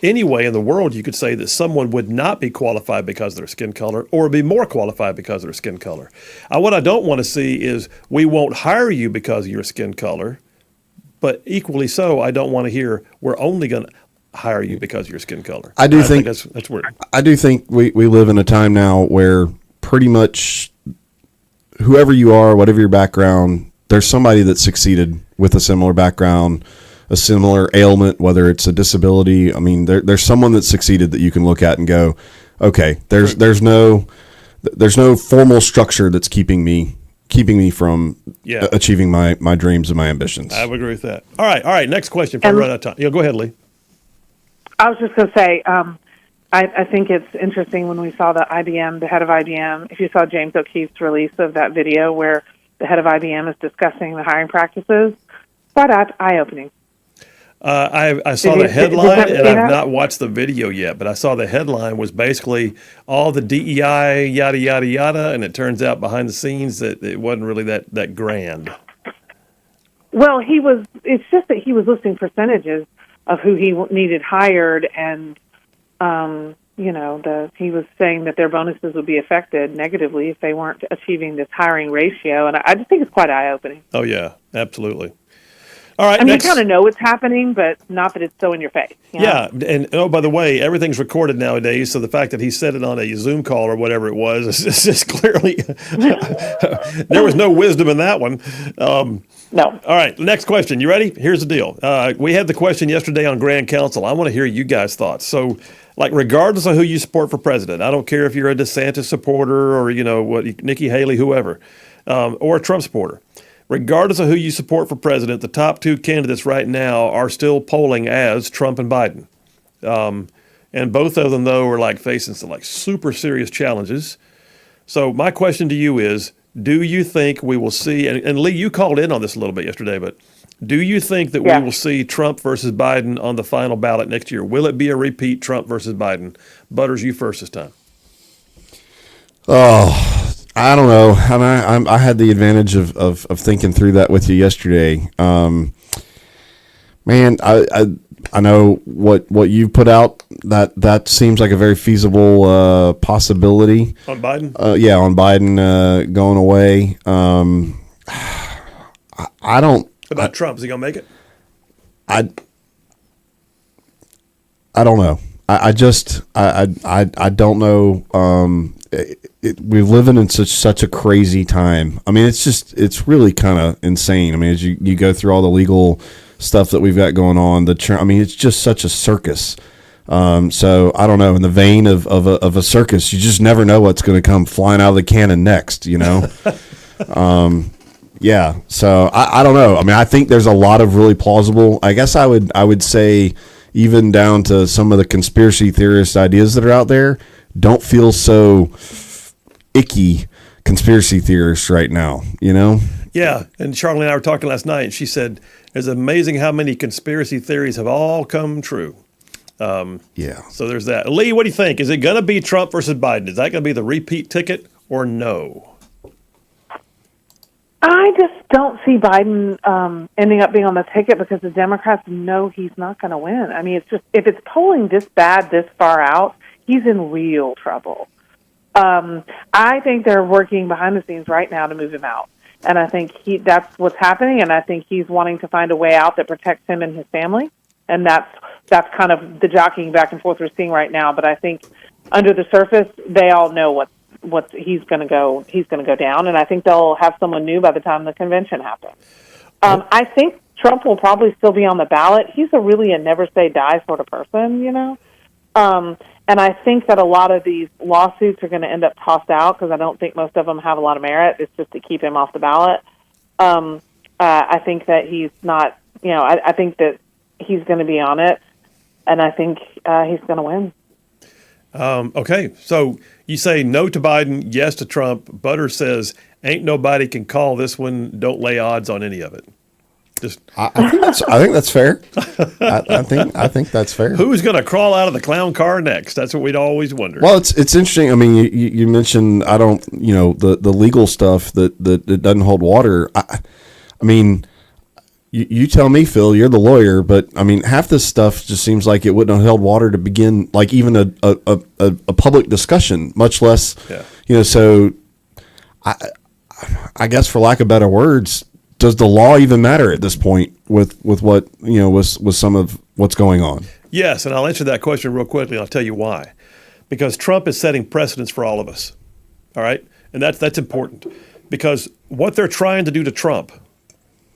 any way in the world you could say that someone would not be qualified because of their skin color or be more qualified because of their skin color. What I don't want to see is we won't hire you because of your skin color, but equally so, I don't want to hear we're only going to hire you because of your skin color. I think that's weird. I do think we live in a time now where pretty much whoever you are, whatever your background, there's somebody that succeeded with a similar background, a similar ailment, whether it's a disability. I mean, there's someone that succeeded that you can look at and go, okay, there's no formal structure that's keeping me from achieving my dreams and my ambitions. I would agree with that. All right. Next question before we run out of time. Go ahead, Lee. I was just going to say, I think it's interesting when we saw the head of IBM, if you saw James O'Keefe's release of that video where the head of IBM is discussing the hiring practices, that's eye-opening. I saw the headline, and I've not watched the video yet, but I saw the headline was basically all the DEI, yada, yada, yada, and it turns out behind the scenes that it wasn't really that grand. Well, it's just that he was listing percentages of who he needed hired, and he was saying that their bonuses would be affected negatively if they weren't achieving this hiring ratio, and I just think it's quite eye-opening. Oh yeah, absolutely. All right, you kind of know what's happening, but not that it's so in your face. Yeah, and by the way, everything's recorded nowadays, so the fact that he said it on a Zoom call or whatever it was is just clearly there was no wisdom in that one. No. All right, next question. You ready? Here's the deal. We had the question yesterday on Grand Council. I want to hear you guys' thoughts. So, regardless of who you support for president, I don't care if you're a DeSantis supporter or Nikki Haley, whoever, or a Trump supporter. Regardless of who you support for president, the top two candidates right now are still polling as Trump and Biden. And both of them, though, are facing some super serious challenges. So my question to you is, do you think we will see, and Lee, you called in on this a little bit yesterday, but do you think that we will see Trump versus Biden on the final ballot next year? Will it be a repeat Trump versus Biden? Butters, you first this time. Oh, I don't know. And I had the advantage of thinking through that with you yesterday. Man, I know what you put out. That seems like a very feasible possibility. On Biden? On Biden going away. I don't. What about Trump? Is he going to make it? I don't know. I don't know. We're living in such a crazy time. I mean, it's really kind of insane. I mean, as you go through all the legal stuff that we've got going on, it's just such a circus. So I don't know. In the vein of a circus, you just never know what's going to come flying out of the cannon next. Yeah. So I don't know. I mean, I think there's a lot of really plausible. I guess I would say even down to some of the conspiracy theorist ideas that are out there. Don't feel so icky conspiracy theorists right now, Yeah, and Charlie and I were talking last night, and she said, it's amazing how many conspiracy theories have all come true. Yeah. So there's that. Lee, what do you think? Is it going to be Trump versus Biden? Is that going to be the repeat ticket or no? I just don't see Biden ending up being on the ticket because the Democrats know he's not going to win. I mean, it's just if it's polling this bad this far out, he's in real trouble. I think they're working behind the scenes right now to move him out. And I think that's what's happening, and I think he's wanting to find a way out that protects him and his family. And that's kind of the jockeying back and forth we're seeing right now. But I think under the surface, they all know what he's going to go down, and I think they'll have someone new by the time the convention happens. I think Trump will probably still be on the ballot. He's really a never say die sort of person, you know. And I think that a lot of these lawsuits are going to end up tossed out because I don't think most of them have a lot of merit. It's just to keep him off the ballot. I think that he's not, you know, I think that he's going to be on it, and I think he's going to win. Okay, so you say no to Biden, yes to Trump. Butter says, ain't nobody can call this one, don't lay odds on any of it. I think that's fair. I think that's fair. Who's going to crawl out of the clown car next? That's what we'd always wondered. Well, it's interesting. I mean, you mentioned the legal stuff that doesn't hold water. I mean, you tell me, Phil. You're the lawyer, but I mean, half this stuff just seems like it wouldn't have held water to begin. Like even a public discussion, much less. Yeah. So I guess for lack of better words, does the law even matter at this point with what, with some of what's going on? Yes, and I'll answer that question real quickly, and I'll tell you why. Because Trump is setting precedents for all of us, all right? And that's important. Because what they're trying to do to Trump,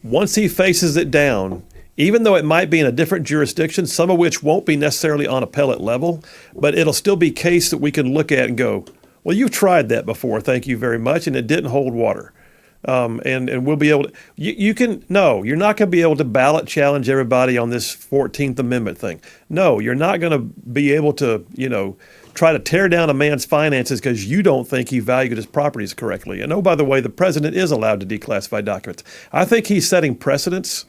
once he faces it down, even though it might be in a different jurisdiction, some of which won't be necessarily on appellate level, but it'll still be a case that we can look at and go, well, you've tried that before, thank you very much, and it didn't hold water. And we'll be able to, you're not going to be able to ballot challenge everybody on this 14th Amendment thing. No, you're not going to be able to, try to tear down a man's finances because you don't think he valued his properties correctly. And oh, by the way, the president is allowed to declassify documents. I think he's setting precedents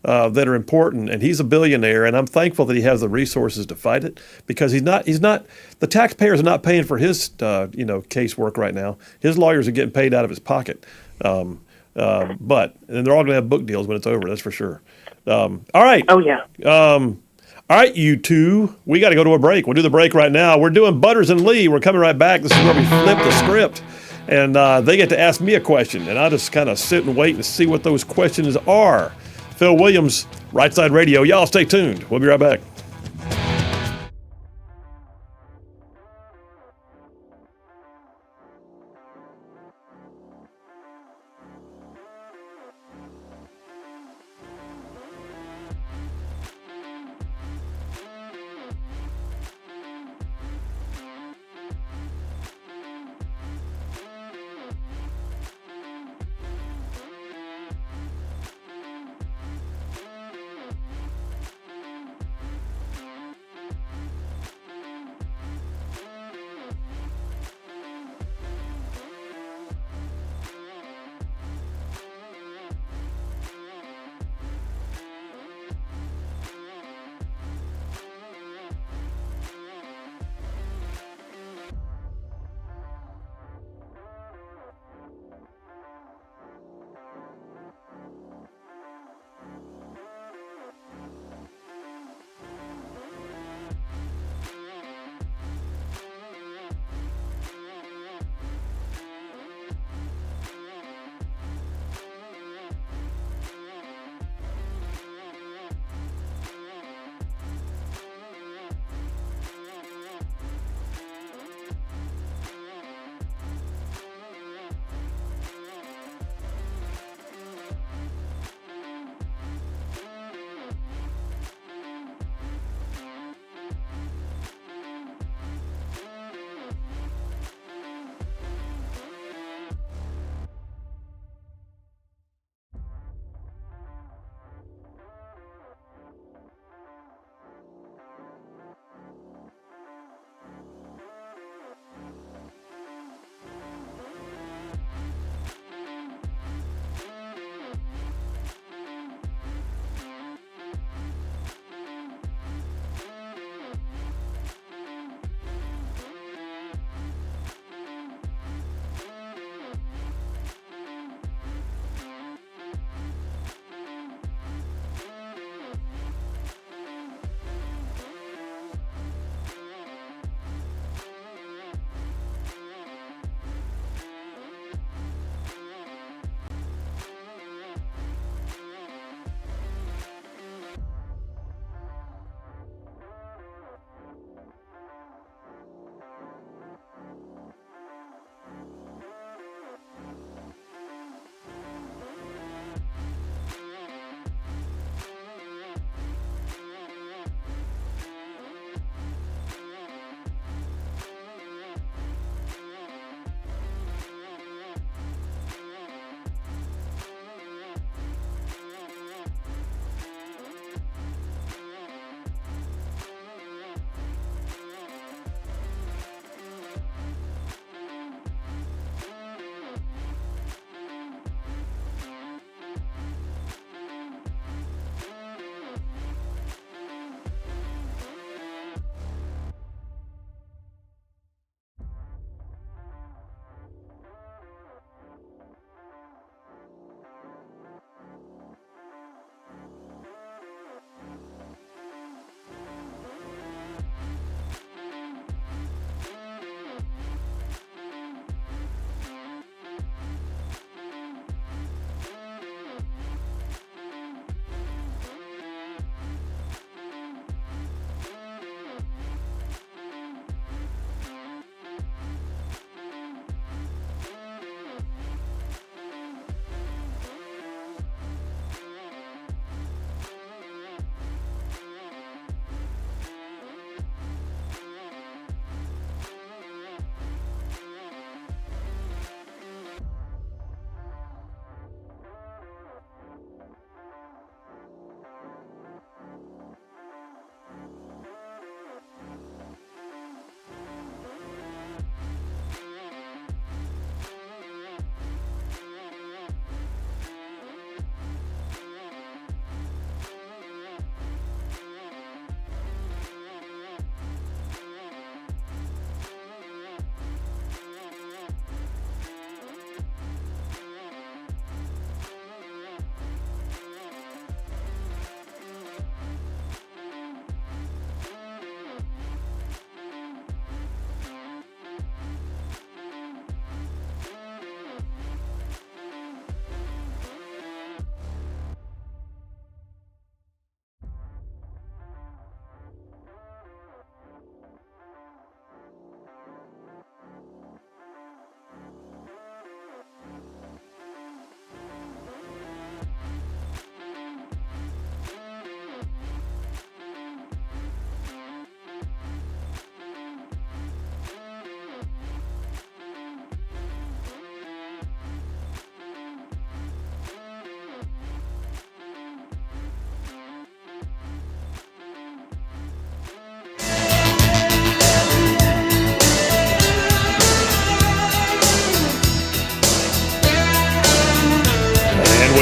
that are important, and he's a billionaire, and I'm thankful that he has the resources to fight it because he's not, the taxpayers are not paying for his, casework right now. His lawyers are getting paid out of his pocket. But and they're all going to have book deals when it's over. That's for sure. All right. Oh yeah. All right, you two. We got to go to a break. We'll do the break right now. We're doing Butters and Lee. We're coming right back. This is where we flip the script, and they get to ask me a question, and I just kind of sit and wait and see what those questions are. Phil Williams, Rightside Radio. Y'all stay tuned. We'll be right back.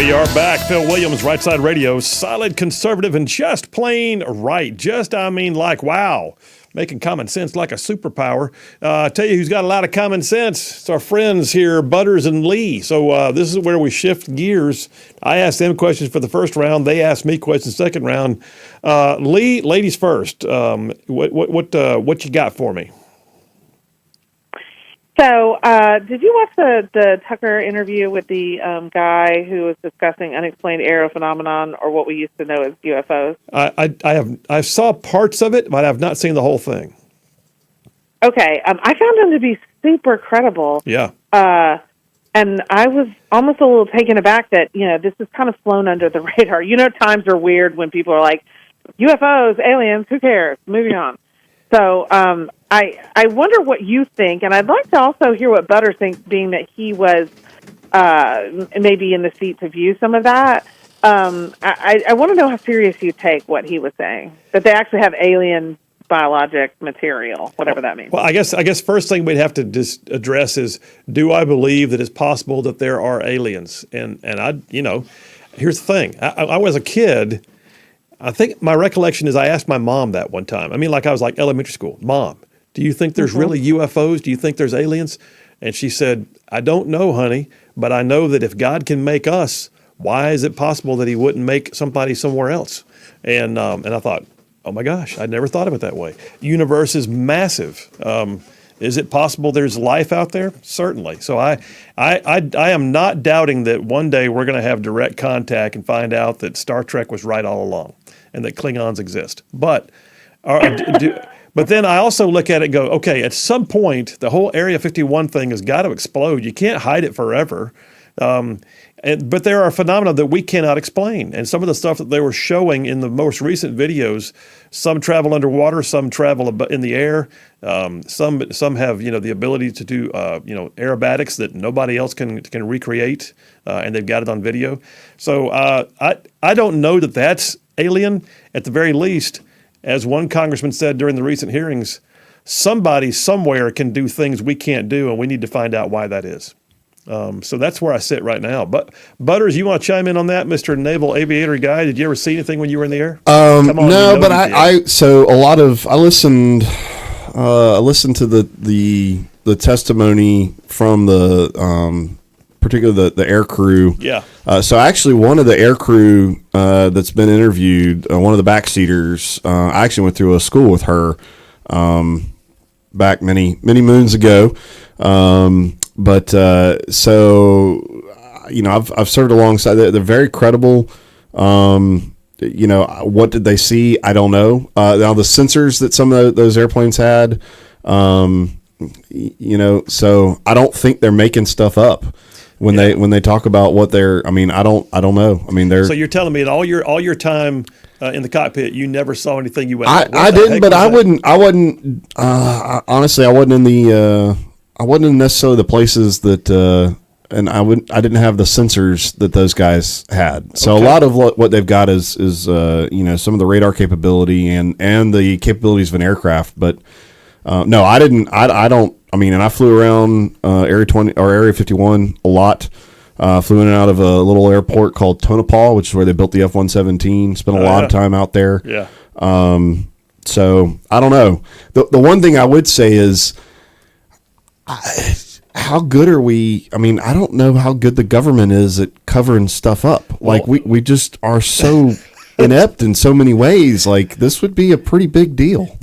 We are back. Phil Williams, Rightside Radio. Solid, conservative, and just plain right. Just, I mean, like, wow. Making common sense like a superpower. I tell you who's got a lot of common sense. It's our friends here, Butters and Lee. So this is where we shift gears. I asked them questions for the first round. They asked me questions second round. Lee, ladies first. What you got for me? So, did you watch the Tucker interview with the guy who was discussing unexplained aerial phenomenon, or what we used to know as UFOs? I saw parts of it, but I have not seen the whole thing. Okay, I found him to be super credible. Yeah. And I was almost a little taken aback that, this is kind of flown under the radar. Times are weird when people are like, UFOs, aliens, who cares? Moving on. So, I wonder what you think, and I'd like to also hear what Butters thinks, being that he was maybe in the seat to view some of that. I want to know how serious you take what he was saying, that they actually have alien biologic material, whatever that means. Well, I guess first thing we'd have to just address is, do I believe that it's possible that there are aliens? And here's the thing. I was a kid. I think my recollection is I asked my mom that one time. I mean, I was like elementary school. Mom, do you think there's really UFOs? Do you think there's aliens? And she said, I don't know, honey, but I know that if God can make us, why is it possible that he wouldn't make somebody somewhere else? And I thought, oh my gosh, I'd never thought of it that way. The universe is massive. Is it possible there's life out there? Certainly. So I am not doubting that one day we're going to have direct contact and find out that Star Trek was right all along and that Klingons exist. But then I also look at it and go, okay, at some point, the whole Area 51 thing has got to explode. You can't hide it forever. But there are phenomena that we cannot explain. And some of the stuff that they were showing in the most recent videos, some travel underwater, some travel in the air. Some have, the ability to do, aerobatics that nobody else can recreate, and they've got it on video. So I don't know that that's alien. At the very least, as one congressman said during the recent hearings, somebody somewhere can do things we can't do, and we need to find out why that is. So that's where I sit right now. But Butters, you want to chime in on that, Mr. Naval Aviator guy? Did you ever see anything when you were in the air? No, but I listened to the testimony from the particularly the air crew. Yeah. So actually, one of the air crew that's been interviewed, one of the backseaters, I actually went through a school with her back many moons ago. But I've served alongside. They're very credible. What did they see? I don't know. Now the sensors that some of those airplanes had, so I don't think they're making stuff up when they talk about what they're. I mean, I don't know. I mean, they're. So you're telling me that all your time in the cockpit, you never saw anything you went. I didn't, but I wouldn't. Honestly, I wasn't in the. I wasn't in necessarily the places that, and I didn't have the sensors that those guys had. So a lot of what they've got is some of the radar capability and the capabilities of an aircraft. But no, I didn't. I don't. I mean, and I flew around Area 20 or Area 51 a lot. Flew in and out of a little airport called Tonopah, which is where they built the F-117. Spent a lot of time out there. Yeah. So I don't know. The one thing I would say is. How good are we? I mean, I don't know how good the government is at covering stuff up. Like we just are so inept in so many ways. Like this would be a pretty big deal.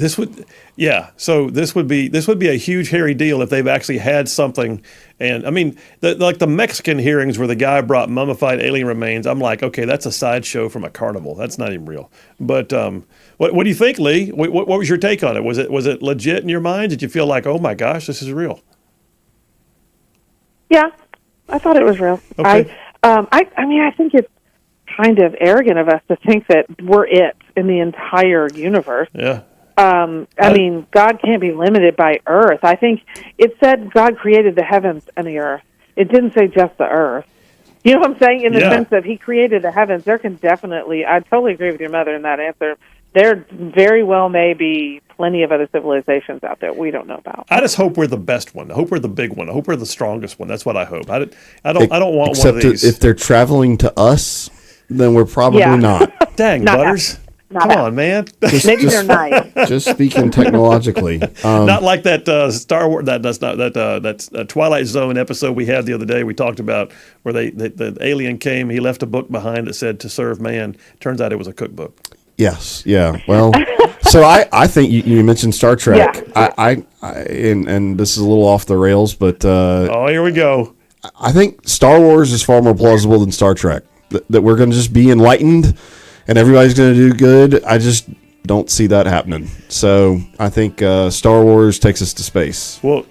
So this would be a huge hairy deal if they've actually had something. And I mean, the Mexican hearings where the guy brought mummified alien remains. I'm like, okay, that's a sideshow from a carnival. That's not even real. But what do you think, Lee? What was your take on it? Was it legit in your mind? Did you feel like, oh my gosh, this is real? Yeah, I thought it was real. Okay. I mean, I think it's kind of arrogant of us to think that we're it in the entire universe. Yeah. I mean, God can't be limited by Earth. I think it said God created the heavens and the earth. It didn't say just the earth. You know what I'm saying? In the sense that he created the heavens, there can definitely, I totally agree with your mother in that answer. There very well may be plenty of other civilizations out there we don't know about. I just hope we're the best one. I hope we're the big one. I hope we're the strongest one. That's what I hope. I don't want Except one of these. if they're traveling to us, then we're probably Yeah. not. Dang, Not Butters. Not Come happening. on, man. Maybe they're nice. Just speaking technologically. Not like that Star Wars that Twilight Zone episode we had the other day. We talked about where the alien came. He left a book behind that said "To serve man." Turns out it was a cookbook. Yes. Yeah. Well, so I think you mentioned Star Trek. Yeah. And this is a little off the rails, but Oh, here we go. I think Star Wars is far more plausible than Star Trek. That we're going to just be enlightened and everybody's going to do good. I just don't see that happening. So I think Star Wars takes us to space. Well,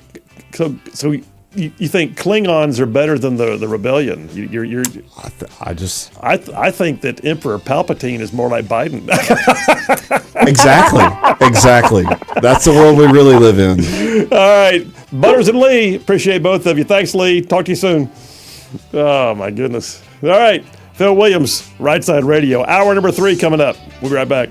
so you think Klingons are better than the rebellion? You're I think that Emperor Palpatine is more like Biden. Exactly. That's the world we really live in. All right, Butters and Lee, appreciate both of you. Thanks, Lee. Talk to you soon. Oh my goodness. All right, Phil Williams, Right Side Radio. Hour number 3 coming up. We'll be right back.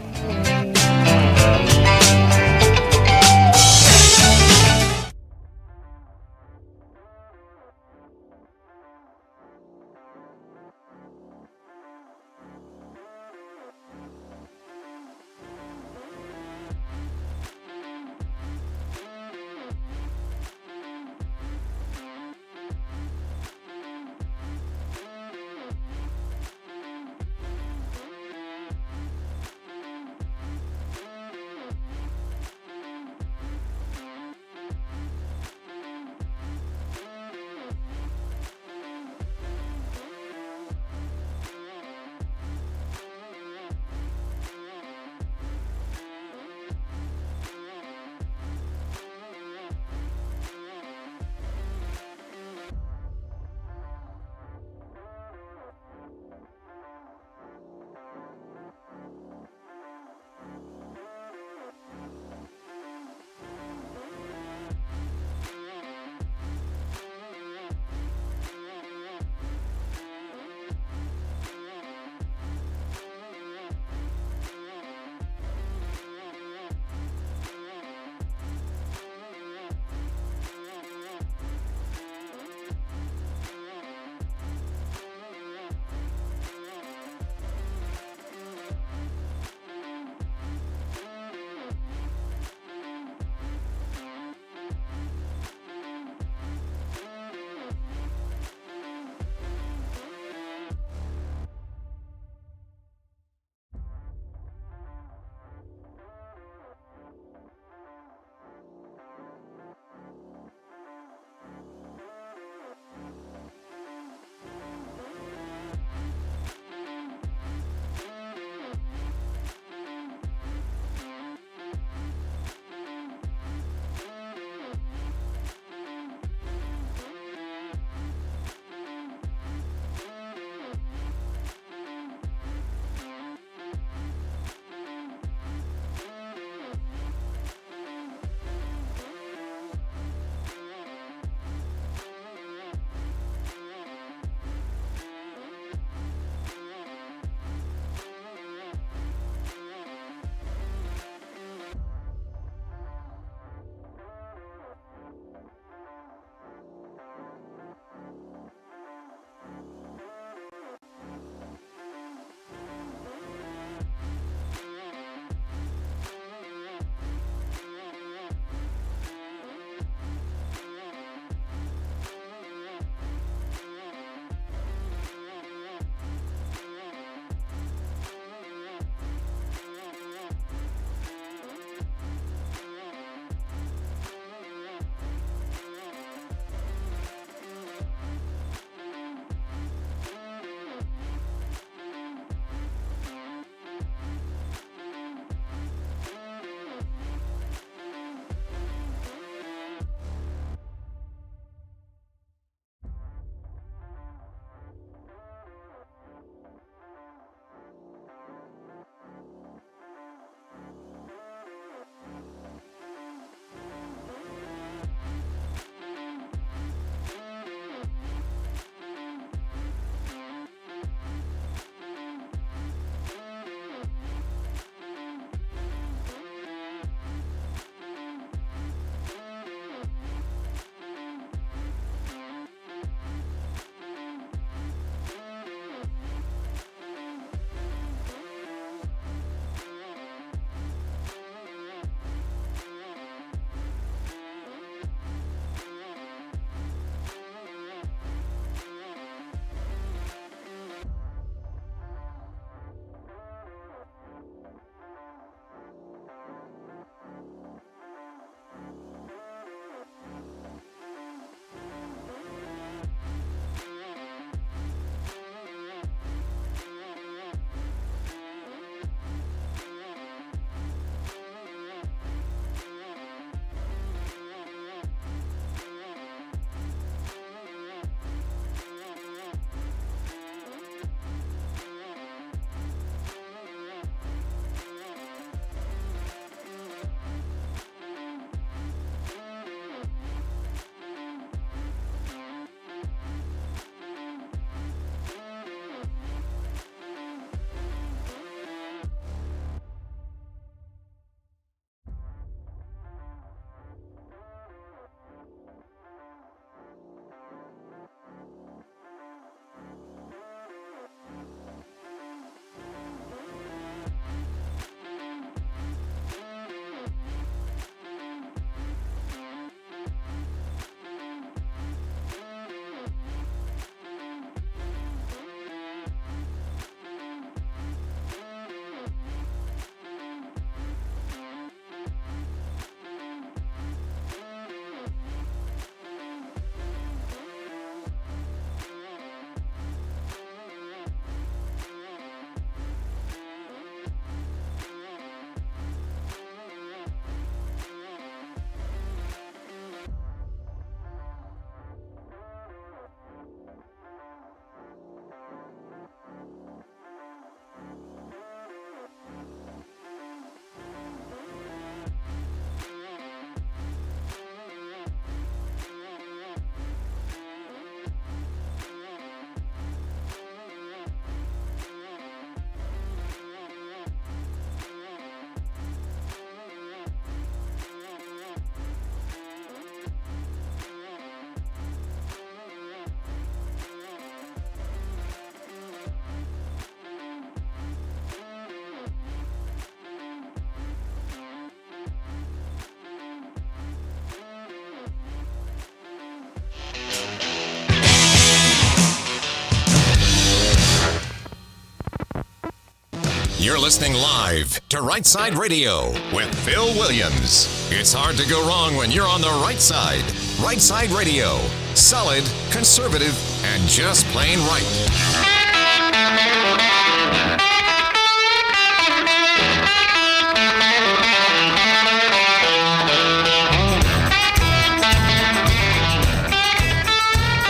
listening live to Rightside Radio with Phil Williams. It's hard to go wrong when you're on the right side. Rightside Radio. Solid, conservative, and just plain right.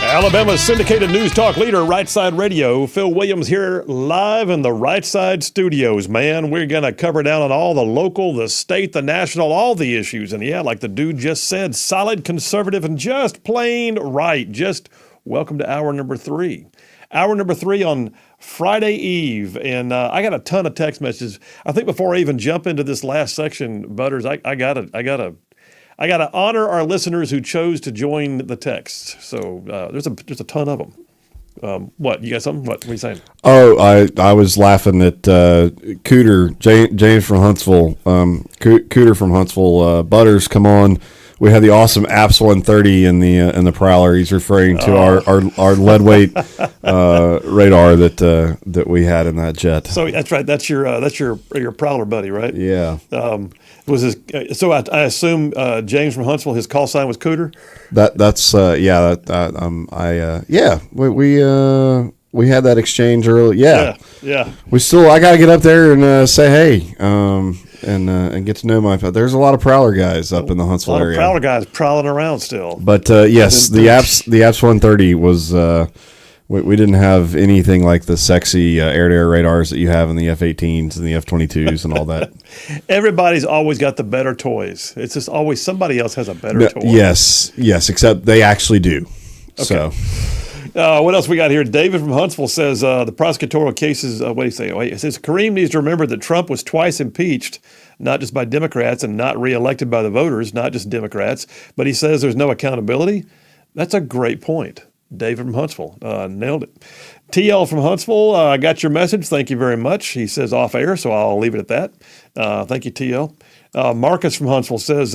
Alabama's syndicated news talk leader, Rightside Radio. Phil Williams here live in the Rightside studios. Man, we're going to cover down on all the local, the state, the national, all the issues. And yeah, like the dude just said, solid, conservative, and just plain right. Just welcome to hour number 3. Hour number 3 on Friday Eve. And I got a ton of text messages. I think before I even jump into this last section, Butters, I got to honor our listeners who chose to join the text. So there's a ton of them. What, you got something? What are you saying? Oh, I was laughing at Cooter, James from Huntsville. Cooter from Huntsville. Butters, come on. We had the awesome Apps 130 in the Prowler. He's referring to our lead weight radar that we had in that jet. So that's right. That's your Prowler buddy, right? Yeah. Was his? So I assume James from Huntsville. His call sign was Cooter. We had that exchange early. Yeah. I got to get up there and say hey, and get to know my. There's a lot of Prowler guys up in the Huntsville area. Prowler guys prowling around still. But yes, the apps 130 was. We didn't have anything like the sexy air-to-air radars that you have in the F-18s and the F-22s and all that. Everybody's always got the better toys. It's just always somebody else has a better toy. Yes, except they actually do. Okay. So, what else we got here? David from Huntsville says the prosecutorial cases. What do you say? It says Kareem needs to remember that Trump was twice impeached, not just by Democrats and not reelected by the voters, not just Democrats. But he says there's no accountability. That's a great point. David from Huntsville. Nailed it. TL from Huntsville, I got your message. Thank you very much. He says off air, so I'll leave it at that. Thank you, TL. Marcus from Huntsville says,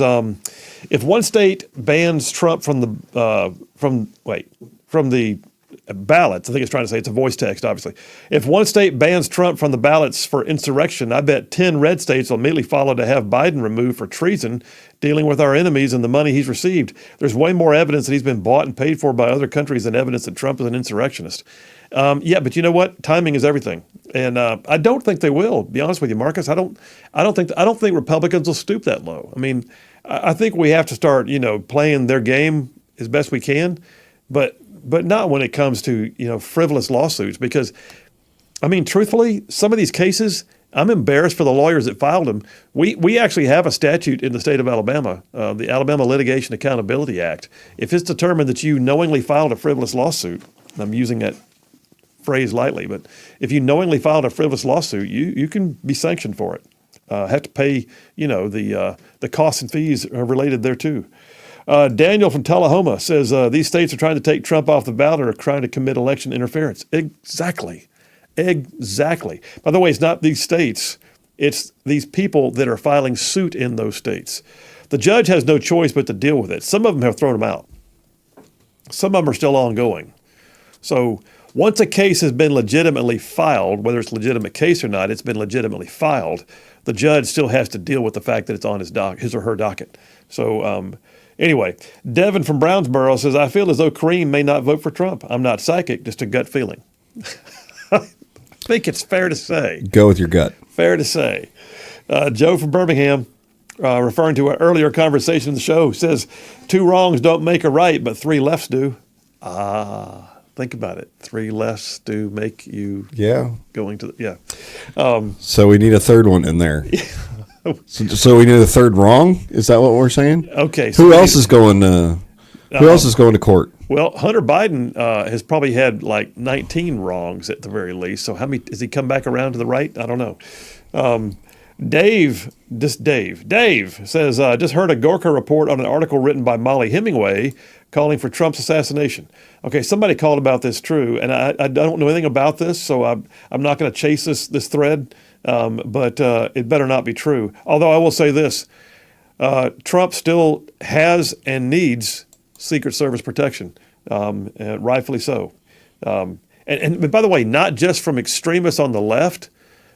if one state bans Trump from the ballots, I think it's trying to say it's a voice text, obviously. If one state bans Trump from the ballots for insurrection, I bet 10 red states will immediately follow to have Biden removed for treason, dealing with our enemies and the money he's received. There's way more evidence that he's been bought and paid for by other countries than evidence that Trump is an insurrectionist. But you know what? Timing is everything, and I don't think they will. To be honest with you, Marcus, I don't think Republicans will stoop that low. I mean, I think we have to start, playing their game as best we can, but not when it comes to frivolous lawsuits. Because, I mean, truthfully, some of these cases, I'm embarrassed for the lawyers that filed them. We actually have a statute in the state of Alabama, the Alabama Litigation Accountability Act. If it's determined that you knowingly filed a frivolous lawsuit, and I'm using that phrase lightly, but if you knowingly filed a frivolous lawsuit, you can be sanctioned for it. Have to pay, the costs and fees are related there too. Daniel from Tullahoma says these states are trying to take Trump off the ballot or are trying to commit election interference. Exactly. By the way, it's not these states. It's these people that are filing suit in those states. The judge has no choice but to deal with it. Some of them have thrown them out. Some of them are still ongoing. So once a case has been legitimately filed, whether it's a legitimate case or not, it's been legitimately filed. The judge still has to deal with the fact that it's on his or her docket. So anyway, Devin from Brownsboro says, I feel as though Kareem may not vote for Trump. I'm not psychic, just a gut feeling. I think it's fair to say. Go with your gut. Fair to say. Joe from Birmingham, referring to an earlier conversation in the show, says 2 wrongs don't make a right, but 3 lefts do. Think about it. 3 lefts do make you going to so we need a third one in there. So we need a third wrong? Is that what we're saying? Okay. So who else is going to court? Well, Hunter Biden has probably had like 19 wrongs at the very least. So how many has he come back around to the right? I don't know. Dave says, just heard a Gorka report on an article written by Molly Hemingway calling for Trump's assassination. Okay, somebody called about this true, and I don't know anything about this, so I'm not going to chase this thread, but it better not be true. Although I will say this, Trump still has and needs Secret Service protection, and rightfully so. And by the way, not just from extremists on the left,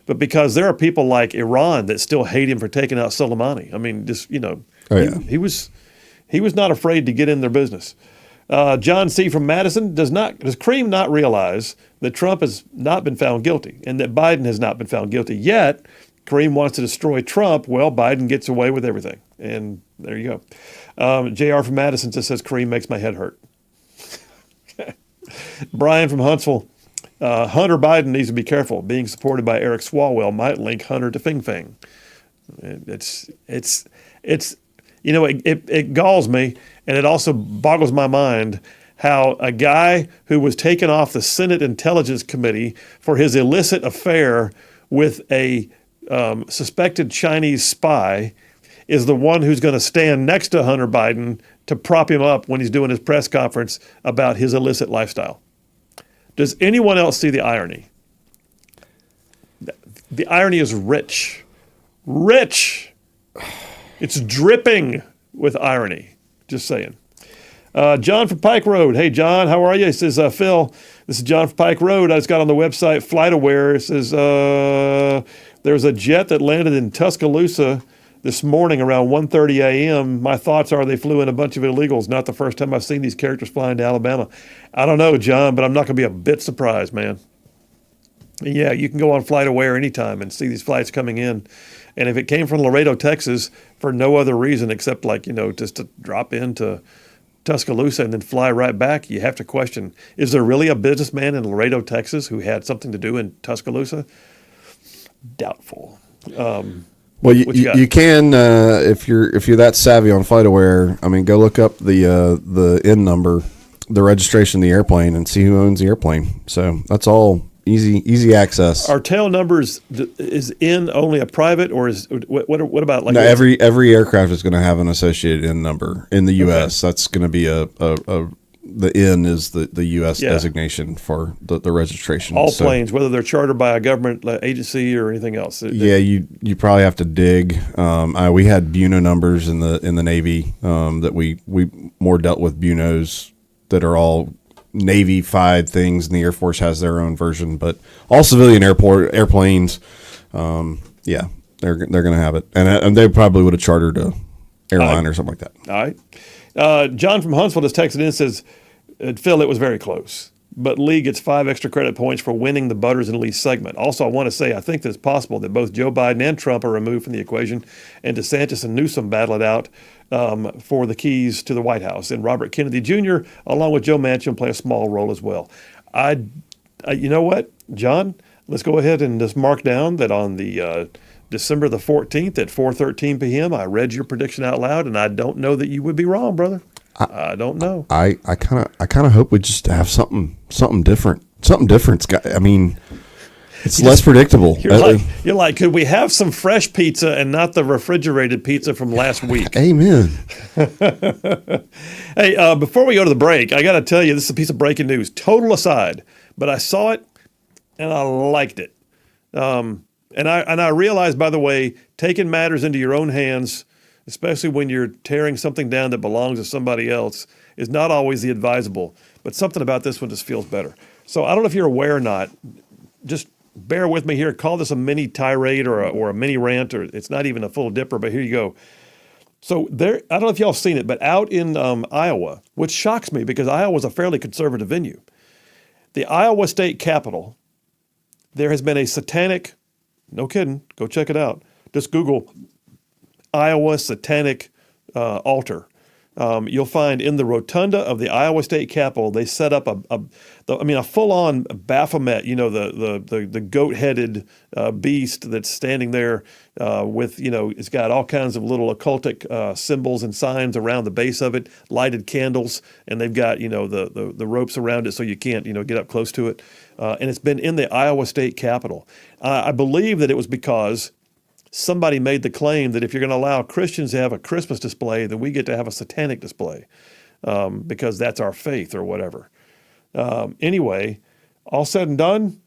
but because there are people like Iran that still hate him for taking out Soleimani. I mean, just he was not afraid to get in their business. John C. from Madison, does Cream not realize that Trump has not been found guilty and that Biden has not been found guilty yet? Cream wants to destroy Trump. Well, Biden gets away with everything. And there you go. JR from Madison just says, Cream makes my head hurt. Brian from Huntsville, Hunter Biden needs to be careful. Being supported by Eric Swalwell might link Hunter to Fing Fang. It galls me, and it also boggles my mind how a guy who was taken off the Senate Intelligence Committee for his illicit affair with a suspected Chinese spy is the one who's going to stand next to Hunter Biden to prop him up when he's doing his press conference about his illicit lifestyle. Does anyone else see the irony? The irony is rich. Rich. It's dripping with irony. Just saying. John from Pike Road. Hey, John, how are you? He says, Phil, this is John from Pike Road. I just got on the website FlightAware. It says, there's a jet that landed in Tuscaloosa this morning around 1:30 a.m. My thoughts are they flew in a bunch of illegals. Not the first time I've seen these characters flying to Alabama. I don't know, John, but I'm not going to be a bit surprised, man. Yeah, you can go on FlightAware anytime and see these flights coming in. And if it came from Laredo, Texas, for no other reason except just to drop into Tuscaloosa and then fly right back, you have to question, is there really a businessman in Laredo, Texas who had something to do in Tuscaloosa? Doubtful. Well, you can if you're that savvy on FlightAware. I mean, go look up the IN number, the registration of the airplane, and see who owns the airplane. So that's all easy access. Are tail numbers is IN only a private, or is what about like? No, every aircraft is going to have an associated IN number in the U.S. Okay. That's going to be the IN is the U.S. designation for the registration. All planes, whether they're chartered by a government agency or anything else. You probably have to dig. We had BUNO numbers in the Navy that we more dealt with BUNOs that are all Navy-fied things, and the Air Force has their own version. But all civilian airplanes, they're going to have it, and they probably would have chartered a airline or something like that. All right. John from Huntsville just texted in and says, Phil, it was very close, but Lee gets 5 extra credit points for winning the Butters and Lee segment. Also, I want to say I think that it's possible that both Joe Biden and Trump are removed from the equation, and DeSantis and Newsom battle it out for the keys to the White House. And Robert Kennedy Jr., along with Joe Manchin, play a small role as well. You know what, John? Let's go ahead and just mark down that on the December the 14th at 4:13 p.m. I read your prediction out loud, and I don't know that you would be wrong, brother. I don't know. I kind of hope we just have something different. Something different. I mean, it's less predictable. You're like, could we have some fresh pizza and not the refrigerated pizza from last week? Amen. Hey, before we go to the break, I got to tell you, this is a piece of breaking news. Total aside, but I saw it and I liked it. And I realize, by the way, taking matters into your own hands, especially when you're tearing something down that belongs to somebody else, is not always the advisable. But something about this one just feels better. So I don't know if you're aware or not. Just bear with me here. Call this a mini tirade or a mini rant, or it's not even a full dipper, but here you go. So there, I don't know if y'all have seen it, but out in Iowa, which shocks me because Iowa is a fairly conservative venue, the Iowa State Capitol, there has been a satanic, no kidding, go check it out. Just Google Iowa satanic altar. You'll find in the rotunda of the Iowa State Capitol, they set up a full-on Baphomet, the goat-headed beast that's standing there with, it's got all kinds of little occultic symbols and signs around the base of it, lighted candles, and they've got, the ropes around it so you can't, get up close to it. And it's been in the Iowa State Capitol. I believe that it was because somebody made the claim that if you're going to allow Christians to have a Christmas display, then we get to have a satanic display because that's our faith or whatever. Anyway, all said and done,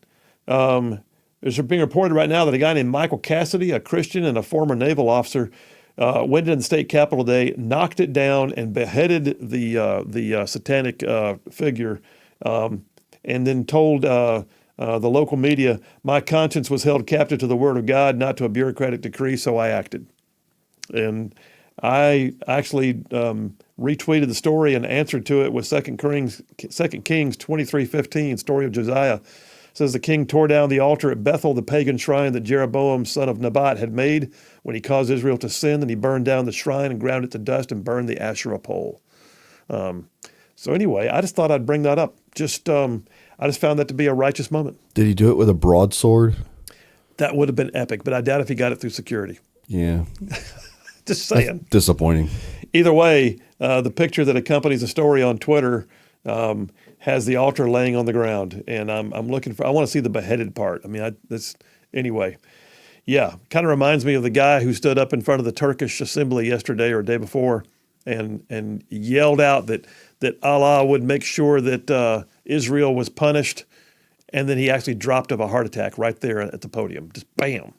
there's being reported right now that a guy named Michael Cassidy, a Christian and a former naval officer, went into the state capitol today, knocked it down, and beheaded the satanic figure, and then told The local media, my conscience was held captive to the word of God, not to a bureaucratic decree, so I acted. And I actually retweeted the story and answered to it with 2 Kings 23:15, story of Josiah. It says the king tore down the altar at Bethel, the pagan shrine that Jeroboam, son of Nebat, had made when he caused Israel to sin, and he burned down the shrine and ground it to dust and burned the Asherah pole. So anyway, I just thought I'd bring that up. I just found that to be a righteous moment. Did he do it with a broadsword? That would have been epic, but I doubt if he got it through security. Yeah. Just saying. That's disappointing. Either way, the picture that accompanies the story on Twitter has the altar laying on the ground, and I'm looking for. I want to see the beheaded part. I mean, anyway. Yeah, kind of reminds me of the guy who stood up in front of the Turkish assembly yesterday or the day before, and yelled out that Allah would make sure that Israel was punished, and then he actually dropped of a heart attack right there at the podium. Just bam,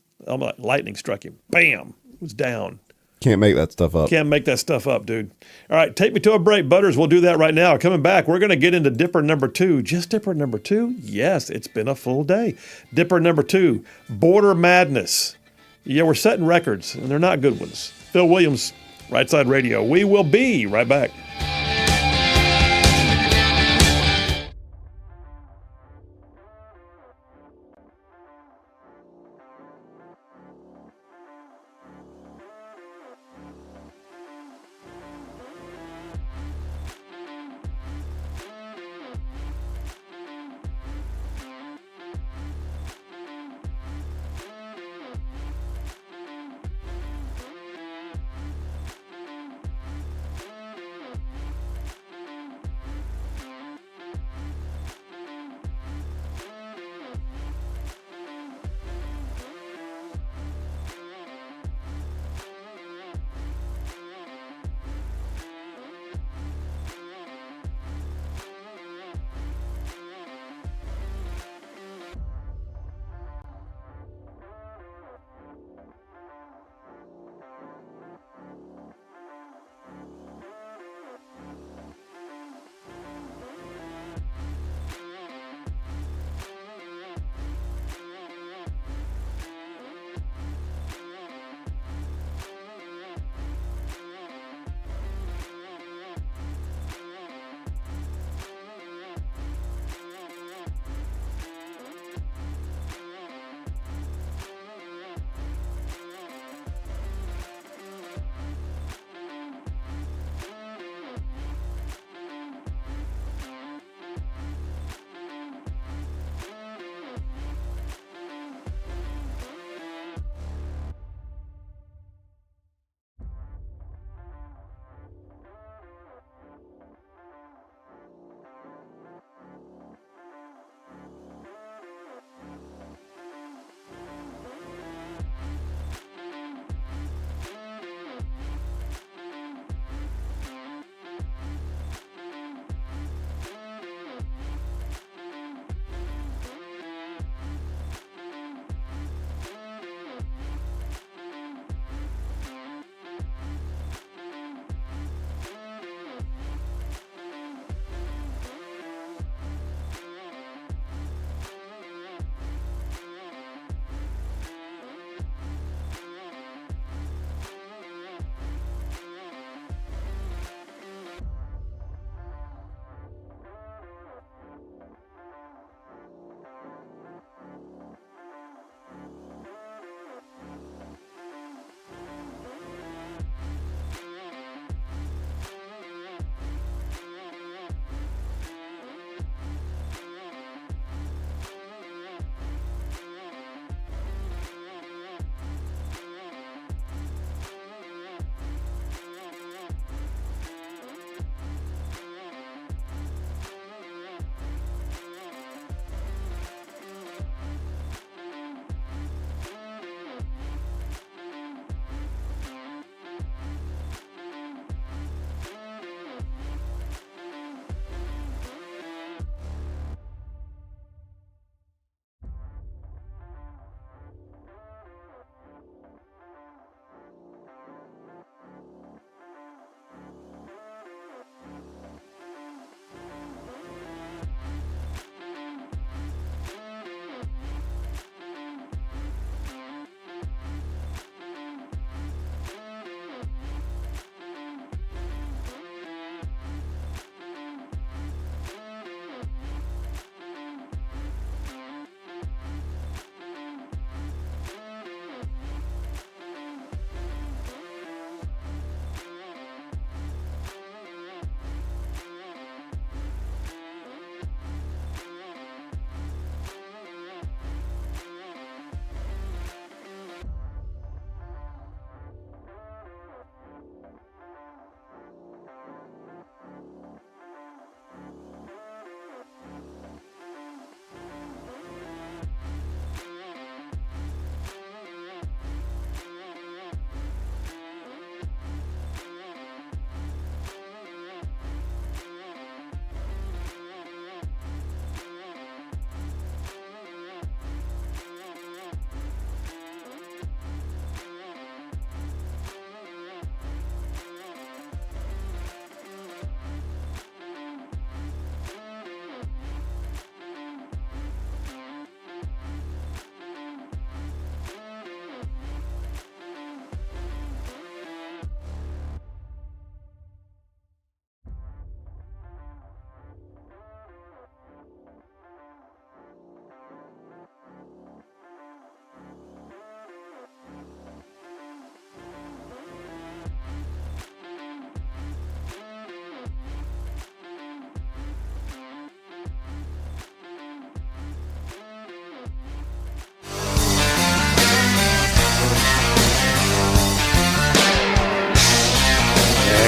lightning struck him. Bam, was down. Can't make that stuff up. Can't make that stuff up, dude. All right, take me to a break, Butters. We'll do that right now. Coming back, we're going to get into Dipper number 2. Just Dipper number 2? Yes, it's been a full day. Dipper number 2, Border Madness. Yeah, we're setting records, and they're not good ones. Phil Williams, Rightside Radio. We will be right back.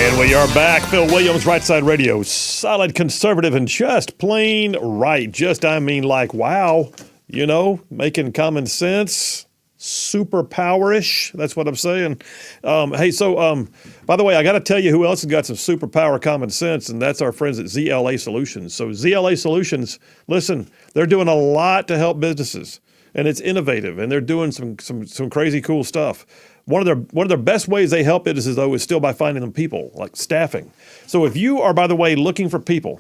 And we are back. Phil Williams, Rightside Radio. Solid conservative and just plain right. Just, I mean, like, wow. You know, making common sense. Superpower-ish. That's what I'm saying. Hey, so, by the way, I got to tell you who else has got some superpower common sense, and that's our friends at ZLA Solutions. So ZLA Solutions, listen, they're doing a lot to help businesses, and it's innovative, and they're doing some crazy cool stuff. One of their best ways they help businesses, though, is still by finding them people, like staffing. So if you are, by the way, looking for people,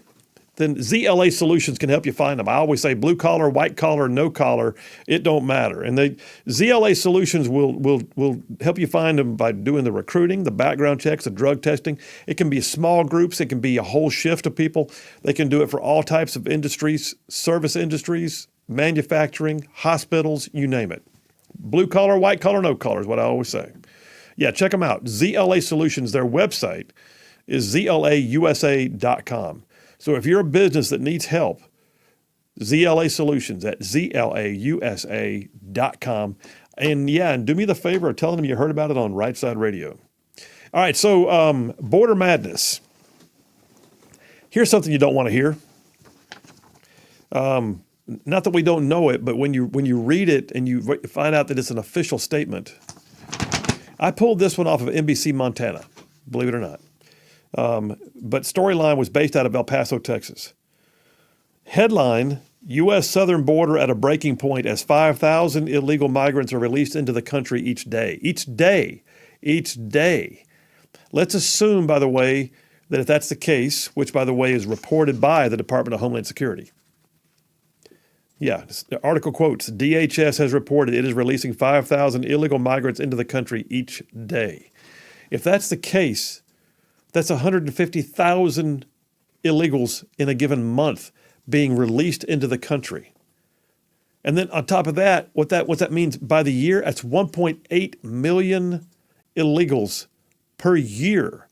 then ZLA Solutions can help you find them. I always say blue collar, white collar, no collar, it don't matter. And ZLA Solutions will help you find them by doing the recruiting, the background checks, the drug testing. It can be small groups. It can be a whole shift of people. They can do it for all types of industries, service industries, manufacturing, hospitals, you name it. Blue collar, white collar, no collar is what I always say. Yeah, check them out. ZLA Solutions, their website is zlausa.com. So if you're a business that needs help, ZLA Solutions at zlausa.com. And yeah, and do me the favor of telling them you heard about it on Rightside Radio. All right, so border madness. Here's something you don't want to hear. Not that we don't know it, but when you read it and you find out that it's an official statement. I pulled this one off of NBC Montana, believe it or not. But storyline was based out of El Paso, Texas. Headline, U.S. southern border at a breaking point as 5,000 illegal migrants are released into the country each day. Each day. Let's assume, by the way, that if that's the case, which, by the way, is reported by the Department of Homeland Security. Yeah, the article quotes, DHS has reported it is releasing 5,000 illegal migrants into the country each day. If that's the case, that's 150,000 illegals in a given month being released into the country. And then on top of that, what that means by the year, that's 1.8 million illegals per year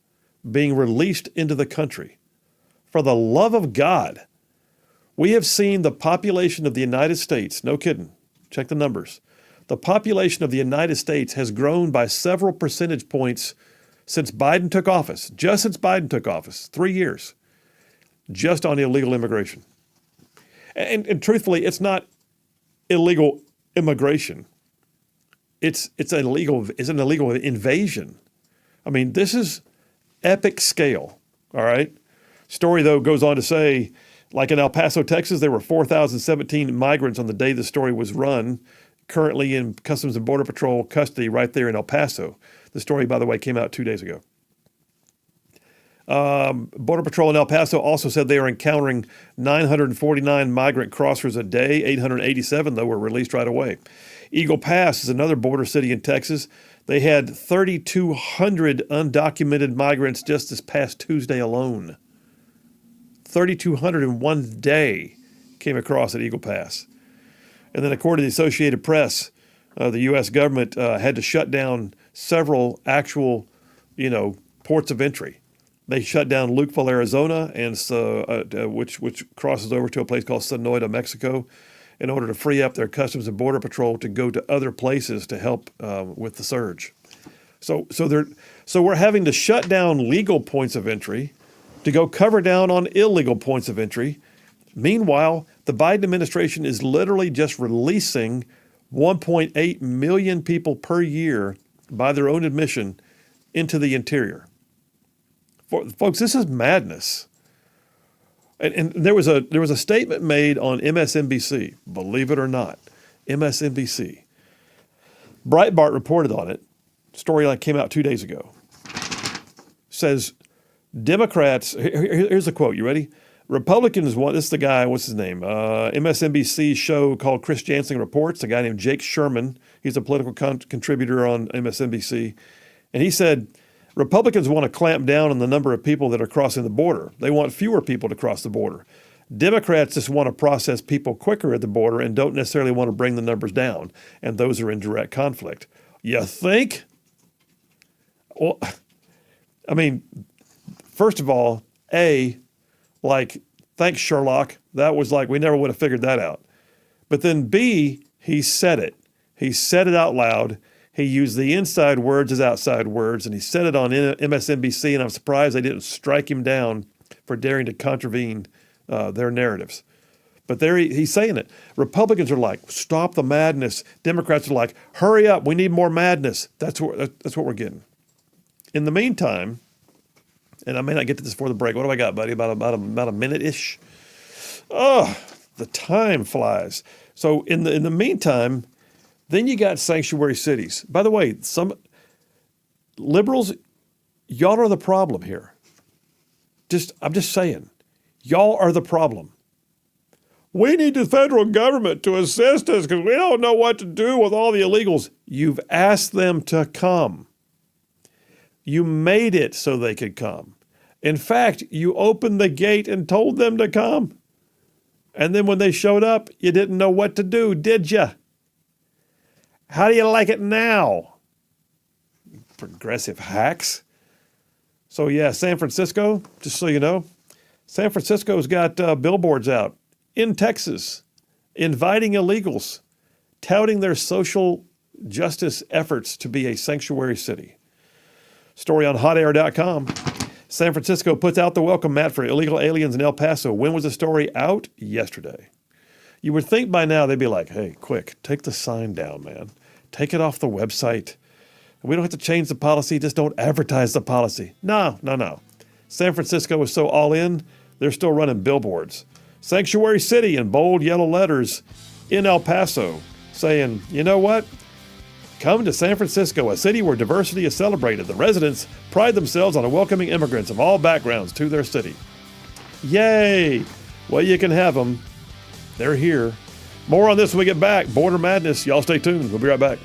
being released into the country. For the love of God, we have seen the population of the United States, no kidding, check the numbers. The population of the United States has grown by several percentage points since Biden took office, 3 years, just on illegal immigration. And truthfully, it's not illegal immigration. It's an illegal invasion. I mean, this is epic scale, all right? Story, though, goes on to say, like in El Paso, Texas, there were 4,017 migrants on the day the story was run, currently in Customs and Border Patrol custody right there in El Paso. The story, by the way, came out 2 days ago. Border Patrol in El Paso also said they are encountering 949 migrant crossers a day. 887, though, were released right away. Eagle Pass is another border city in Texas. They had 3,200 undocumented migrants just this past Tuesday alone. 3,200 in one day came across at Eagle Pass. And then according to the Associated Press, the U.S. government had to shut down several actual, ports of entry. They shut down Lukeville, Arizona, and which crosses over to a place called Sonoita, Mexico, in order to free up their Customs and Border Patrol to go to other places to help with the surge. So we're having to shut down legal points of entry to go cover down on illegal points of entry. Meanwhile, the Biden administration is literally just releasing 1.8 million people per year, by their own admission, into the interior. Folks, this is madness. And there was a statement made on MSNBC, believe it or not, MSNBC. Breitbart reported on it. Storyline came out 2 days ago. Says Democrats, here's the quote, you ready? Republicans want, this is the guy, what's his name? MSNBC show called Chris Jansen Reports, a guy named Jake Sherman. He's a political contributor on MSNBC. And he said, Republicans want to clamp down on the number of people that are crossing the border. They want fewer people to cross the border. Democrats just want to process people quicker at the border and don't necessarily want to bring the numbers down. And those are in direct conflict. You think? Well, I mean, first of all, thanks, Sherlock. That was we never would have figured that out. But then B, he said it. He said it out loud. He used the inside words as outside words, and he said it on MSNBC, and I'm surprised they didn't strike him down for daring to contravene their narratives. But there he's saying it. Republicans are like, stop the madness. Democrats are like, hurry up, we need more madness. That's what we're getting. In the meantime, and I may not get to this before the break. What do I got, buddy? About a minute-ish? Oh, the time flies. So in the meantime, then you got sanctuary cities. By the way, some liberals, y'all are the problem here. I'm just saying, y'all are the problem. We need the federal government to assist us because we don't know what to do with all the illegals. You've asked them to come. You made it so they could come. In fact, you opened the gate and told them to come. And then when they showed up, you didn't know what to do, did you? How do you like it now? Progressive hacks. So yeah, San Francisco, just so you know, San Francisco's got billboards out in Texas, inviting illegals, touting their social justice efforts to be a sanctuary city. Story on hotair.com. San Francisco puts out the welcome mat for illegal aliens in El Paso. When was the story out? Yesterday. You would think by now they'd be like, hey, quick, take the sign down, man. Take it off the website. We don't have to change the policy, just don't advertise the policy. No. San Francisco is so all in, they're still running billboards. Sanctuary City in bold yellow letters in El Paso, saying, you know what? Come to San Francisco, a city where diversity is celebrated. The residents pride themselves on welcoming immigrants of all backgrounds to their city. Yay! Well, you can have them. They're here. More on this when we get back. Border Madness. Y'all stay tuned. We'll be right back.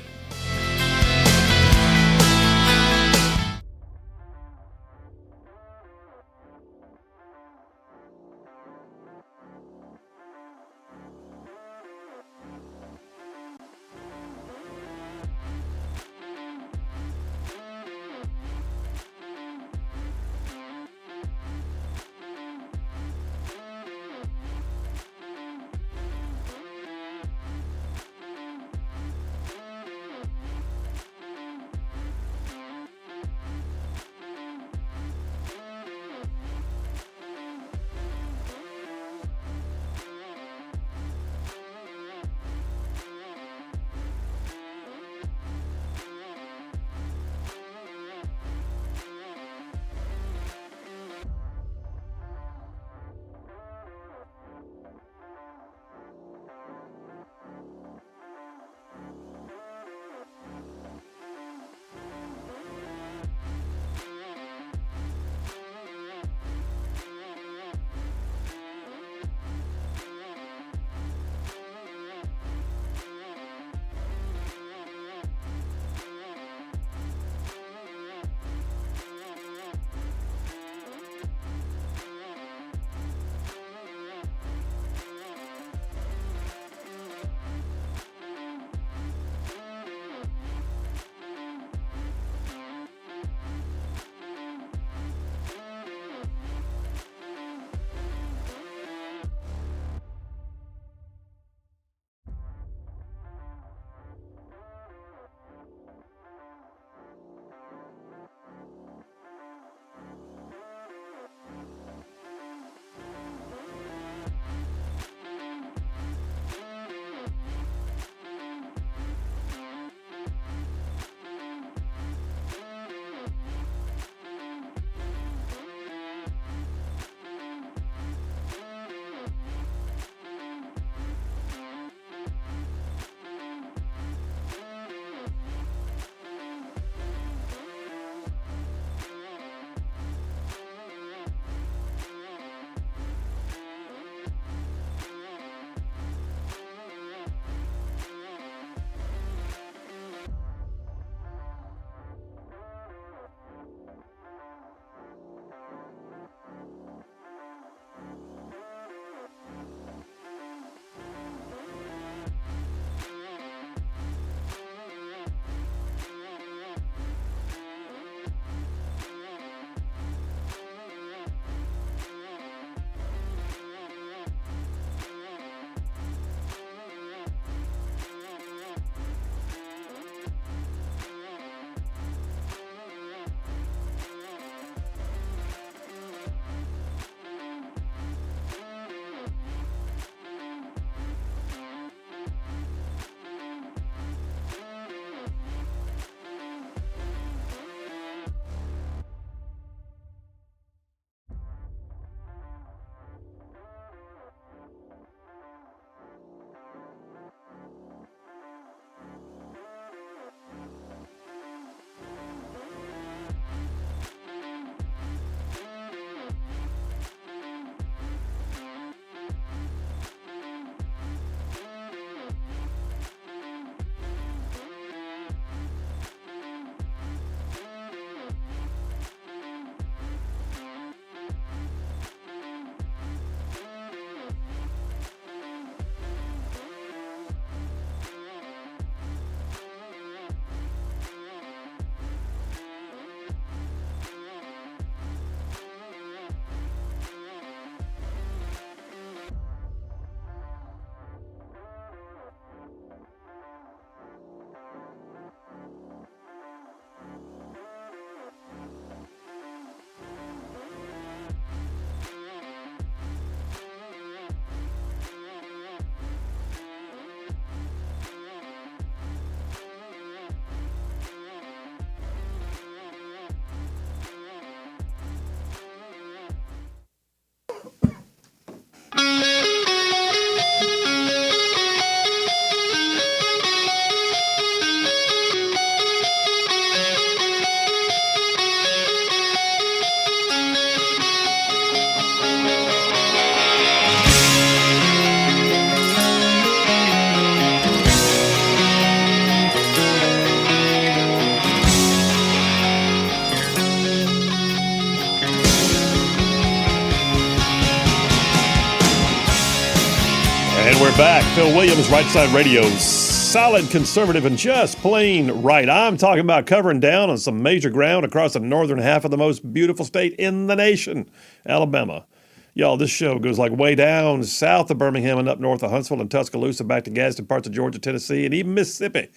We're back. Phil Williams, Rightside Radio. Solid, conservative, and just plain right. I'm talking about covering down on some major ground across the northern half of the most beautiful state in the nation, Alabama. Y'all, this show goes like way down south of Birmingham and up north of Huntsville and Tuscaloosa, back to Gadsden, parts of Georgia, Tennessee, and even Mississippi.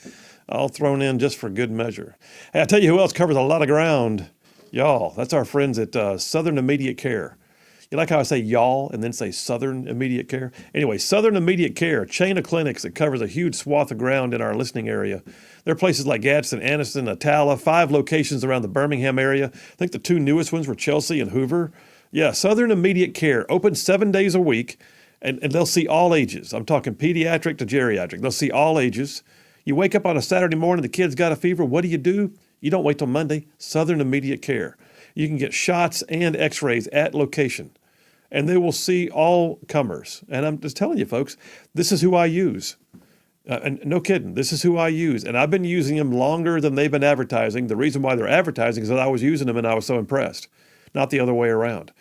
All thrown in just for good measure. Hey, I'll tell you who else covers a lot of ground. Y'all, that's our friends at Southern Immediate Care. You like how I say y'all and then say Southern Immediate Care? Anyway, Southern Immediate Care, a chain of clinics that covers a huge swath of ground in our listening area. There are places like Gadsden, Anniston, Attala, 5 locations around the Birmingham area. I think the 2 newest ones were Chelsea and Hoover. Yeah, Southern Immediate Care, open 7 days a week, and they'll see all ages. I'm talking pediatric to geriatric. They'll see all ages. You wake up on a Saturday morning, the kid's got a fever. What do? You don't wait till Monday. Southern Immediate Care. You can get shots and x-rays at location, and they will see all comers. And I'm just telling you, folks, this is who I use. And no kidding, this is who I use. And I've been using them longer than they've been advertising. The reason why they're advertising is that I was using them and I was so impressed, not the other way around.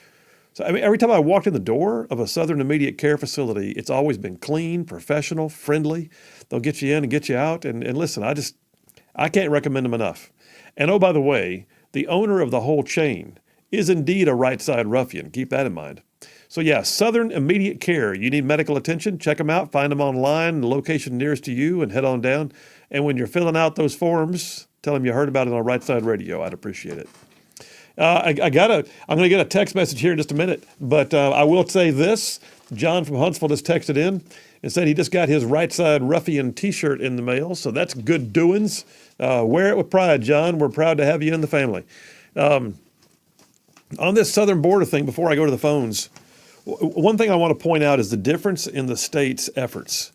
So, I mean, every time I walked in the door of a Southern Immediate Care facility, it's always been clean, professional, friendly. They'll get you in and get you out. And listen, I can't recommend them enough. And oh, by the way, the owner of the whole chain is indeed a Rightside ruffian. Keep that in mind. So yeah, Southern Immediate Care. You need medical attention? Check them out. Find them online, the location nearest to you, and head on down. And when you're filling out those forms, tell them you heard about it on Rightside Radio. I'd appreciate it. I'm going to get a text message here in just a minute, but I will say this. John from Huntsville just texted in and said he just got his Rightside Ruffian T-shirt in the mail, so that's good doings. Wear it with pride, John. We're proud to have you in the family. On this southern border thing, before I go to the phones, one thing I want to point out is the difference in the state's efforts.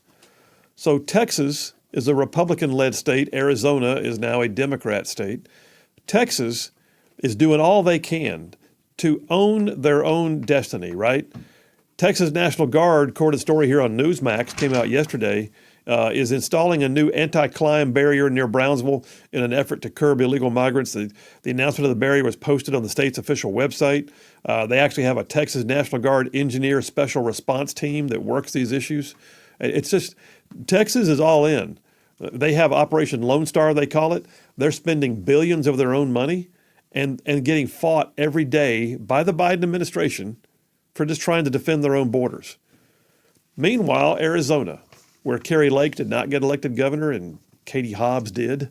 So Texas is a Republican-led state. Arizona is now a Democrat state. Texas is doing all they can to own their own destiny, right? Texas National Guard, quoted story here on Newsmax, came out yesterday, is installing a new anti-climb barrier near Brownsville in an effort to curb illegal migrants. The announcement of the barrier was posted on the state's official website. They actually have a Texas National Guard engineer special response team that works these issues. It's just, Texas is all in. They have Operation Lone Star, they call it. They're spending billions of their own money and getting fought every day by the Biden administration for just trying to defend their own borders. Meanwhile, Arizona, where Kerry Lake did not get elected governor and Katie Hobbs did,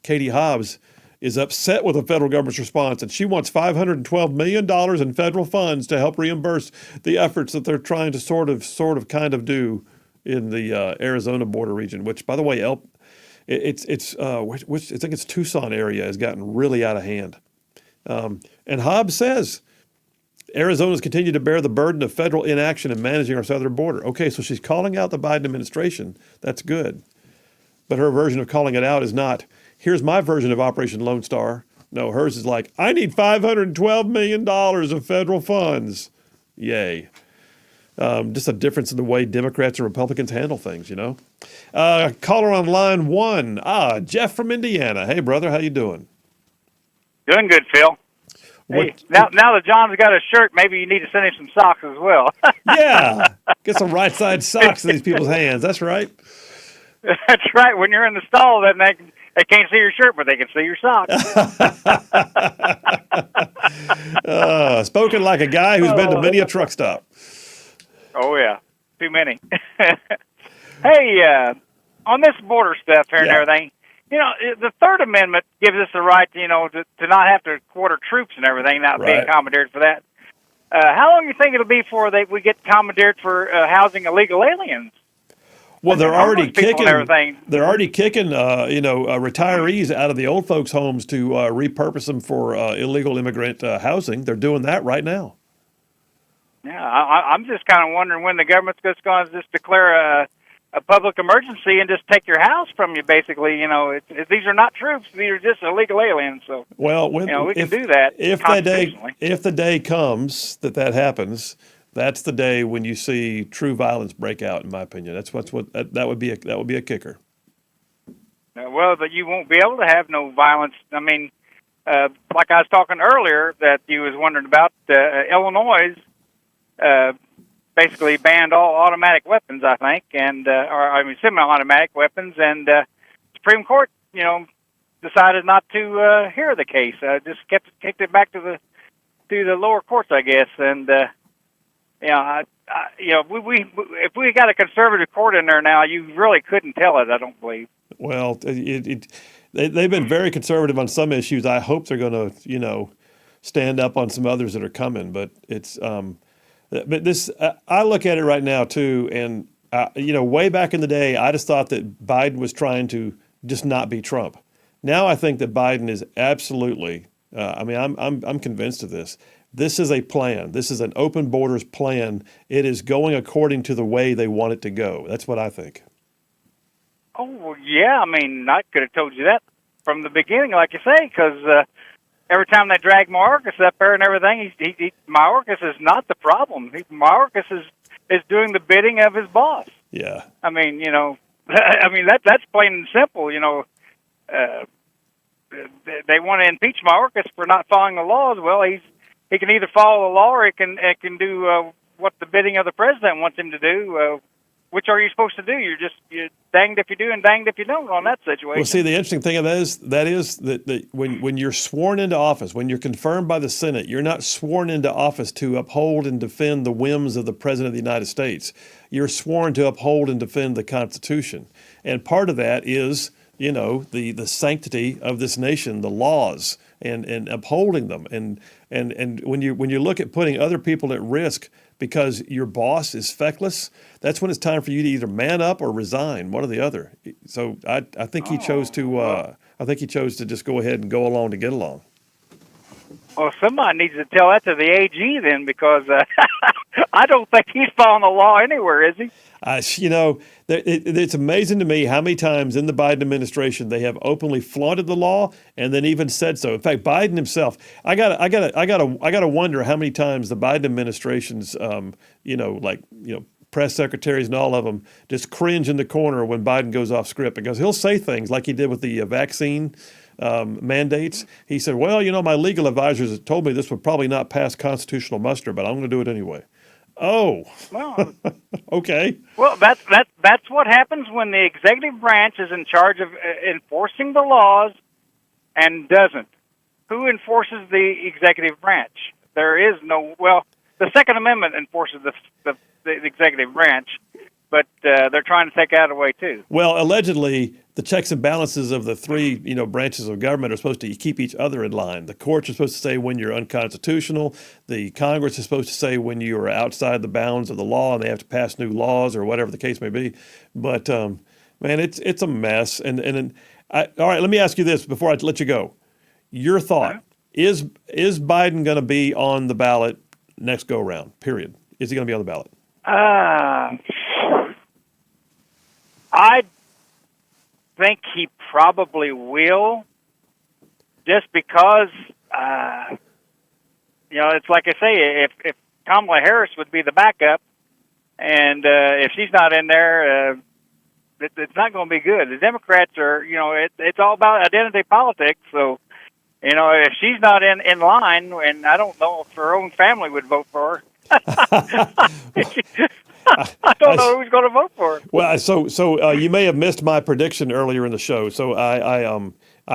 Katie Hobbs is upset with the federal government's response, and she wants $512 million in federal funds to help reimburse the efforts that they're trying to sort of kind of do in the Arizona border region, which, by the way, I think it's Tucson area has gotten really out of hand. And Hobbs says Arizona's continued to bear the burden of federal inaction in managing our southern border. Okay, so she's calling out the Biden administration. That's good. But her version of calling it out is not, here's my version of Operation Lone Star. No, hers is like, I need $512 million of federal funds. Yay. Just a difference in the way Democrats and Republicans handle things, you know. Caller on line 1. Jeff from Indiana. Hey, brother, how you doing? Doing good, Phil. Hey, now that John's got a shirt, maybe you need to send him some socks as well. Yeah, get some Rightside socks in these people's hands. That's right. That's right. When you're in the stall, then they can't see your shirt, but they can see your socks. Spoken like a guy who's been to many a truck stop. Oh, yeah. Too many. Hey, on this border stuff here and everything, you know, the Third Amendment gives us the right, you know, to not have to quarter troops and everything, not being commandeered for that. How long do you think it'll be before we get commandeered for housing illegal aliens? Well, they're already kicking. They're already kicking, retirees out of the old folks' homes to repurpose them for illegal immigrant housing. They're doing that right now. Yeah, I'm just kind of wondering when the government's just going to just declare a public emergency and just take your house from you, basically. You know, these are not troops; these are just illegal aliens. So, well, we can do that. If the day comes that happens, that's the day when you see true violence break out. In my opinion, that would be a kicker. Well, that you won't be able to have no violence. I mean, like I was talking earlier, that you was wondering about Illinois. basically banned all automatic weapons, I think, and semi-automatic weapons, and Supreme Court, decided not to hear the case. Just kicked it back to the lower courts, I guess, and if we got a conservative court in there now, you really couldn't tell it. I don't believe. Well, they've been very conservative on some issues. I hope they're going to, stand up on some others that are coming. But I look at it right now too, and way back in the day, I just thought that Biden was trying to just not be Trump. Now I think that Biden is absolutely. I'm convinced of this. This is a plan. This is an open borders plan. It is going according to the way they want it to go. That's what I think. Oh, well, yeah. I could have told you that from the beginning, like you say, because every time they drag Mayorkas up there and everything, Mayorkas is not the problem. Mayorkas is doing the bidding of his boss. Yeah. That's plain and simple. They want to impeach Mayorkas for not following the laws. Well, he can either follow the law or he can do what the bidding of the president wants him to do. Which are you supposed to do? You're danged if you do and danged if you don't on that situation. Well, see, the interesting thing of that is that when you're sworn into office, when you're confirmed by the Senate, you're not sworn into office to uphold and defend the whims of the President of the United States. You're sworn to uphold and defend the Constitution. And part of that is, the sanctity of this nation, the laws, and upholding them. And when you look at putting other people at risk because your boss is feckless, that's when it's time for you to either man up or resign, one or the other. So I think he chose to. I think he chose to just go ahead and go along to get along. Well, somebody needs to tell that to the AG then, because I don't think he's following the law anywhere, is he? It's amazing to me how many times in the Biden administration they have openly flaunted the law and then even said so. In fact, Biden himself, I gotta wonder how many times the Biden administration's, press secretaries and all of them just cringe in the corner when Biden goes off script, because he'll say things like he did with the vaccine mandates. He said, "Well, my legal advisors have told me this would probably not pass constitutional muster, but I'm going to do it anyway." Oh, well, okay. Well, that's what happens when the executive branch is in charge of enforcing the laws and doesn't. Who enforces the executive branch? There is no. Well, the Second Amendment enforces the executive branch, but they're trying to take that away too. Well, allegedly, the checks and balances of the three, branches of government are supposed to keep each other in line. The courts are supposed to say when you're unconstitutional. The Congress is supposed to say when you are outside the bounds of the law, and they have to pass new laws or whatever the case may be. But man, it's a mess. And all right, let me ask you this before I let you go. Your thought is Biden going to be on the ballot next go around? Period. Is he going to be on the ballot? I think he probably will, just because, it's like I say, if Kamala Harris would be the backup, and if she's not in there, it's not going to be good. The Democrats are, it's all about identity politics. So, if she's not in line, and I don't know if her own family would vote for her. I don't know who's going to vote for it. Well, so you may have missed my prediction earlier in the show. So I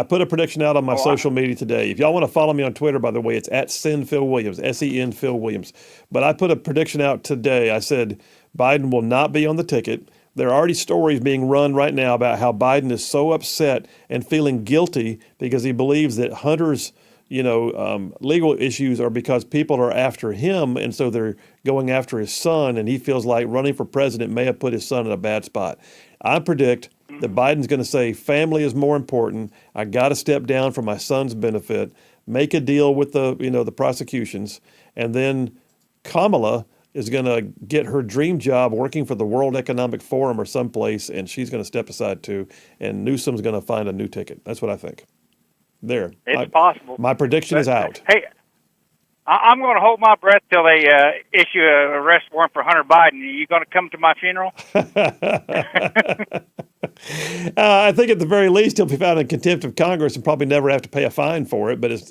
put a prediction out on my social media today. If y'all want to follow me on Twitter, by the way, it's at @SenPhilWilliams, SEN Phil Williams. But I put a prediction out today. I said Biden will not be on the ticket. There are already stories being run right now about how Biden is so upset and feeling guilty because he believes that Hunter's legal issues are because people are after him, and so they're going after his son, and he feels like running for president may have put his son in a bad spot. I predict that Biden's going to say family is more important. I got to step down for my son's benefit, make a deal with the prosecutions, and then Kamala is going to get her dream job working for the World Economic Forum or someplace, and she's going to step aside too, and Newsom's going to find a new ticket. That's what I think. There. It's possible. My prediction is out. Hey, I'm going to hold my breath till they issue an arrest warrant for Hunter Biden. Are you going to come to my funeral? I think at the very least he'll be found in contempt of Congress and probably never have to pay a fine for it. But it's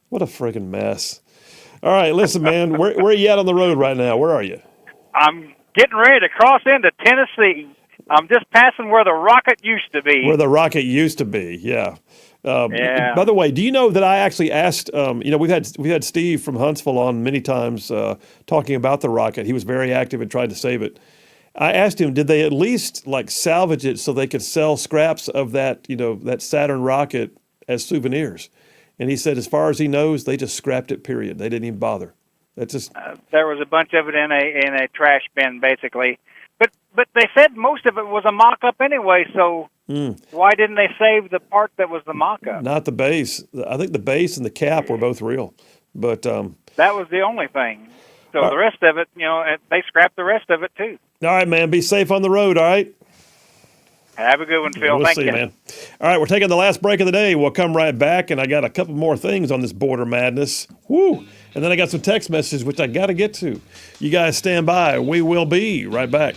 what a friggin' mess. All right, listen, man. Where are you at on the road right now? Where are you? I'm getting ready to cross into Tennessee. I'm just passing where the Rocket used to be. Where the Rocket used to be, yeah. Yeah. By the way, do you know that I actually asked? We've had Steve from Huntsville on many times talking about the Rocket. He was very active and tried to save it. I asked him, did they at least like salvage it so they could sell scraps of that, that Saturn rocket as souvenirs? And he said, as far as he knows, they just scrapped it. Period. They didn't even bother. That's just. There was a bunch of it in a trash bin, basically. But they said most of it was a mock-up anyway. So why didn't they save the part that was the mock-up? Not the base. I think the base and the cap were both real, but that was the only thing. So the rest of it, they scrapped the rest of it too. All right, man. Be safe on the road. All right. Have a good one, Phil. We'll Thank see, you, man. All right, we're taking the last break of the day. We'll come right back, and I got a couple more things on this border madness. Woo! And then I got some text messages, which I got to get to. You guys stand by. We will be right back.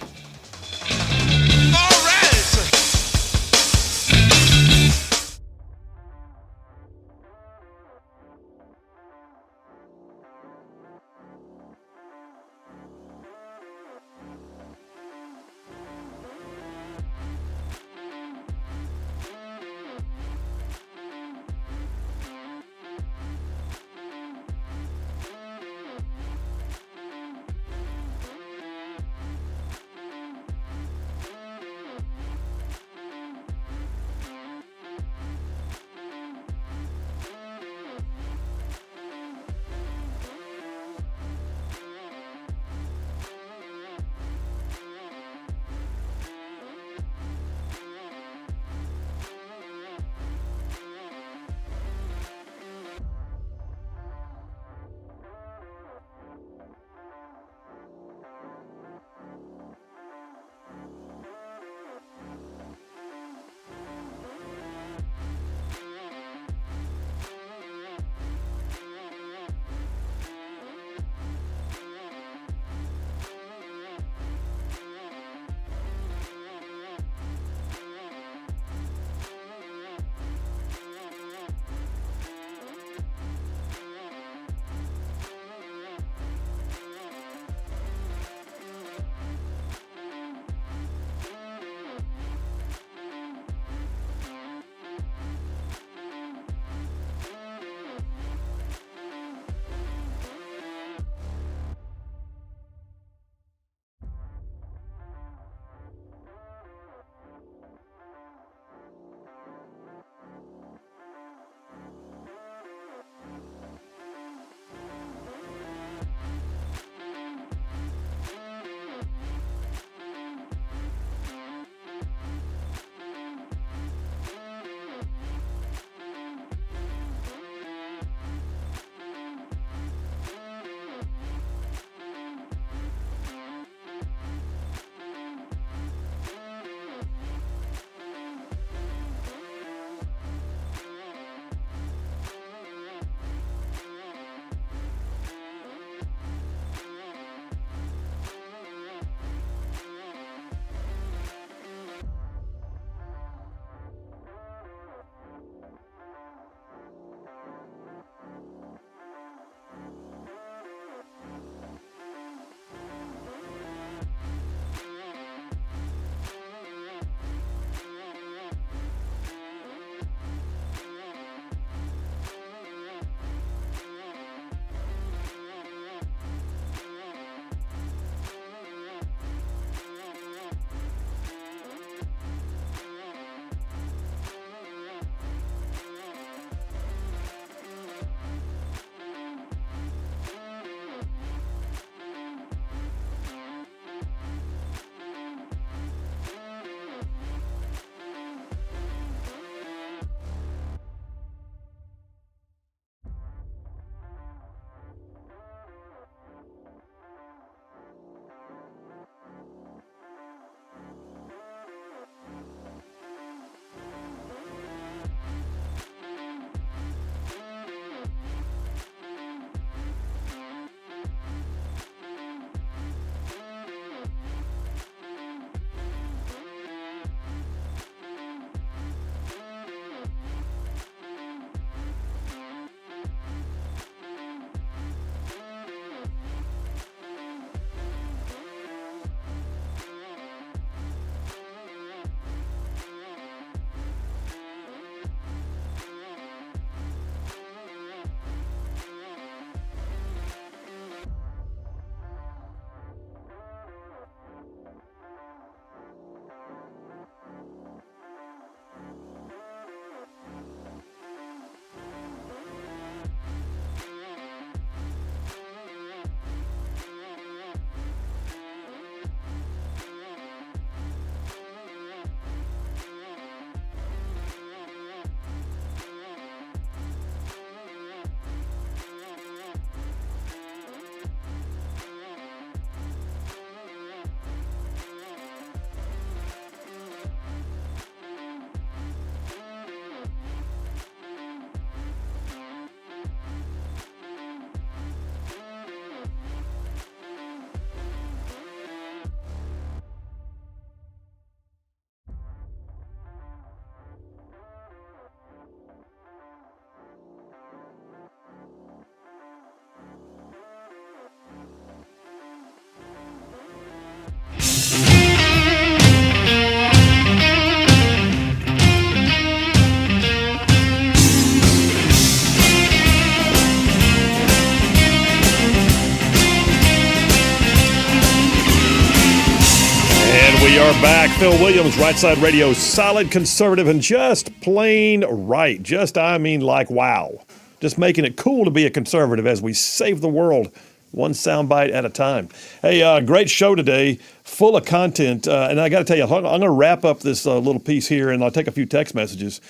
are back. Phil Williams, Rightside Radio, solid conservative and just plain right. I mean like wow. Just making it cool to be a conservative as we save the world one soundbite at a time. Hey, great show today, full of content. And I got to tell you, I'm going to wrap up this little piece here, and I'll take a few text messages.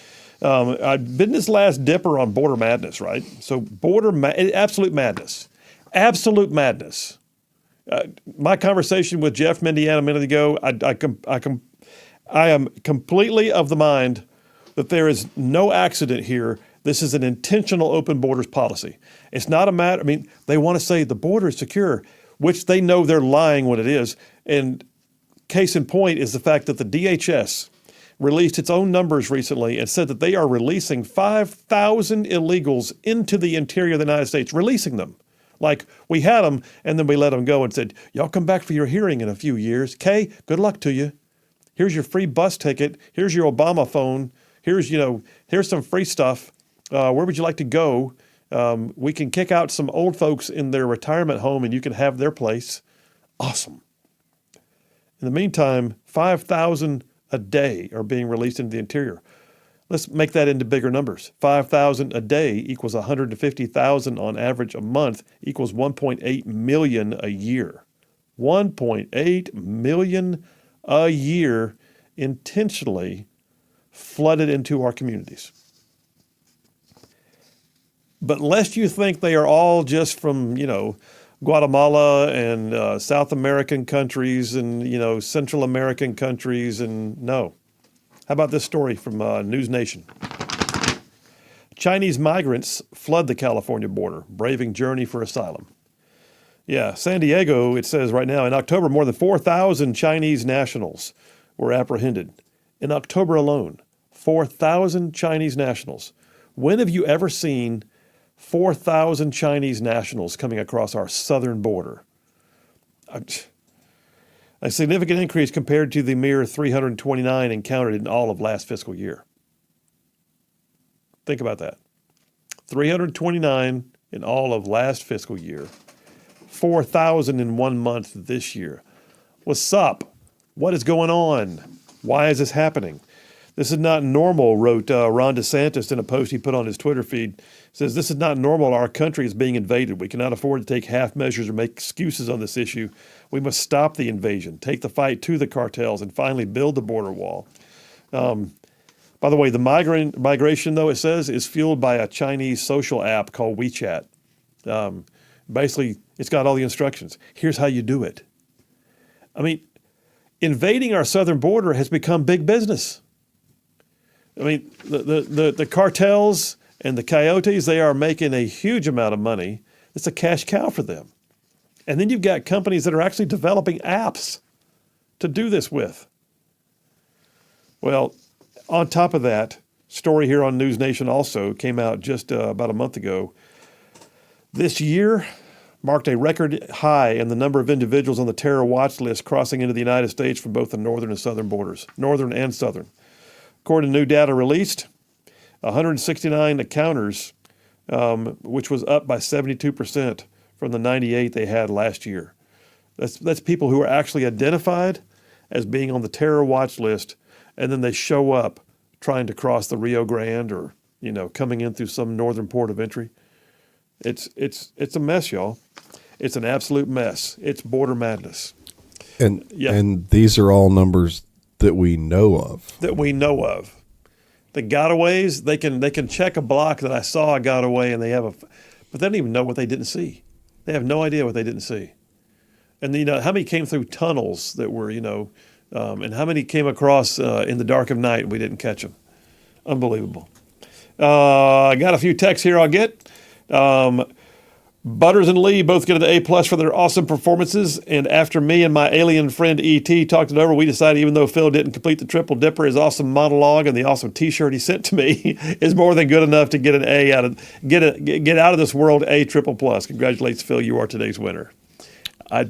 I've been this last dipper on border madness, right? So absolute madness. Absolute madness. My conversation with Jeff from Indiana a minute ago, I am completely of the mind that there is no accident here. This is an intentional open borders policy. It's not a matter, they want to say the border is secure, which they know they're lying when it is. And case in point is the fact that the DHS released its own numbers recently and said that they are releasing 5,000 illegals into the interior of the United States, releasing them. Like we had them and then we let them go and said, y'all come back for your hearing in a few years. Kay, good luck to you. Here's your free bus ticket. Here's your Obama phone. Here's some free stuff. Where would you like to go? We can kick out some old folks in their retirement home and you can have their place. Awesome. In the meantime, 5,000 a day are being released into the interior. Let's make that into bigger numbers. 5,000 a day equals 150,000 on average a month equals 1.8 million a year. 1.8 million a year intentionally flooded into our communities. But lest you think they are all just from, Guatemala and South American countries and, Central American countries, and no. How about this story from News Nation? Chinese migrants flood the California border, braving journey for asylum. Yeah, San Diego, it says right now, in October, more than 4,000 Chinese nationals were apprehended. In October alone, 4,000 Chinese nationals. When have you ever seen 4,000 Chinese nationals coming across our southern border? A significant increase compared to the mere 329 encountered in all of last fiscal year. Think about that. 329 in all of last fiscal year. 4,000 in 1 month this year. What's up? What is going on? Why is this happening? This is not normal, wrote Ron DeSantis in a post he put on his Twitter feed. Says, this is not normal. Our country is being invaded. We cannot afford to take half measures or make excuses on this issue. We must stop the invasion, take the fight to the cartels, and finally build the border wall. By the way, the migration, though, it says, is fueled by a Chinese social app called WeChat. Basically, it's got all the instructions. Here's how you do it. Invading our southern border has become big business. The cartels and the coyotes, they are making a huge amount of money. It's a cash cow for them. And then you've got companies that are actually developing apps to do this with. Well, on top of that, story here on News Nation also came out just about a month ago. This year marked a record high in the number of individuals on the terror watch list crossing into the United States from both the northern and southern borders, northern and southern. According to new data released, 169 encounters, which was up by 72% from the 98 they had last year. That's people who are actually identified as being on the terror watch list, and then they show up trying to cross the Rio Grande or coming in through some northern port of entry. It's a mess, y'all. It's an absolute mess. It's border madness. And these are all numbers that we know of. The gotaways, they can check a block that I saw a gotaway, and but they don't even know what they didn't see. They have no idea what they didn't see. And how many came through tunnels that were, and how many came across in the dark of night and we didn't catch them. Unbelievable. I got a few texts here I'll get. Butters and Lee both get an A+ for their awesome performances, and after me and my alien friend E.T. talked it over, we decided even though Phil didn't complete the triple dipper, his awesome monologue and the awesome T-shirt he sent to me is more than good enough to get an A get out of this world A++. Congratulations, Phil! You are today's winner. I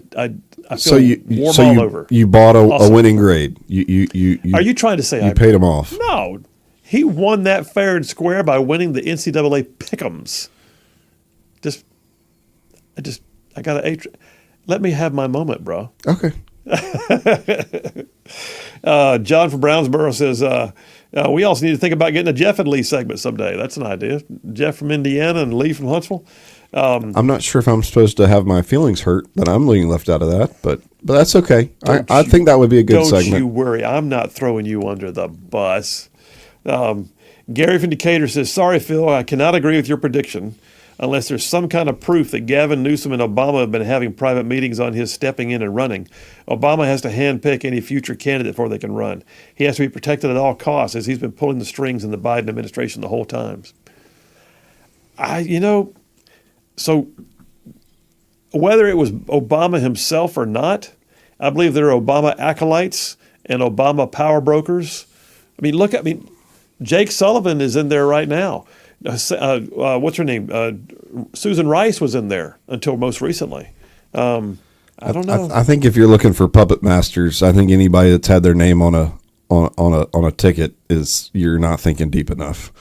feel warm all over. You bought a winning grade. You are you trying to say you paid him off? No, he won that fair and square by winning the NCAA Pick'ems. I got to let me have my moment, bro. Okay. John from Brownsboro says, we also need to think about getting a Jeff and Lee segment someday. That's an idea. Jeff from Indiana and Lee from Huntsville. I'm not sure if I'm supposed to have my feelings hurt that I'm being left out of that, but that's okay. I think that would be a good segment. Don't you worry. I'm not throwing you under the bus. Gary from Decatur says, sorry, Phil, I cannot agree with your prediction unless there's some kind of proof that Gavin Newsom and Obama have been having private meetings on his stepping in and running. Obama has to handpick any future candidate before they can run. He has to be protected at all costs, as he's been pulling the strings in the Biden administration the whole time. So whether it was Obama himself or not, I believe there are Obama acolytes and Obama power brokers. Jake Sullivan is in there right now. What's her name? Susan Rice was in there until most recently. I don't know. I think if you're looking for puppet masters, I think anybody that's had their name on a ticket you're not thinking deep enough.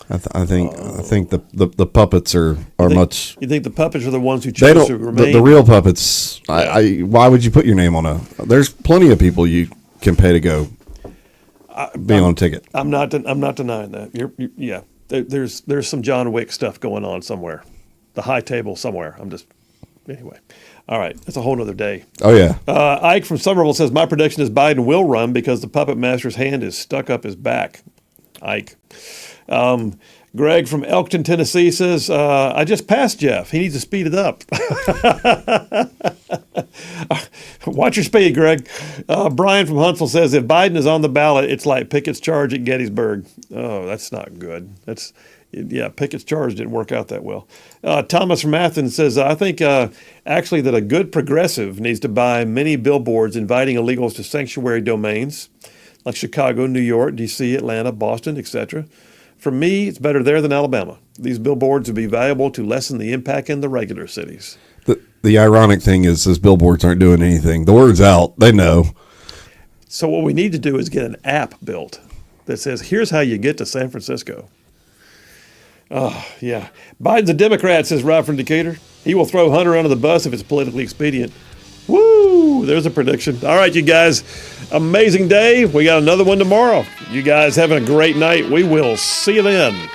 I think the puppets are much. You think the puppets are the ones who chose to remain? The real puppets. Yeah. Why would you put your name on There's plenty of people you can pay to go be on a ticket. I'm not denying that. There's some John Wick stuff going on somewhere, the high table somewhere. Anyway. All right, that's a whole nother day. Oh yeah. Ike from Somerville says my prediction is Biden will run because the puppet master's hand is stuck up his back. Ike. Greg from Elkton, Tennessee says, I just passed Jeff. He needs to speed it up. Watch your speed, Greg. Brian from Huntsville says, if Biden is on the ballot, it's like Pickett's charge at Gettysburg. Oh, that's not good. Pickett's charge didn't work out that well. Thomas from Athens says, I think actually that a good progressive needs to buy many billboards inviting illegals to sanctuary domains like Chicago, New York, D.C., Atlanta, Boston, etc. For me, it's better there than Alabama. These billboards would be valuable to lessen the impact in the regular cities. The ironic thing is those billboards aren't doing anything. The word's out. They know. So what we need to do is get an app built that says, here's how you get to San Francisco. Oh, yeah. Biden's a Democrat, says Rob from Decatur. He will throw Hunter under the bus if it's politically expedient. Woo! There's a prediction. All right, you guys. Amazing day. We got another one tomorrow. You guys having a great night. We will see you then.